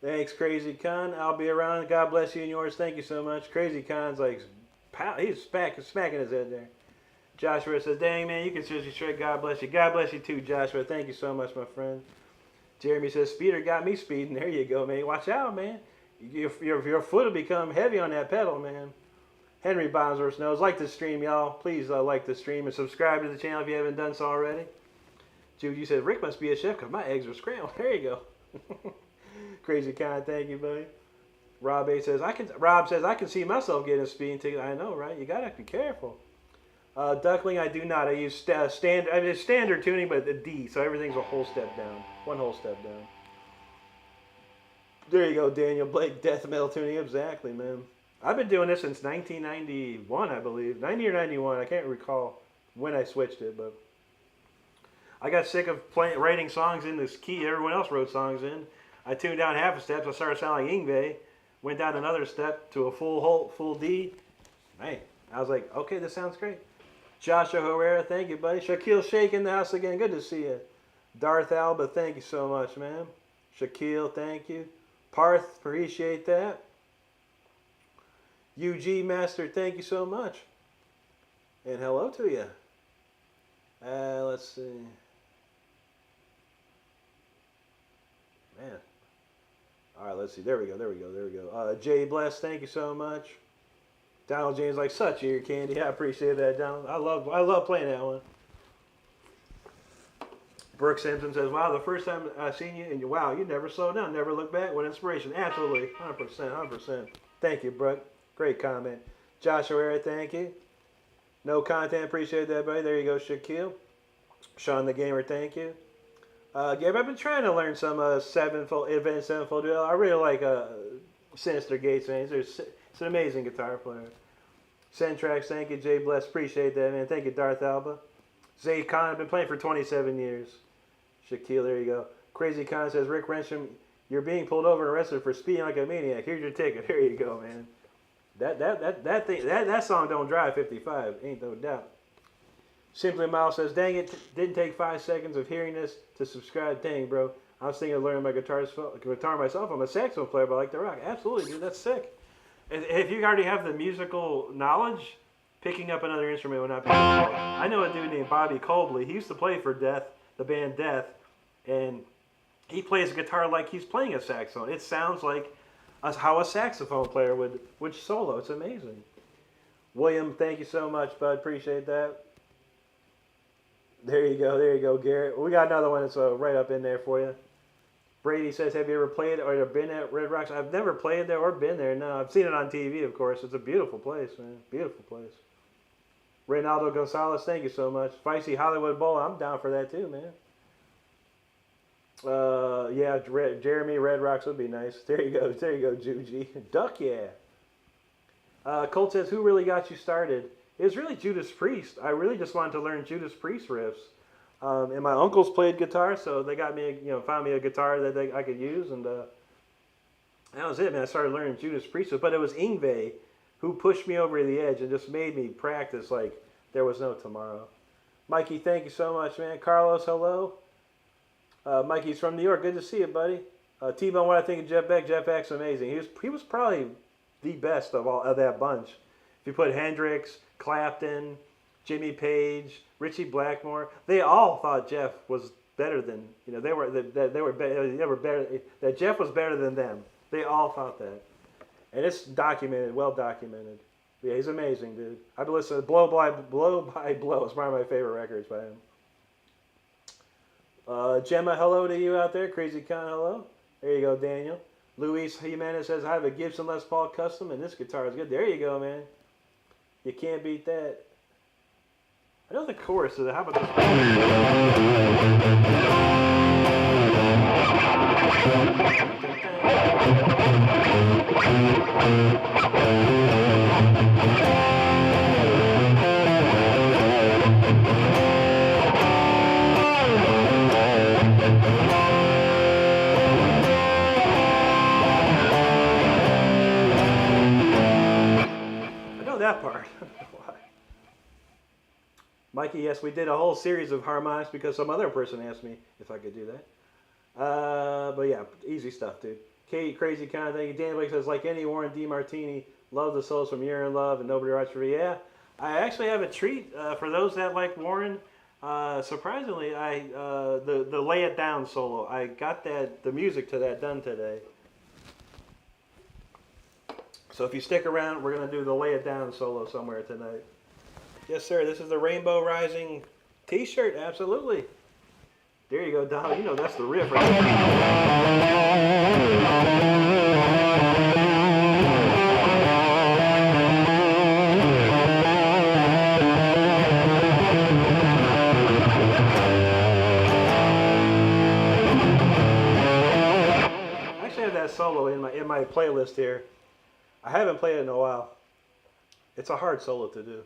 Thanks, Crazy Con. I'll be around. God bless you and yours. Thank you so much. Crazy Con's like, he's smacking his head there. Joshua says, dang, man, you can seriously shred. God bless you. God bless you too, Joshua. Thank you so much, my friend. Jeremy says, Speeder got me speeding. There you go, man. Watch out, man. Your foot will become heavy on that pedal, man. Henry Bonsworth knows. Like the stream, y'all. Please like the stream and subscribe to the channel if you haven't done so already. Jude, you said, Rick must be a chef because my eggs are scrambled. There you go. Crazy kind. Thank you, buddy. Rob says, I can see myself getting a speeding ticket. I know, right? You got to be careful. Duckling, I do not. I use standard tuning, but the D, so everything's a whole step down. One whole step down. There you go, Daniel Blake, death metal tuning. Exactly, man. I've been doing this since 1991, I believe. 90 or 91. I can't recall when I switched it, but I got sick of writing songs in this key everyone else wrote songs in. I tuned down half a step, so I started sounding like Yngwie. Went down another step to a full D. Man, I was like, okay, this sounds great. Joshua Herrera, thank you, buddy. Shaquille Shake in the house again. Good to see you. Darth Alba, thank you so much, man. Shaquille, thank you. Parth, appreciate that. UG Master, thank you so much. And hello to you. Let's see. Man. All right, let's see. There we go. Jay Bless, thank you so much. Donald James, like such ear candy. I appreciate that, Donald. I love playing that one. Brooke Simpson says, wow, the first time I seen you, and wow, you never slow down, never look back. What inspiration. Absolutely. 100%. Thank you, Brooke. Great comment. Joshua Era, thank you. No content, appreciate that, buddy. There you go, Shaquille. Sean the Gamer, thank you. Gabe, I've been trying to learn some sevenfold, advanced sevenfold drill. I really like Sinister Gates, man. It's an amazing guitar player. Centrax, thank you. Jay Bless, appreciate that, man. Thank you, Darth Alba. Zay Khan, I've been playing for 27 years. Shaquille, there you go. Crazy Khan says, Rick Renstrom, you're being pulled over and arrested for speeding like a maniac. Here's your ticket. There you go, man. That song don't drive 55, ain't no doubt. Simply Miles says, dang it, didn't take 5 seconds of hearing this to subscribe. Dang, bro. I was thinking of learning my guitar myself. I'm a saxophone player, but I like the rock. Absolutely, dude. That's sick. If you already have the musical knowledge, picking up another instrument would not be difficult. I know a dude named Bobby Colbley. He used to play for Death, the band Death, and he plays guitar like he's playing a saxophone. It sounds like how a saxophone player would solo. It's amazing. William, thank you so much, bud. Appreciate that. There you go, Garrett. We got another one that's right up in there for you. Brady says, have you ever played or been at Red Rocks? I've never played there or been there. No, I've seen it on TV, of course. It's a beautiful place, man. Beautiful place. Reynaldo Gonzalez, thank you so much. Feisty Hollywood Bowl, I'm down for that too, man. Yeah, Jeremy, Red Rocks would be nice. There you go, Juji. Duck, yeah. Colt says, who really got you started? It was really Judas Priest. I really just wanted to learn Judas Priest riffs. And my uncles played guitar, so they got me, found me a guitar that I could use, and that was it, man. I started learning Judas Priest, but it was Yngwie who pushed me over the edge and just made me practice like there was no tomorrow. Mikey, thank you so much, man. Carlos, hello. Mikey's from New York. Good to see you, buddy. T-Bone, what I think of Jeff Beck? Jeff Beck's amazing. He was probably the best of that bunch. If you put Hendrix, Clapton, Jimmy Page, Richie Blackmore, they all thought Jeff was better than they were better. That Jeff was better than them. They all thought that, and it's documented, well documented. Yeah, he's amazing, dude. I've been listening to Blow by Blow. It's one of my favorite records by him. Gemma, hello to you out there. Crazy Con, hello. There you go, Daniel. Luis Jimenez says, I have a Gibson Les Paul Custom, and this guitar is good. There you go, man. You can't beat that. I know the chorus of it. How about this? I know that part. Mikey, yes, we did a whole series of harmonics because some other person asked me if I could do that. But yeah, easy stuff, dude. Kate, crazy kind of thing. Dan Blake says, like any Warren D. Martini, love the souls from You're in Love and Nobody Writes for You. Yeah, I actually have a treat for those that like Warren. Surprisingly, the Lay It Down solo, I got the music to that done today. So if you stick around, we're going to do the Lay It Down solo somewhere tonight. Yes, sir. This is the Rainbow Rising t-shirt. Absolutely. There you go, Donald. You know that's the riff right there. I actually have that solo in my playlist here. I haven't played it in a while. It's a hard solo to do.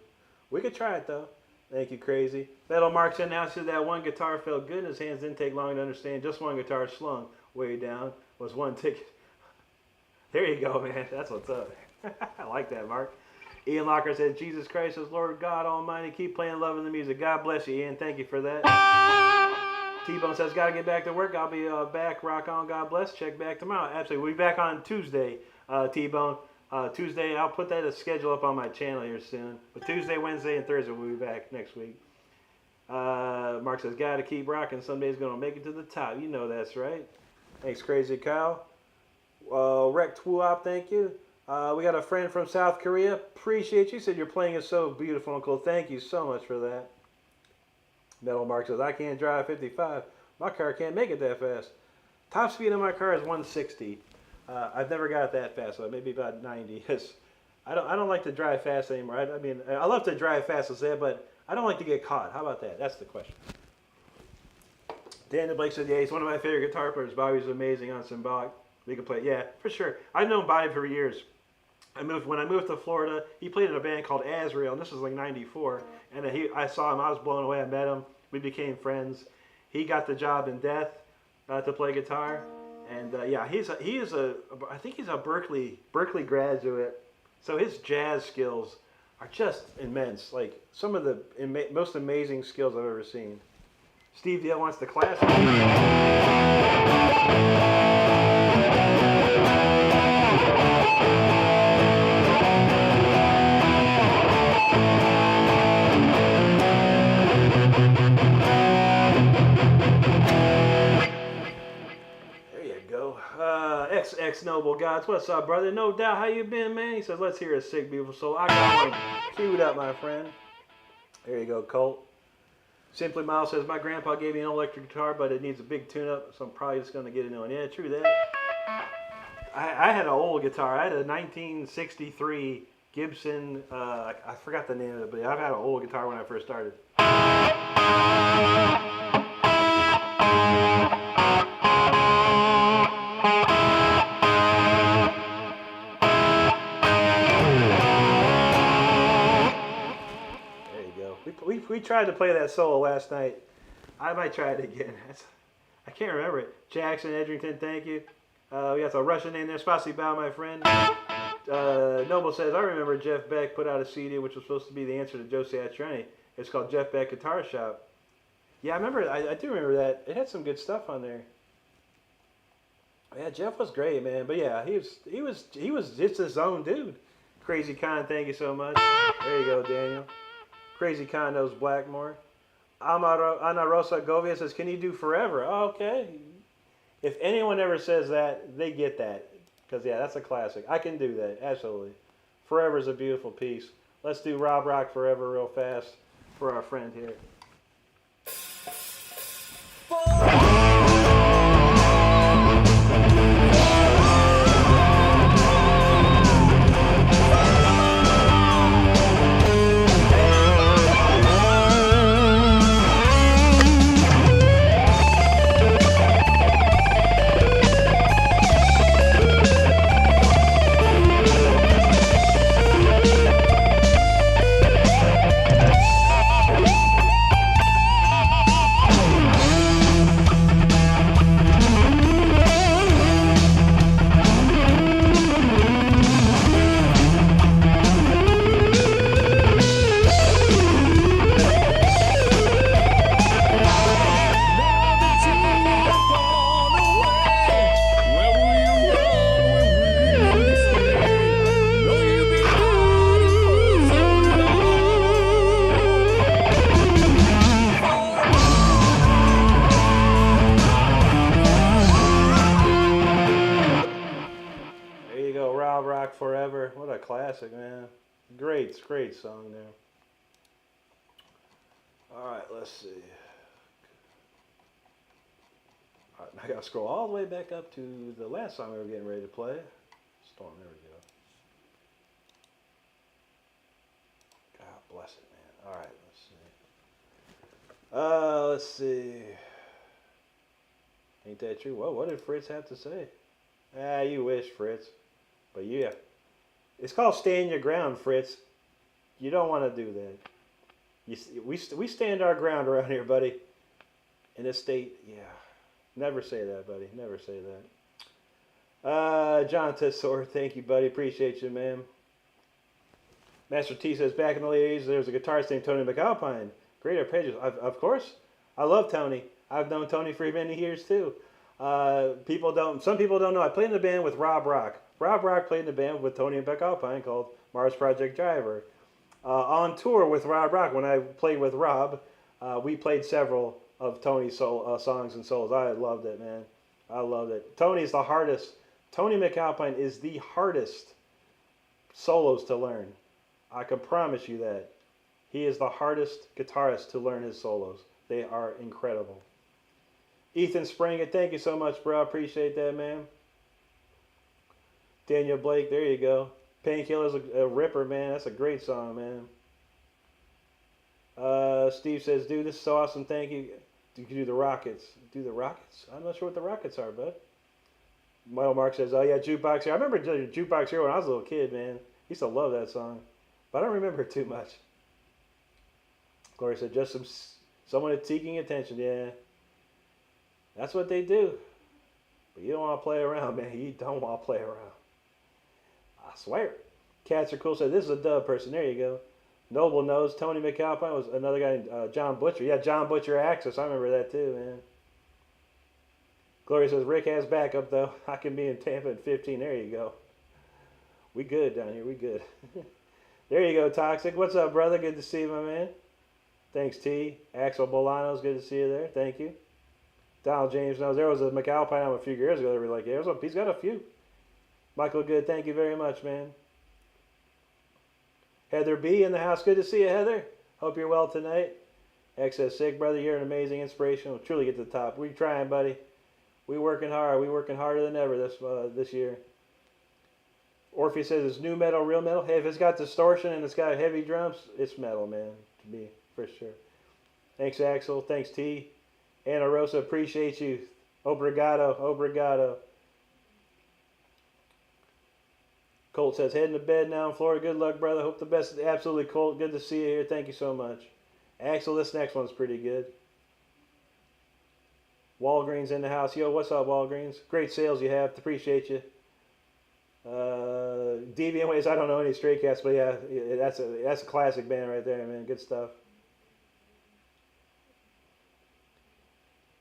We could try it, though. Thank you, Crazy. Metal Marks announces that one guitar felt good. His hands didn't take long to understand. Just one guitar slung way down was one ticket. There you go, man. That's what's up. I like that, Mark. Ian Locker said, Jesus Christ is Lord God Almighty. Keep playing love in the music. God bless you, Ian. Thank you for that. T-Bone says, got to get back to work. I'll be back. Rock on. God bless. Check back tomorrow. Absolutely. We'll be back on Tuesday, T-Bone. Tuesday, I'll put that schedule up on my channel here soon. But Tuesday, Wednesday, and Thursday, we'll be back next week. Mark says, gotta keep rocking. Somebody's going to make it to the top. You know that's right. Thanks, Crazy Kyle. Rec Twuop, thank you. We got a friend from South Korea. Appreciate you. Said your playing is so beautiful and cool. Thank you so much for that. Metal Mark says, I can't drive 55. My car can't make it that fast. Top speed on my car is 160. I've never got it that fast, so maybe about 90. I don't like to drive fast anymore. I mean, I love to drive fast, let's say, but I don't like to get caught. How about that? That's the question. Daniel Blake said, yeah, he's one of my favorite guitar players. Bobby's amazing on symbolic. We can play, yeah, for sure. I've known Bobby for years. When I moved to Florida, he played in a band called Azrael, and this was like _94. And I saw him, I was blown away. I met him, we became friends. He got the job in Death to play guitar, and yeah, I think he's a Berkeley graduate. So his jazz skills are just immense, like some of the most amazing skills I've ever seen. Steve Dale wants the classic. XX Noble Gods, what's up, brother? No doubt, how you been, man? He says, let's hear a sick, beautiful soul. I got one queued up, my friend. There you go, Colt. Simply Miles says, my grandpa gave me an electric guitar, but it needs a big tune-up, so I'm probably just going to get a new one. Yeah, true that. I had an old guitar. I had a 1963 Gibson, I forgot the name of it, but I've had an old guitar when I first started. We tried to play that solo last night. I might try it again. I can't remember it. Jackson Edrington, thank you. We got a Russian name there. Spasibo, my friend. Noble says, I remember Jeff Beck put out a CD which was supposed to be the answer to Joe Satriani. It's called Jeff Beck Guitar Shop. Yeah, I remember. I do remember that. It had some good stuff on there. Yeah, Jeff was great, man. But yeah, he was just his own dude. Crazy Con, thank you so much. There you go, Daniel. Crazy Con knows Blackmore. Ana Rosa Govia says, can you do Forever? Oh, okay. If anyone ever says that, they get that. Because, yeah, that's a classic. I can do that, absolutely. Forever is a beautiful piece. Let's do Rob Rock Forever real fast for our friend here. Forever. What a classic, man. Great song there. Alright, let's see. Alright, I gotta scroll all the way back up to the last song we were getting ready to play. Storm, there we go. God bless it, man. Alright, let's see. Ain't that true? Well, what did Fritz have to say? Ah, you wish, Fritz. But yeah. It's called stand your ground, Fritz. You don't want to do that. We stand our ground around here, buddy. In this state, yeah. Never say that, buddy. Never say that. John Tessor, thank you, buddy. Appreciate you, man. Master T says, back in the late 80s, there was a guitarist named Tony McAlpine. Great arpeggios. Of course. I love Tony. I've known Tony for many years, too. Some people don't know. I played in a band with Rob Rock. Rob Rock played in a band with Tony and Beck Alpine called Mars Project Driver. On tour with Rob Rock, when I played with Rob, we played several of Tony's songs and solos. I loved it, man. I loved it. Tony's the hardest. Tony McAlpine is the hardest solos to learn. I can promise you that. He is the hardest guitarist to learn his solos. They are incredible. Ethan Springer, thank you so much, bro. I appreciate that, man. Daniel Blake, there you go. Painkiller's a ripper, man. That's a great song, man. Steve says, dude, this is so awesome. Thank you. You can do the Rockets. Do the Rockets? I'm not sure what the Rockets are, bud. Michael Mark says, oh, yeah, Jukebox Hero. I remember Jukebox Hero when I was a little kid, man. Used to love that song. But I don't remember it too much. Gloria said, just someone seeking attention. Yeah. That's what they do. But you don't want to play around, man. You don't want to play around. I swear. Cats are cool. Said, this is a dub person. There you go. Noble knows. Tony McAlpine was another guy named John Butcher. Yeah, John Butcher Axis. I remember that too, man. Gloria says, Rick has backup, though. I can be in Tampa at 15. There you go. We good down here. We good. There you go, Toxic. What's up, brother? Good to see you, my man. Thanks, T. Axel Bolanos. Good to see you there. Thank you. Donald James knows. There was a McAlpine album a few years ago. They were like, yeah, he's got a few. Michael Good, thank you very much, man. Heather B in the house. Good to see you, Heather. Hope you're well tonight. Excess Sick, brother. You're an amazing inspiration. We'll truly get to the top. We're trying, buddy. We're working hard. We're working harder than ever this year. Orpheus says it's new metal, real metal. Hey, if it's got distortion and it's got heavy drums, it's metal, man. To me, for sure. Thanks, Axel. Thanks, T. Anna Rosa, appreciate you. Obrigado. Obrigado. Colt says, heading to bed now in Florida. Good luck, brother. Hope the best. Absolutely, Colt. Good to see you here. Thank you so much. Axel, this next one's pretty good. Walgreens in the house. Yo, what's up, Walgreens? Great sales you have. Appreciate you. Deviant Ways, I don't know any Stray Cats, but yeah, that's a classic band right there, man. Good stuff.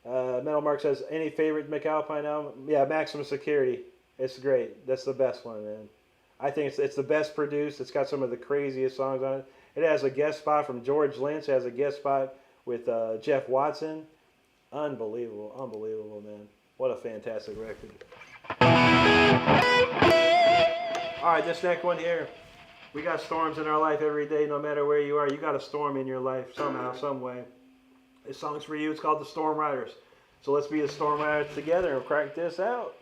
Metal Mark says, any favorite McAlpine album? Yeah, Maximum Security. It's great. That's the best one, man. I think it's the best produced. It's got some of the craziest songs on it. It has a guest spot from George Lynch. It has a guest spot with Jeff Watson. Unbelievable. Unbelievable, man. What a fantastic record. All right, this next one here. We got storms in our life every day, no matter where you are. You got a storm in your life somehow, some way. This song's for you. It's called The Storm Riders. So let's be the Storm Riders together and crank this out.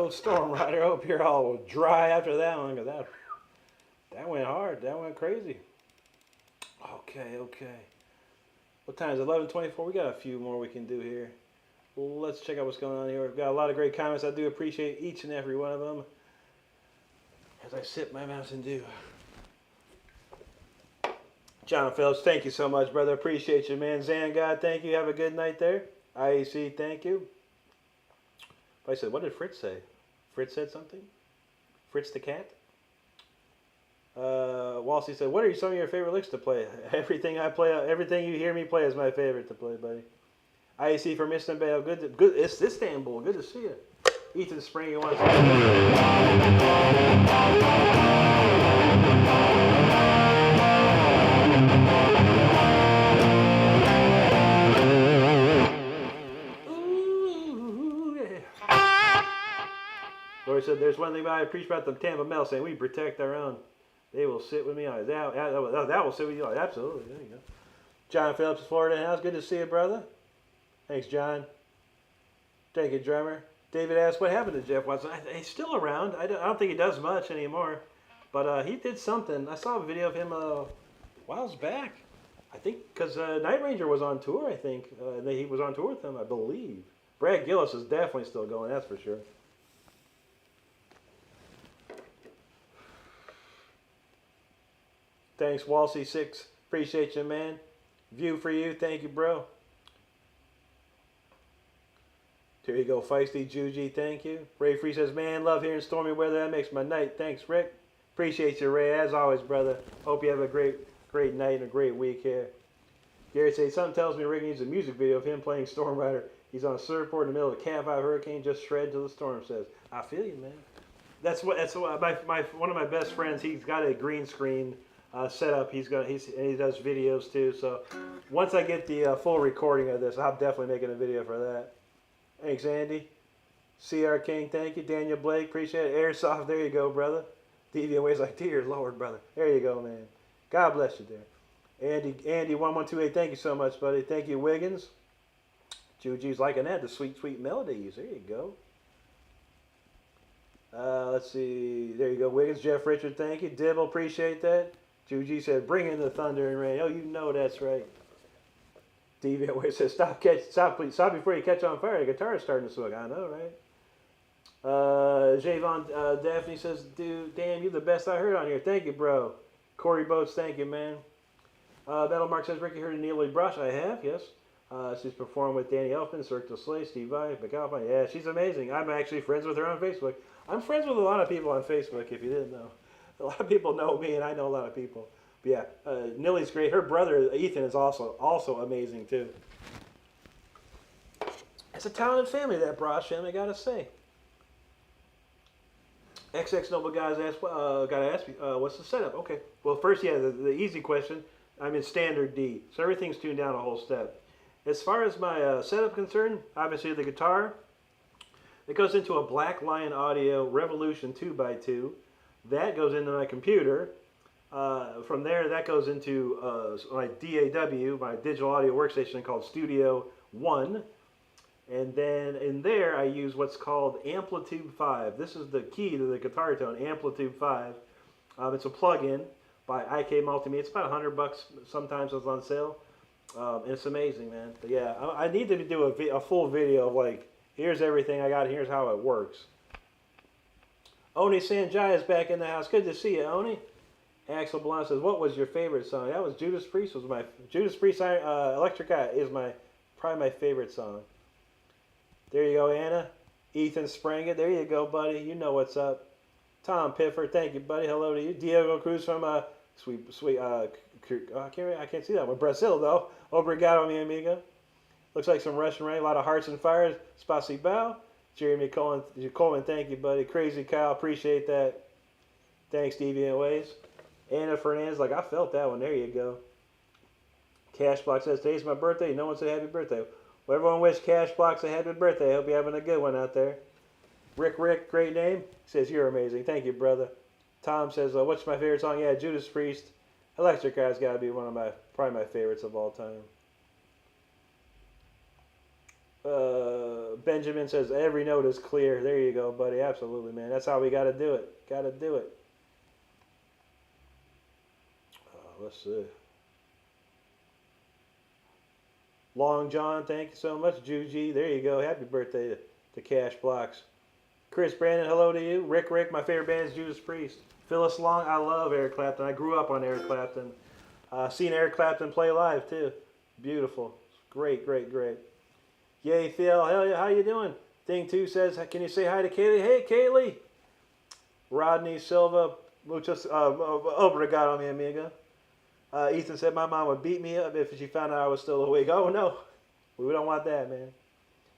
old Storm Rider. I hope you're all dry after that one, because that went hard. That went crazy. Okay, okay. What time is it? 11:24. We got a few more we can do here. Let's check out what's going on here. We've got a lot of great comments. I do appreciate each and every one of them. As I sip my Mountain Dew. John Phillips, thank you so much, brother. Appreciate you, man. Zan God, thank you. Have a good night there. IEC, thank you. I said, what did Fritz say? Fritz said something? Fritz the cat? Walsey said, what are some of your favorite licks to play? Everything I play, everything you hear me play is my favorite to play, buddy. IEC from Istanbul, good. It's Istanbul. Good to see you. Ethan Spring, you want to Lori said, there's one thing I appreciate about the Tampa Mail saying we protect our own. They will sit with me on it. That will sit with you on it. Absolutely. There you go. John Phillips, Florida House. Good to see you, brother. Thanks, John. Thank you, drummer. David asked, what happened to Jeff Watson? He's still around. I don't think he does much anymore. But he did something. I saw a video of him a while back. I think because Night Ranger was on tour, I think. He was on tour with them, I believe. Brad Gillis is definitely still going, that's for sure. Thanks, Walsey6. Appreciate you, man. View for you. Thank you, bro. There you go, Feisty Juji. Thank you. Ray Free says, man, love hearing stormy weather. That makes my night. Thanks, Rick. Appreciate you, Ray. As always, brother. Hope you have a great night and a great week here. Gary says, something tells me Rick needs a music video of him playing Storm Rider. He's on a surfboard in the middle of a Cat 5 hurricane, just shred till the storm says. I feel you, man. That's what one of my best friends, he's got a green screen set up. He does videos too. So once I get the full recording of this, I'm definitely making a video for that. Thanks, Andy. CR King, thank you. Daniel Blake, appreciate it. Airsoft, there you go, brother. Deviant Ways like, dear Lord, brother. There you go, man. God bless you there. Andy 1128, thank you so much, buddy. Thank you, Wiggins. Juju's liking that, the sweet, sweet melodies. There you go. Let's see. There you go, Wiggins. Jeff Richard, thank you. Dibble, appreciate that. Juju said, bring in the thunder and rain. Oh, you know that's right. Deviant Way says, stop before you catch on fire. The guitar is starting to swing. I know, right? Javon Daphne says, dude, damn, you're the best I heard on here. Thank you, bro. Corey Boats, thank you, man. Battle Mark says, Ricky heard of Neil Lee Brush. I have, yes. She's performed with Danny Elfman, Cirque du Soleil, Steve Vai, McAlpine. Yeah, she's amazing. I'm actually friends with her on Facebook. I'm friends with a lot of people on Facebook, if you didn't know. A lot of people know me, and I know a lot of people. But yeah, Nilly's great. Her brother, Ethan, is also amazing, too. It's a talented family, that Brosh family, I gotta say. XX Noble guys gotta ask me, what's the setup? Okay, well, first, yeah, the easy question. I'm in standard D, so everything's tuned down a whole step. As far as my setup concerned, obviously the guitar, it goes into a Black Lion Audio Revolution 2x2. That goes into my computer. From there, that goes into my DAW, my digital audio workstation called Studio One. And then in there, I use what's called Amplitude 5. This is the key to the guitar tone, Amplitude 5. It's a plug-in by IK Multimedia. It's about $100 sometimes it's on sale. And it's amazing, man. But yeah, I need to do a full video of like, here's everything I got, here's how it works. Oni Sanjay is back in the house. Good to see you, Oni. Axel Blanc says, what was your favorite song? That was Judas Priest. Judas Priest Electric Eye is probably my favorite song. There you go, Anna. Ethan Spranget. There you go, buddy. You know what's up. Tom Piffer. Thank you, buddy. Hello to you. Diego Cruz from I can't see that one. Brazil, though. Obrigado, mi amigo. Looks like some Russian rain. A lot of hearts and fires. Spasibo. Jeremy Coleman. Thank you, buddy. Crazy Kyle. Appreciate that. Thanks, Deviant Ways. Anna Fernandez, like, I felt that one. There you go. Cashblock says, today's my birthday. No one said happy birthday. Well, everyone wish Cashblocks a happy birthday. I hope you're having a good one out there. Rick, great name. Says, you're amazing. Thank you, brother. Tom says, what's my favorite song? Yeah, Judas Priest. Electric Eye's got to be probably my favorites of all time. Benjamin says every note is clear. There you go, buddy. Absolutely, man. That's how we got to do it. Got to do it. Let's see. Long John, thank you so much. Juji, there you go. Happy birthday to Cash Blocks. Chris Brandon, hello to you. Rick, my favorite band is Judas Priest. Phyllis Long, I love Eric Clapton. I grew up on Eric Clapton. Seen Eric Clapton play live too. Beautiful. Great. Yay, Phil. Hell yeah, how you doing? Thing 2 says, can you say hi to Kaylee? Hey, Kaylee. Rodney Silva, muchos obrigado, mi amiga. Ethan said, my mom would beat me up if she found out I was still awake. Oh, no. We don't want that, man.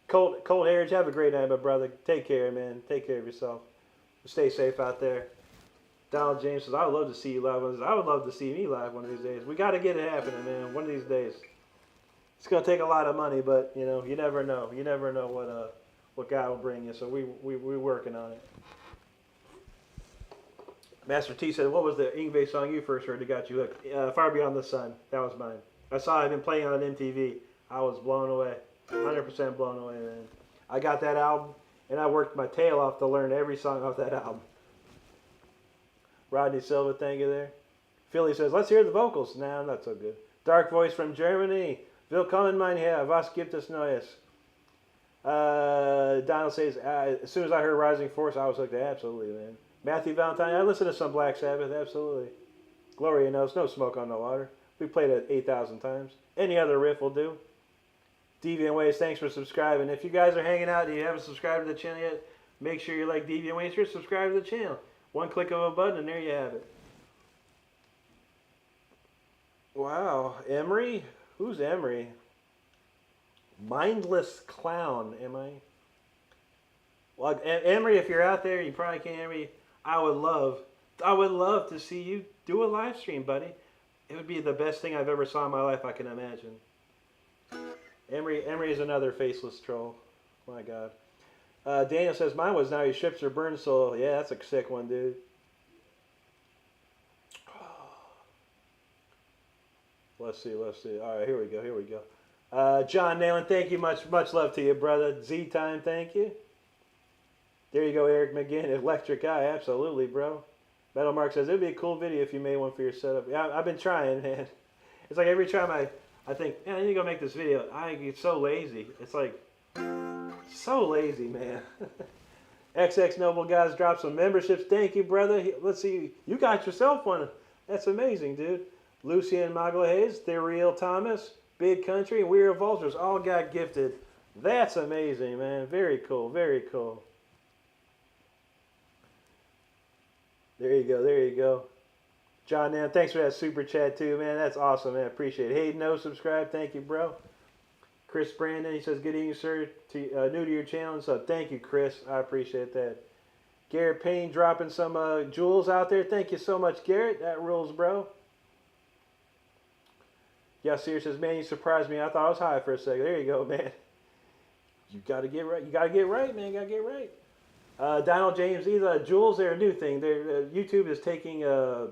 Cold Heritage, have a great night, my brother. Take care, man. Take care of yourself. Stay safe out there. Donald James says, I would love to see you live. I would love to see me live one of these days. We got to get it happening, man. One of these days. It's going to take a lot of money, but, you know, you never know. You never know what God will bring you. So we're working on it. Master T said, what was the Yngwie song you first heard that got you hooked? Far Beyond the Sun. That was mine. I saw it been playing on MTV. I was blown away. 100% blown away, man. I got that album, and I worked my tail off to learn every song off that album. Rodney Silva, thank you there. Philly says, let's hear the vocals. Nah, not so good. Dark Voice from Germany. Willkommen, mein Herr. Was gibt es Neues? Donald says, as soon as I heard Rising Force, I was hooked. Absolutely, man. Matthew Valentine, I listened to some Black Sabbath, absolutely. Gloria knows, no smoke on the water. We played it 8,000 times. Any other riff will do. Deviant Ways, thanks for subscribing. If you guys are hanging out and you haven't subscribed to the channel yet, make sure you like Deviant Ways here, subscribe to the channel. One click of a button and there you have it. Wow, Emery? Who's Emery? Mindless Clown, am I? Well, Emery, if you're out there, you probably can't hear me. I would love to see you do a live stream, buddy. It would be the best thing I've ever saw in my life, I can imagine. Emery is another faceless troll. My God. Daniel says, mine was Now He Ships Her Burn Soul. Yeah, that's a sick one, dude. Let's see. All right, here we go. John Nalen, thank you. Much love to you, brother. Z-Time, thank you. There you go, Eric McGinn. Electric Eye, absolutely, bro. Metal Mark says, it would be a cool video if you made one for your setup. Yeah, I've been trying, man. It's like every time I think, man, I need to go make this video, I get so lazy. It's like, so lazy, man. XX Noble Guys dropped some memberships. Thank you, brother. Let's see. You got yourself one. That's amazing, dude. Lucian Magalhaes, Theriel Thomas, Big Country, and We Are Vultures all got gifted. That's amazing, man. Very cool. Very cool. There you go. John Nan, thanks for that super chat too, man. That's awesome, man. Appreciate it. Hayden No, subscribe. Thank you, bro. Chris Brandon, he says, good evening, sir. New to your channel, so thank you, Chris. I appreciate that. Garrett Payne dropping some jewels out there. Thank you so much, Garrett. That rules, bro. Yasir says, man, you surprised me. I thought I was high for a second. There you go, man. You got to get right. You got to get right, man. You got to get right. Donald James, these jewels, they're a new thing. YouTube is taking an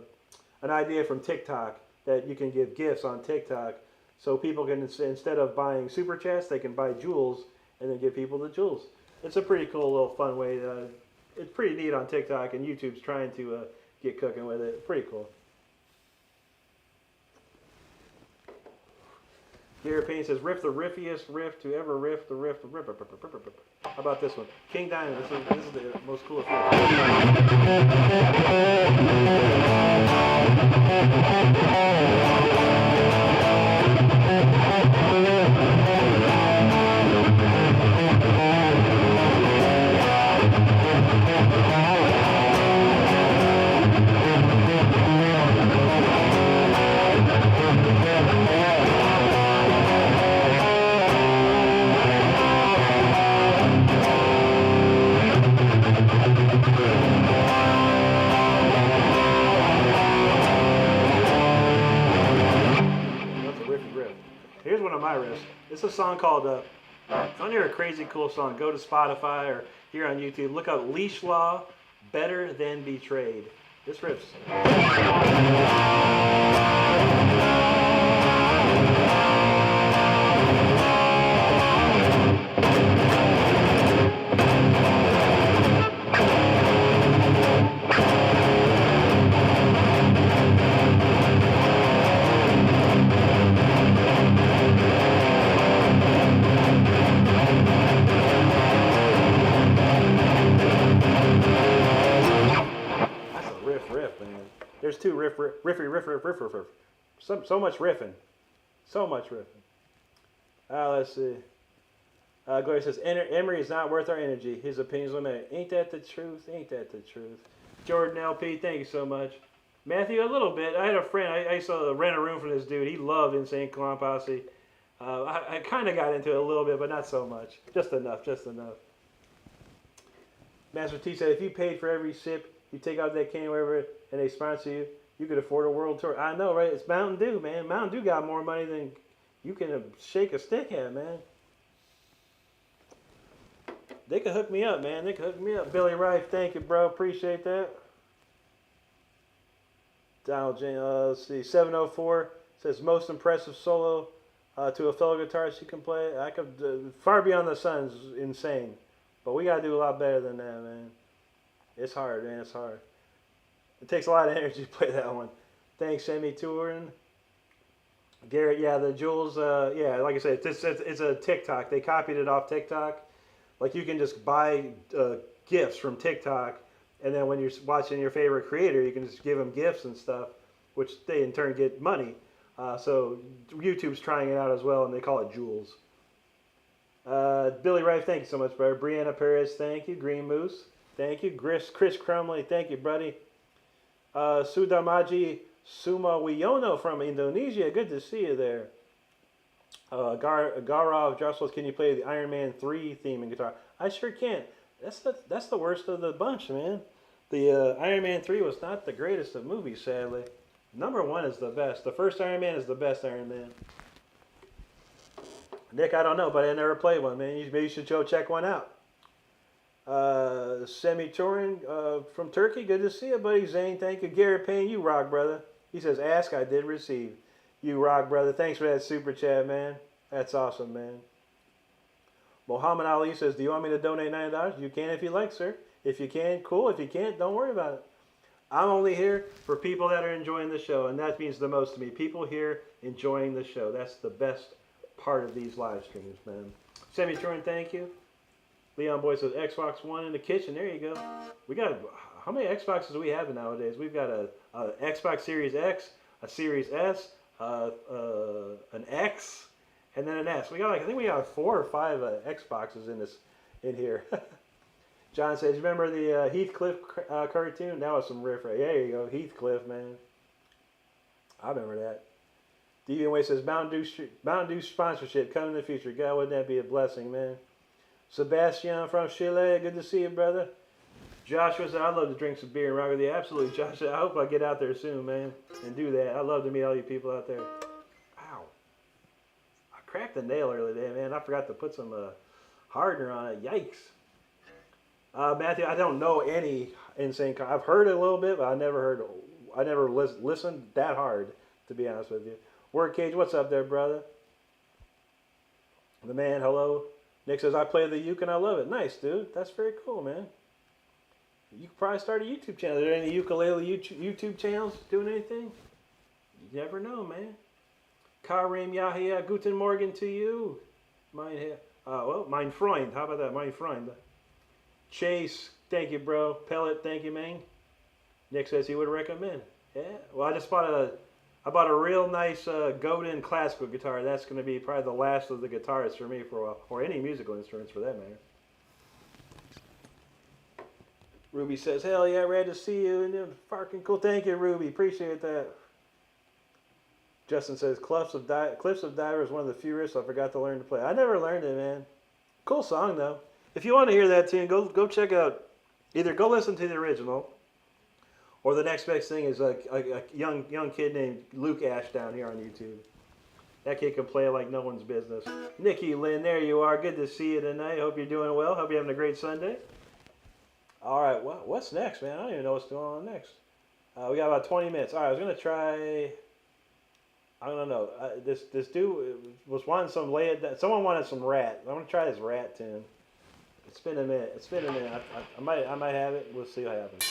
idea from TikTok that you can give gifts on TikTok. So people can, instead of buying super chats, they can buy jewels and then give people the jewels. It's a pretty cool little fun way. It's pretty neat on TikTok, and YouTube's trying to get cooking with it. Pretty cool. Garrett Payne says, riff the riffiest riff to ever riff the riff. How about this one? King Diamond. This is the most coolest riff. Here's one of my riffs. It's a song called, if you want to hear a crazy cool song, go to Spotify or here on YouTube. Look up Leash Law, Better Than Betrayed. This riff's... riff. So much riffing. So much riffing. Let's see. Gloria says, Emery is not worth our energy. His opinions on that. Ain't that the truth? Ain't that the truth? Jordan LP, thank you so much. Matthew, a little bit. I had a friend. I used to rent a room for this dude. He loved Insane Clown Posse. I kind of got into it a little bit, but not so much. Just enough. Master T said, if you paid for every sip, you take out that can, wherever, and they sponsor you, you could afford a world tour. I know, right? It's Mountain Dew, man. Mountain Dew got more money than you can shake a stick at, man. They could hook me up, man. They could hook me up. Billy Rife, thank you, bro. Appreciate that. Donald J. Let's see. 704 says, most impressive solo to a fellow guitarist you can play. I could, Far Beyond the Sun's insane. But we got to do a lot better than that, man. It's hard, man. It's hard. It takes a lot of energy to play that one. Thanks, Sammy Tourin. Garrett, yeah, the Jules, yeah, like I said, it's a TikTok. They copied it off TikTok. Like, you can just buy gifts from TikTok, and then when you're watching your favorite creator, you can just give them gifts and stuff, which they in turn get money. So YouTube's trying it out as well, and they call it Jules. Billy Rife, thank you so much, brother. Brianna Perez, thank you. Green Moose, thank you. Chris Crumley, thank you, buddy. Sudamaji Sumawiono from Indonesia, good to see you there. Gaurav Jocelyn, can you play the Iron Man 3 theme in guitar? I sure can. That's the worst of the bunch, man. The Iron Man 3 was not the greatest of movies, sadly. Number 1 is the best. The first Iron Man is the best Iron Man. Nick, I don't know, but I never played one, man. Maybe you should go check one out. Semi Turin from Turkey, good to see you, buddy. Zane, thank you. Garrett Payne, you rock, brother. He says, ask, I did receive. You rock, brother. Thanks for that super chat, man. That's awesome, man. Muhammad Ali says, do you want me to donate $9? You can if you like, sir. If you can, cool. If you can't, don't worry about it. I'm only here for people that are enjoying the show, and that means the most to me. People here enjoying the show. That's the best part of these live streams, man. Semi Turin, thank you. Leon Boy says, Xbox One in the kitchen. There you go. We got, how many Xboxes do we have nowadays? We've got a Xbox Series X, a Series S, an X, and then an S. We got like, I think we got 4 or 5 Xboxes in here. John says, remember the Heathcliff cartoon? That was some riff right. There you go, Heathcliff, man. I remember that. Deviant Way says, Mountain Dew sponsorship coming in the future. God, wouldn't that be a blessing, man? Sebastian from Chile, good to see you, brother. Joshua said, I'd love to drink some beer and rock with you. Absolutely, Joshua. I hope I get out there soon, man, and do that. I'd love to meet all you people out there. Ow. I cracked the nail earlier today, man. I forgot to put some hardener on it. Yikes. Matthew, I don't know any Insane Clown. I've heard it a little bit, but I never listened that hard, to be honest with you. Word Cage, what's up there, brother? The man, hello. Nick says, I play the uke and I love it. Nice, dude. That's very cool, man. You could probably start a YouTube channel. Are there any ukulele YouTube channels doing anything? You never know, man. Karim Yahya, guten Morgen to you. Mein Freund. How about that? Mein Freund. Chase, thank you, bro. Pellet, thank you, man. Nick says he would recommend. Yeah. Well, I bought a real nice Godin classical guitar. That's going to be probably the last of the guitarists for me for a while, or any musical instruments for that matter. Ruby says, hell yeah, rad to see you. And fucking cool. Thank you, Ruby. Appreciate that. Justin says, Cliffs of Diver is one of the few riffs I forgot to learn to play. I never learned it, man. Cool song, though. If you want to hear that tune, go check out, either go listen to the original, or the next best thing is a young kid named Luke Ash down here on YouTube. That kid can play it like no one's business. Nikki Lynn, there you are. Good to see you tonight. Hope you're doing well. Hope you're having a great Sunday. All right, what's next, man? I don't even know what's going on next. We got about 20 minutes. All right, I was going to try, I don't know. This dude was wanting some someone wanted some Rat. I'm going to try this Rat tune. It's been a minute. I might have it. We'll see what happens.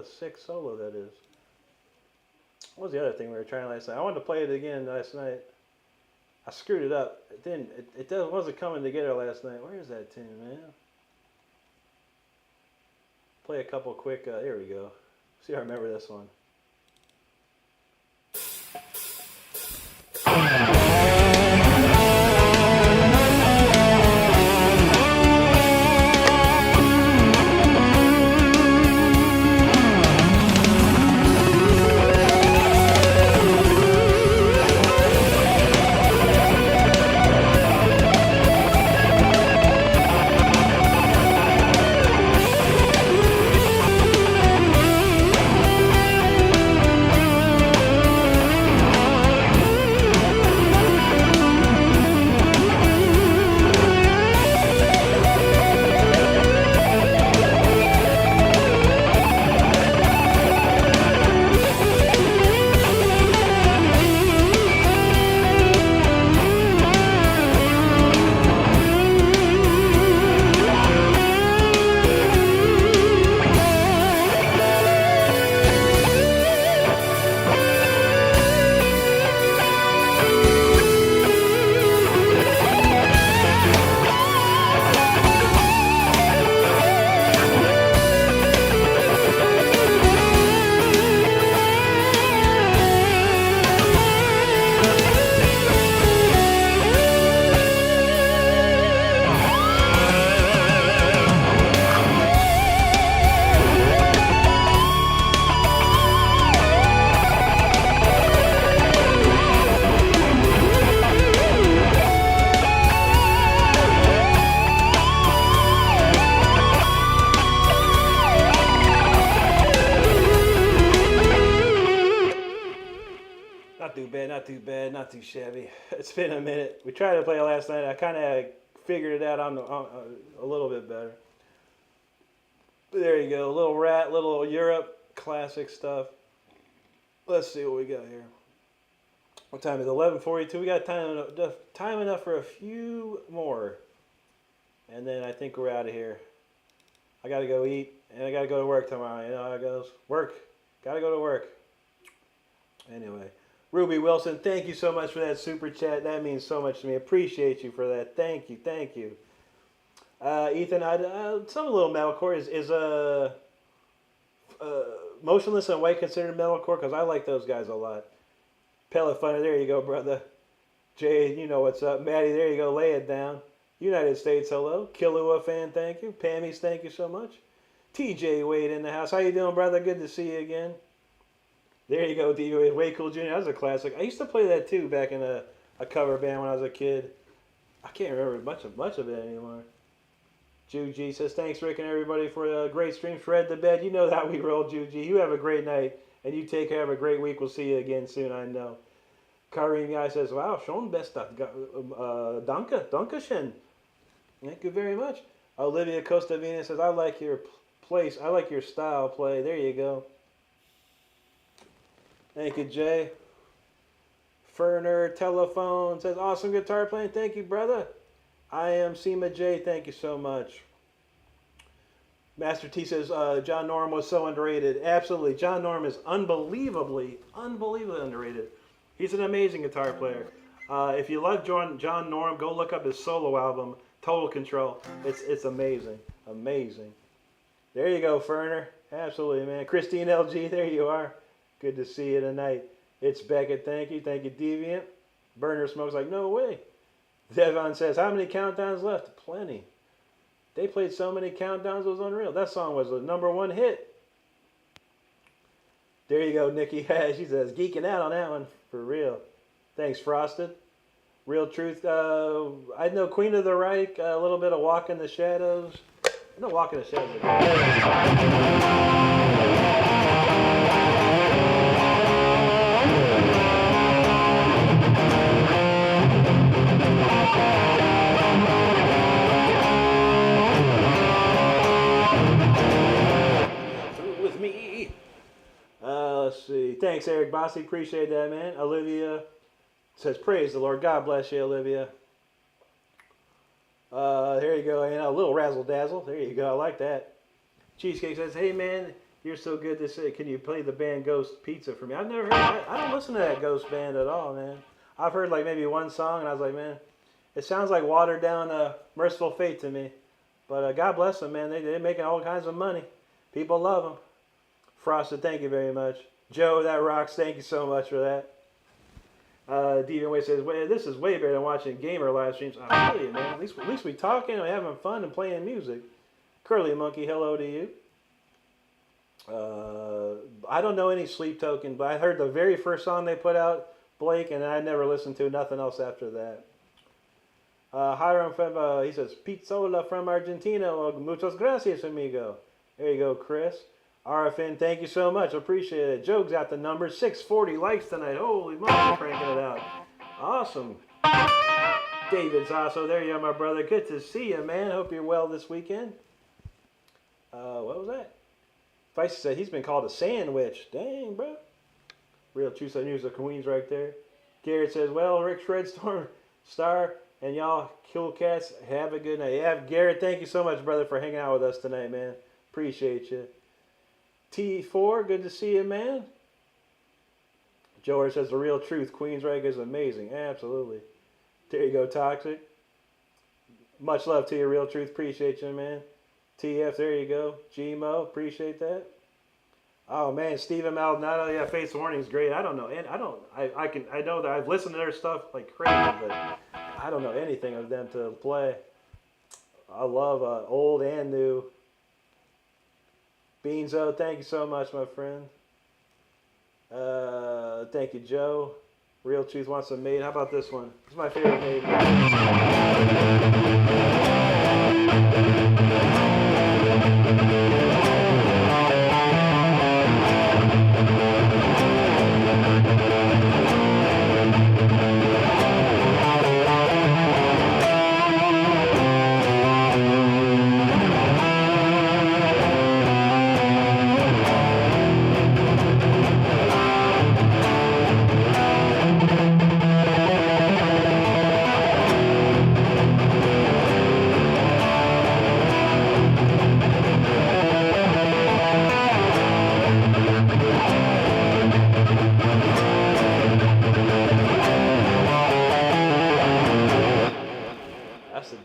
a sick solo that is. What was the other thing we were trying last night? I wanted to play it again last night. I screwed it up. It wasn't coming together last night. Where is that tune, man? Play a couple quick. Here we go. See if I remember this one. Not too bad, not too shabby. It's been a minute. We tried to play it last night. I kind of figured it out on a little bit better. But there you go, little Rat, little Europe, classic stuff. Let's see what we got here. What time is it? 11:42. We got time enough for a few more, and then I think we're out of here. I got to go eat, and I got to go to work tomorrow. You know how it goes. Work. Got to go to work. Anyway. Ruby Wilson, thank you so much for that super chat. That means so much to me. Appreciate you for that. Thank you, thank you. Ethan, some little metalcore is Motionless and White considered metalcore? Because I like those guys a lot. Pellet Funner, there you go, brother. Jay, you know what's up. Maddie, there you go. Lay it down. United States, hello. Killua fan, thank you. Pammy's, thank you so much. TJ Wade in the house. How you doing, brother? Good to see you again. There you go, D.O. Way Cool Jr. That was a classic. I used to play that too back in a cover band when I was a kid. I can't remember much of it anymore. Juji says, thanks, Rick, and everybody for a great stream. Shred the bed. You know how we roll, Juji. You have a great night, and you take care. Have a great week. We'll see you again soon, I know. Kareem Guy says, wow, schon best. Dankeschön. Thank you very much. Olivia Costa Vina says, I like your place. I like your style play. There you go. Thank you, Jay. Ferner Telephone says, awesome guitar playing. Thank you, brother. I am Seema J. Thank you so much. Master T says, John Norm was so underrated. Absolutely. John Norm is unbelievably underrated. He's an amazing guitar player. If you love John Norm, go look up his solo album, Total Control. It's amazing. Amazing. There you go, Ferner. Absolutely, man. Christine LG, there you are. Good to see you tonight. It's Beckett. Thank you. Thank you, Deviant. Burner Smoke's like, no way. Devon says, how many countdowns left? Plenty. They played so many countdowns, it was unreal. That song was a #1 hit. There you go, Nikki. She says, geeking out on that one. For real. Thanks, Frosted. Real Truth. I know Queen of the Reich, a little bit of Walk in the Shadows. No, Walk in the Shadows. With me. Let's see. Thanks, Eric Bossy. Appreciate that, man. Olivia says, praise the Lord. God bless you, Olivia. There you go. And a little razzle dazzle. There you go. I like that. Cheesecake says, hey, man, You're so good to say. Can you play the band Ghost Pizza for me? I've never heard. I don't listen to that Ghost band at all, man. I've heard like maybe one song, and I was like, man, it sounds like watered down Merciful Fate to me. But God bless them, man. They're making all kinds of money. People love them. Frosted, thank you very much. Joe, that rocks. Thank you so much for that. Deviant Way says, well, this is way better than watching gamer live streams. I tell you, man. At least we talking and having fun and playing music. Curly Monkey, hello to you. I don't know any Sleep Token, but I heard the very first song they put out, Blake, and I never listened to nothing else after that. Hiram from, he says, Pizzola from Argentina. Muchas gracias, amigo. There you go, Chris. RFN, thank you so much. Appreciate it. Joe got the number. 640 likes tonight. Holy moly, cranking it out. Awesome. David's also there. You are, my brother. Good to see you, man. Hope you're well this weekend. What was that? Feisty said he's been called a sandwich. Dang, bro. Real Truth News of Queens right there. Garrett says, well, Rick Shredstorm Star and y'all Kill Cats, have a good night. Yeah, Garrett, thank you so much, brother, for hanging out with us tonight, man. Appreciate you. T4, good to see you, man. George says the real truth. Queensrÿche is amazing. Absolutely. There you go, Toxic. Much love to you, Real Truth. Appreciate you, man. TF, there you go. Gmo, appreciate that. Oh man, Stephen Maldonado, yeah, Face Warning is great. I don't know, and I know that I've listened to their stuff like crazy, but I don't know anything of them to play. I love old and new. Beanzo, thank you so much, my friend. Thank you, Joe. Real Truth wants a maid. How about this one? This is my favorite maid.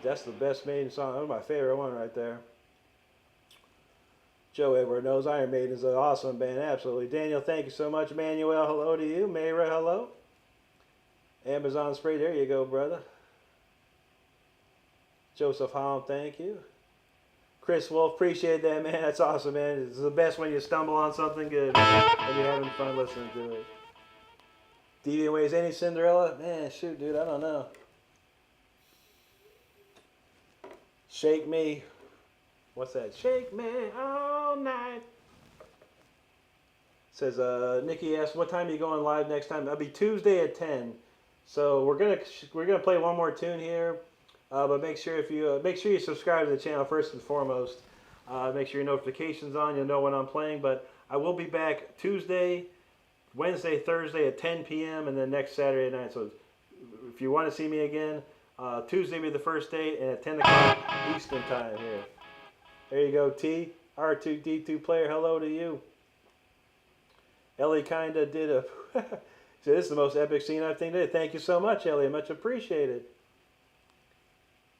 That's the best Maiden song. That's my favorite one right there. Joe Edward knows Iron Maiden is an awesome band. Absolutely. Daniel, thank you so much. Manuel, hello to you. Mayra, hello. Amazon Spray, there you go, brother. Joseph Holm, thank you. Chris Wolf, appreciate that, man. That's awesome, man. It's the best when you stumble on something good and you're having fun listening to it. Deviant Ways, any Cinderella? Man, shoot, dude, I don't know. Shake Me. What's that? Shake me all night. Says Nikki asked, what time are you going live next time? That'll be Tuesday at 10. So we're gonna play one more tune here, but make sure you subscribe to the channel first and foremost. Make sure your notifications on. You'll know when I'm playing. But I will be back Tuesday, Wednesday, Thursday at 10 p.m. and then next Saturday night. So if you want to see me again. Tuesday will be the first day and at 10 o'clock Eastern time here. There you go, T. R2D2 player, hello to you. Ellie kinda did a... so this is the most epic scene I've seen today. Thank you so much, Ellie. Much appreciated.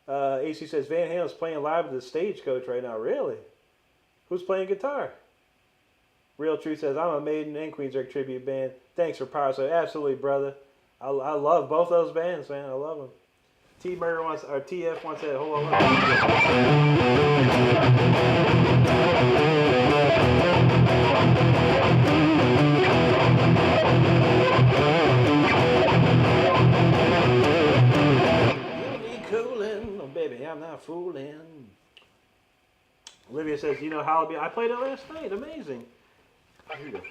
AC says, Van Halen's playing live with the Stagecoach right now. Really? Who's playing guitar? Real Truth says, I'm a Maiden and Queensrÿche tribute band. Thanks for power. So absolutely, brother. I love both those bands, man. I love them. T-Murder wants, or TF wants that. Hold on. You be coolin', oh baby, I'm not fooling. Olivia says, you know Hallowed? I played it last night. Amazing. Here you go.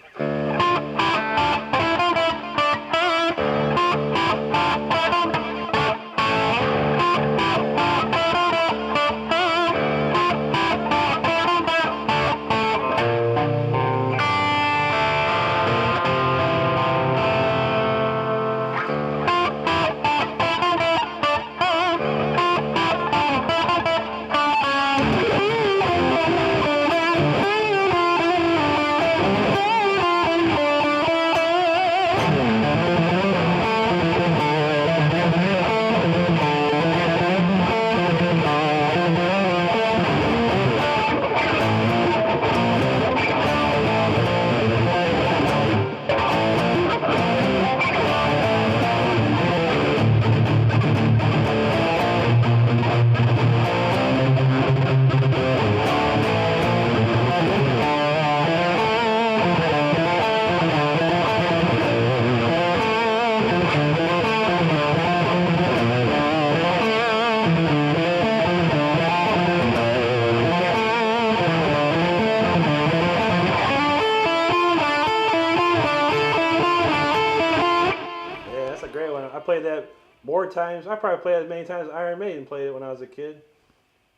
I played that more times. I probably played it as many times as Iron Maiden played it when I was a kid.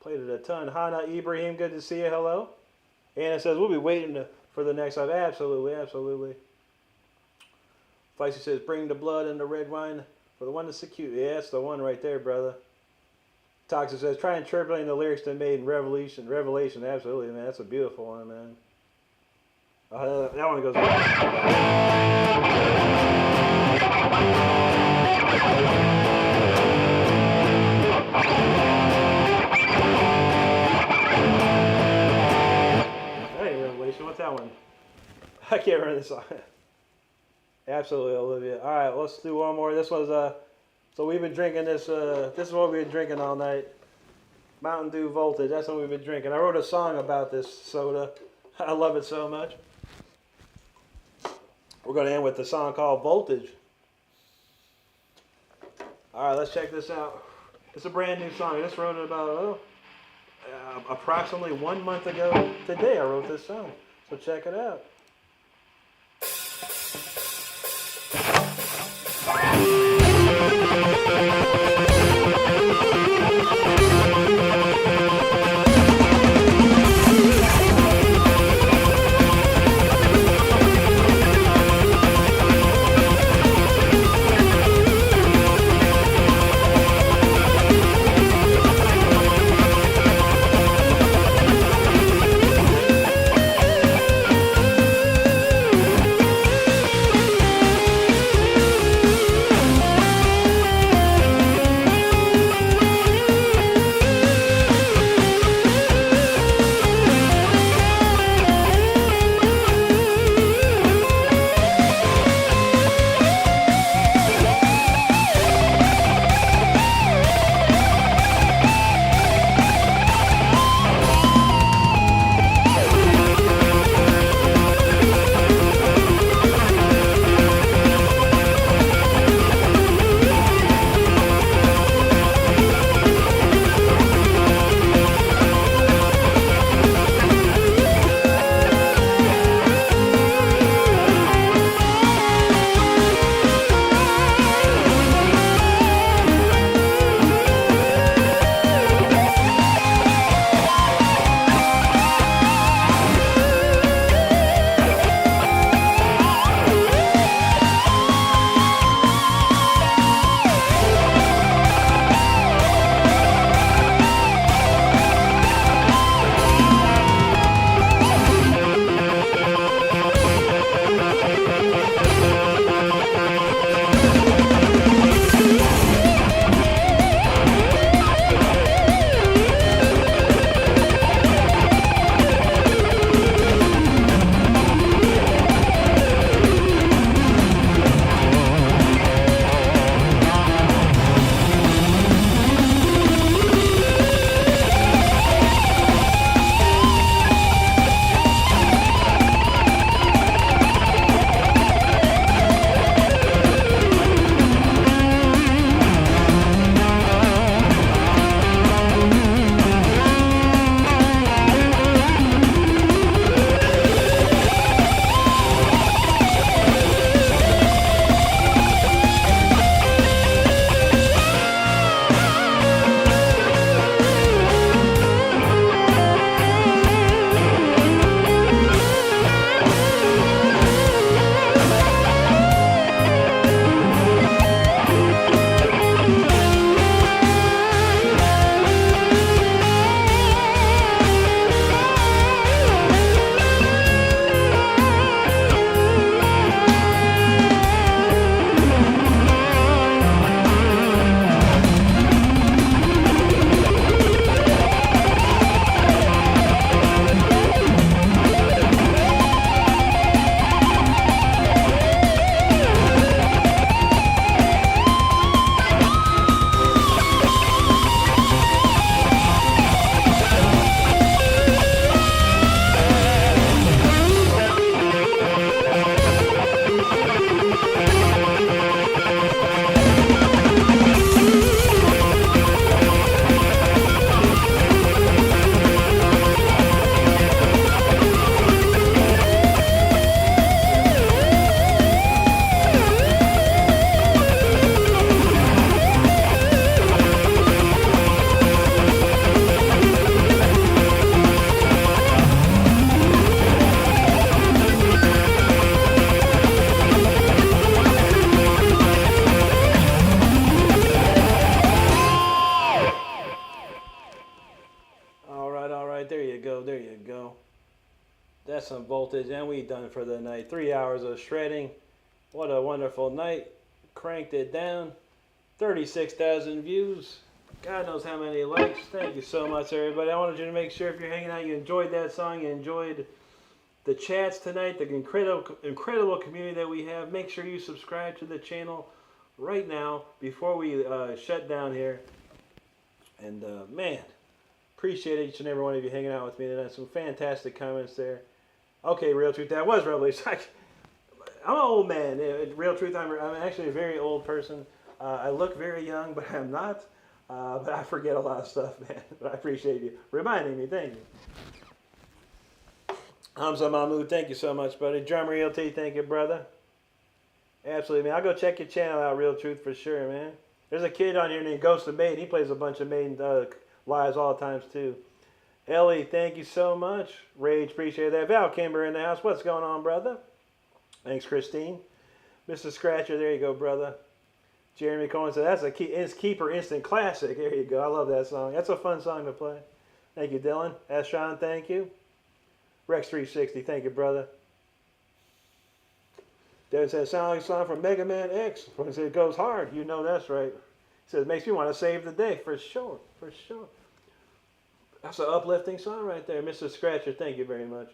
Played it a ton. Hannah Ibrahim, good to see you. Hello. Anna says, we'll be waiting for the next time. Absolutely, absolutely. Feisty says, bring the blood and the red wine for the one that's so cute. Yeah, that's the one right there, brother. Toxic says, try interpreting the lyrics to Maiden Revelation. Revelation, absolutely, man. That's a beautiful one, man. That one goes. What's that one? I can't remember the song. Absolutely, Olivia. All right, let's do one more. This was so we've been drinking this. This is what we've been drinking all night. Mountain Dew Voltage. That's what we've been drinking. I wrote a song about this soda. I love it so much. We're going to end with the song called Voltage. All right, let's check this out. It's a brand new song. I just wrote it about approximately 1 month ago today. I wrote this song. So check it out. That's some voltage, and we done for the night. 3 hours of shredding. What a wonderful night. Cranked it down. 36,000 views. God knows how many likes. Thank you so much, everybody. I wanted you to make sure if you're hanging out, you enjoyed that song, you enjoyed the chats tonight, the incredible community that we have. Make sure you subscribe to the channel right now before we shut down here. And man, appreciate each and every one of you hanging out with me tonight. Some fantastic comments there. Okay, Real Truth, that was Revelation. I'm an old man. Real Truth, I'm actually a very old person. I look very young, but I'm not. But I forget a lot of stuff, man. But I appreciate you reminding me. Thank you. Hamza Mahmood, thank you so much, buddy. Drummer ELT, thank you, brother. Absolutely, man. I'll go check your channel out, Real Truth, for sure, man. There's a kid on here named Ghost of Maiden. He plays a bunch of Maiden lives all the times, too. Ellie, thank you so much. Rage, appreciate that. Val Kimber in the house. What's going on, brother? Thanks, Christine. Mr. Scratcher, there you go, brother. Jeremy Cohen said, that's a Keeper instant classic. There you go. I love that song. That's a fun song to play. Thank you, Dylan. Ask Sean, thank you. Rex360, thank you, brother. Devin says, sound like a song from Mega Man X. When he says it goes hard, you know that's right. He says, makes me want to save the day, for sure, for sure. That's an uplifting song right there. Mr. Scratcher, thank you very much.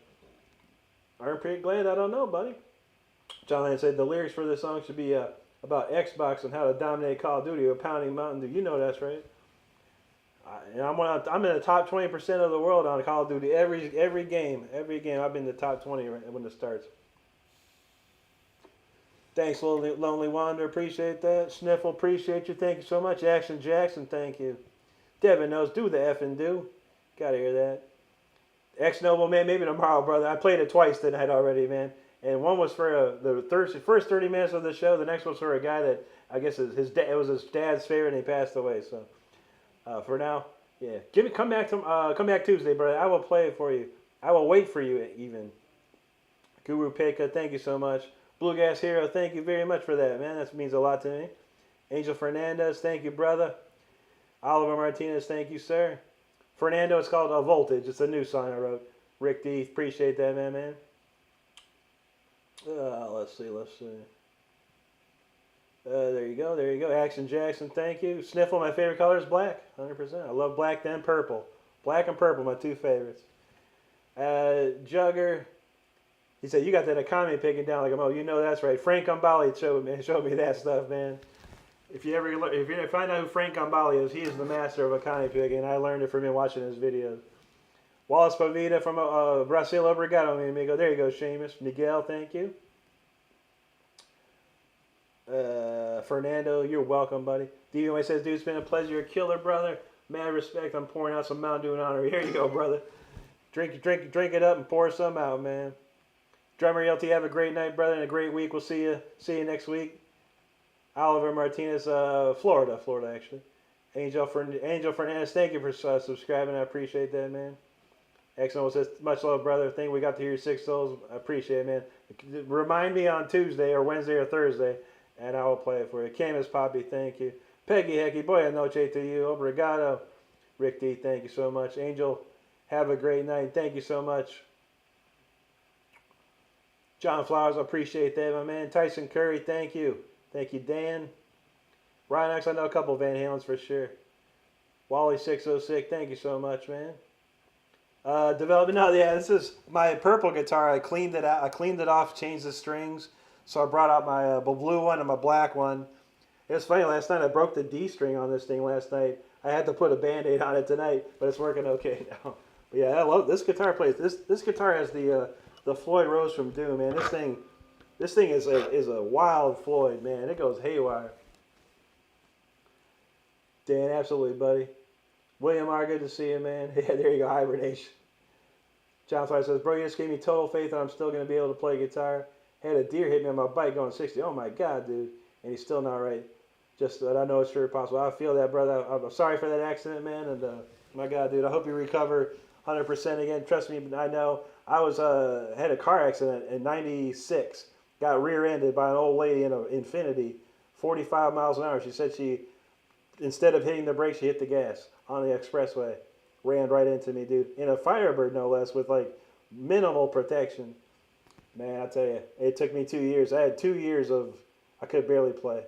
Iron Pretty Glad, I don't know, buddy. John Land said, the lyrics for this song should be about Xbox and how to dominate Call of Duty or pounding Mountain Dew. You know that's right. And I'm in the top 20% of the world on Call of Duty. Every game. I've been in the top 20 when it starts. Thanks, Lonely Wander. Appreciate that. Sniffle, appreciate you. Thank you so much. Action Jackson, thank you. Devin knows, do the effing do. Gotta hear that. Ex-Noble, man, maybe tomorrow, brother. I played it twice tonight already, man. And one was for the first 30 minutes of the show. The next was for a guy that I guess it was his dad's favorite, and he passed away. So for now, yeah, come back Tuesday, brother. I will play it for you. I will wait for you even. Guru Pekka, thank you so much. Blue Gas Hero, thank you very much for that, man. That means a lot to me. Angel Fernandez, thank you, brother. Oliver Martinez, thank you, sir. Fernando, it's called Voltage. It's a new song I wrote. Rick D, appreciate that, man. Let's see. There you go. Action Jackson, thank you. Sniffle, my favorite color is black, 100%. I love black then purple. Black and purple, my two favorites. Jugger, he said, you got that economy picking down like a mo. You know that's right. Frank Umbali showed me that stuff, man. If you find out who Frank Umbali is, he is the master of economy picking. I learned it from him watching his videos. Wallace Pavita from Brasil, obrigado, mi amigo. There you go, Seamus. Miguel, thank you. Fernando, you're welcome, buddy. DVY says, dude, it's been a pleasure. You're a killer, brother. Mad respect. I'm pouring out some Mountain Dew in honor. Here you go, brother. Drink it up and pour some out, man. Drummer LT, have a great night, brother, and a great week. We'll see you next week. Oliver Martinez, Florida, actually. Angel Fernandez, thank you for subscribing. I appreciate that, man. Excellent. Says, much love, brother. Think we got to hear 6 souls. I appreciate it, man. Remind me on Tuesday or Wednesday or Thursday, and I will play it for you. Camus Poppy, thank you. Peggy Hecky, boy, noche to you. Obrigado. Rick D, thank you so much. Angel, have a great night. Thank you so much. John Flowers, I appreciate that, my man. Tyson Curry, thank you. Thank you, Dan. Ryan X, I know a couple of Van Halens for sure. Wally 606, thank you so much, man. Development, no, yeah, this is my purple guitar. I cleaned it out. I cleaned it off, changed the strings. So I brought out my blue one and my black one. It was funny, last night I broke the D string on this thing last night. I had to put a Band-Aid on it tonight, but it's working okay now. But yeah, I love this guitar plays. This guitar has the Floyd Rose from Doom, man. This thing is a wild Floyd, man. It goes haywire. Dan, absolutely, buddy. William R, good to see you, man. Yeah, there you go, hibernation. John Fly says, bro, you just gave me total faith that I'm still going to be able to play guitar. Had a deer hit me on my bike going 60. Oh, my God, dude. And he's still not right. Just that I know it's sure possible. I feel that, brother. I'm sorry for that accident, man. And, my God, dude, I hope you recover 100% again. Trust me, I know. I had a car accident in 96. Got rear-ended by an old lady in an Infinity, 45 miles an hour. She said instead of hitting the brakes, she hit the gas on the expressway. Ran right into me, dude. In a Firebird, no less, with like minimal protection. Man, I tell you, it took me 2 years. I had 2 years of I could barely play.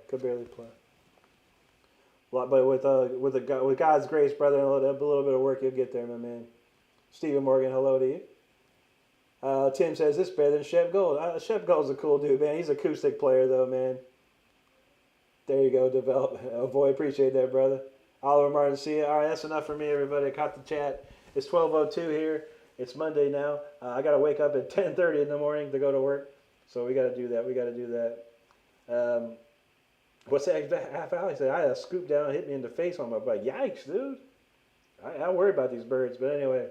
But with God's grace, brother, a little bit of work, you'll get there, my man. Stephen Morgan, hello to you. Tim says this is better than Shep Gold. Shep Gold's a cool dude, man. He's an acoustic player, though, man. There you go, develop. Oh boy, appreciate that, brother. Oliver Martin, see you. All right, that's enough for me, everybody. I caught the chat. It's 12:02 here. It's Monday now. I got to wake up at 10:30 in the morning to go to work. So we got to do that. What's that? Half hour? He said, I had a scoop down and hit me in the face on my bike. Yikes, dude. I worry about these birds. But anyway,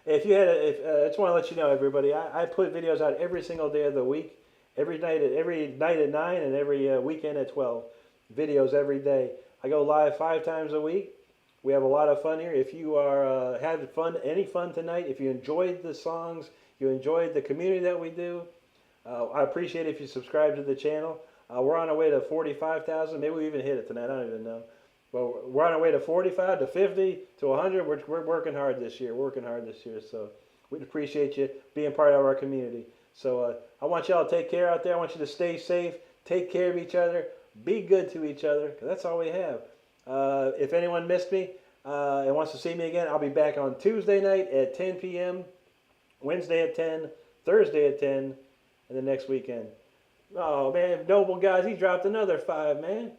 I just want to let you know, everybody, I put videos out every single day of the week. Every night at 9 and every weekend at 12. Videos every day. I go live 5 times a week. We have a lot of fun here. If you are having fun, any fun tonight, if you enjoyed the songs, you enjoyed the community that we do, I appreciate it if you subscribe to the channel. We're on our way to 45,000. Maybe we even hit it tonight. I don't even know. But we're on our way to 45 to 50 to 100. We're working hard this year. So we'd appreciate you being part of our community. So I want y'all to take care out there. I want you to stay safe. Take care of each other. Be good to each other. Because that's all we have. If anyone missed me and wants to see me again, I'll be back on Tuesday night at 10 p.m., Wednesday at 10, Thursday at 10, and the next weekend. Oh, man, Noble Guys, he dropped another 5, man.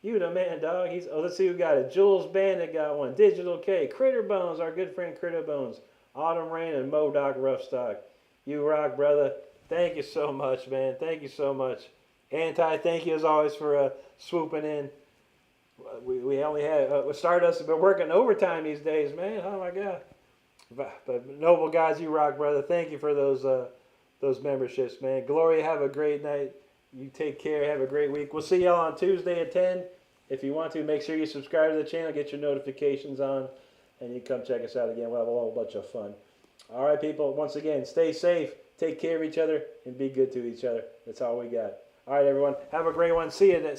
You the man, dog. Let's see who got it. Jules Bandit got one. Digital K. Critter Bones, our good friend Critter Bones. Autumn Rain and Modoc Roughstock. You rock, brother. Thank you so much, man. Thank you so much. Anti, thank you as always for swooping in. We only had Stardust has been working overtime these days, man. Oh my God! But Noble Guys, you rock, brother. Thank you for those memberships, man. Gloria, have a great night. You take care. Have a great week. We'll see y'all on Tuesday at 10. If you want to, make sure you subscribe to the channel, get your notifications on, and you come check us out again. We'll have a whole bunch of fun. All right, people. Once again, stay safe, take care of each other, and be good to each other. That's all we got. All right, everyone. Have a great one. See you.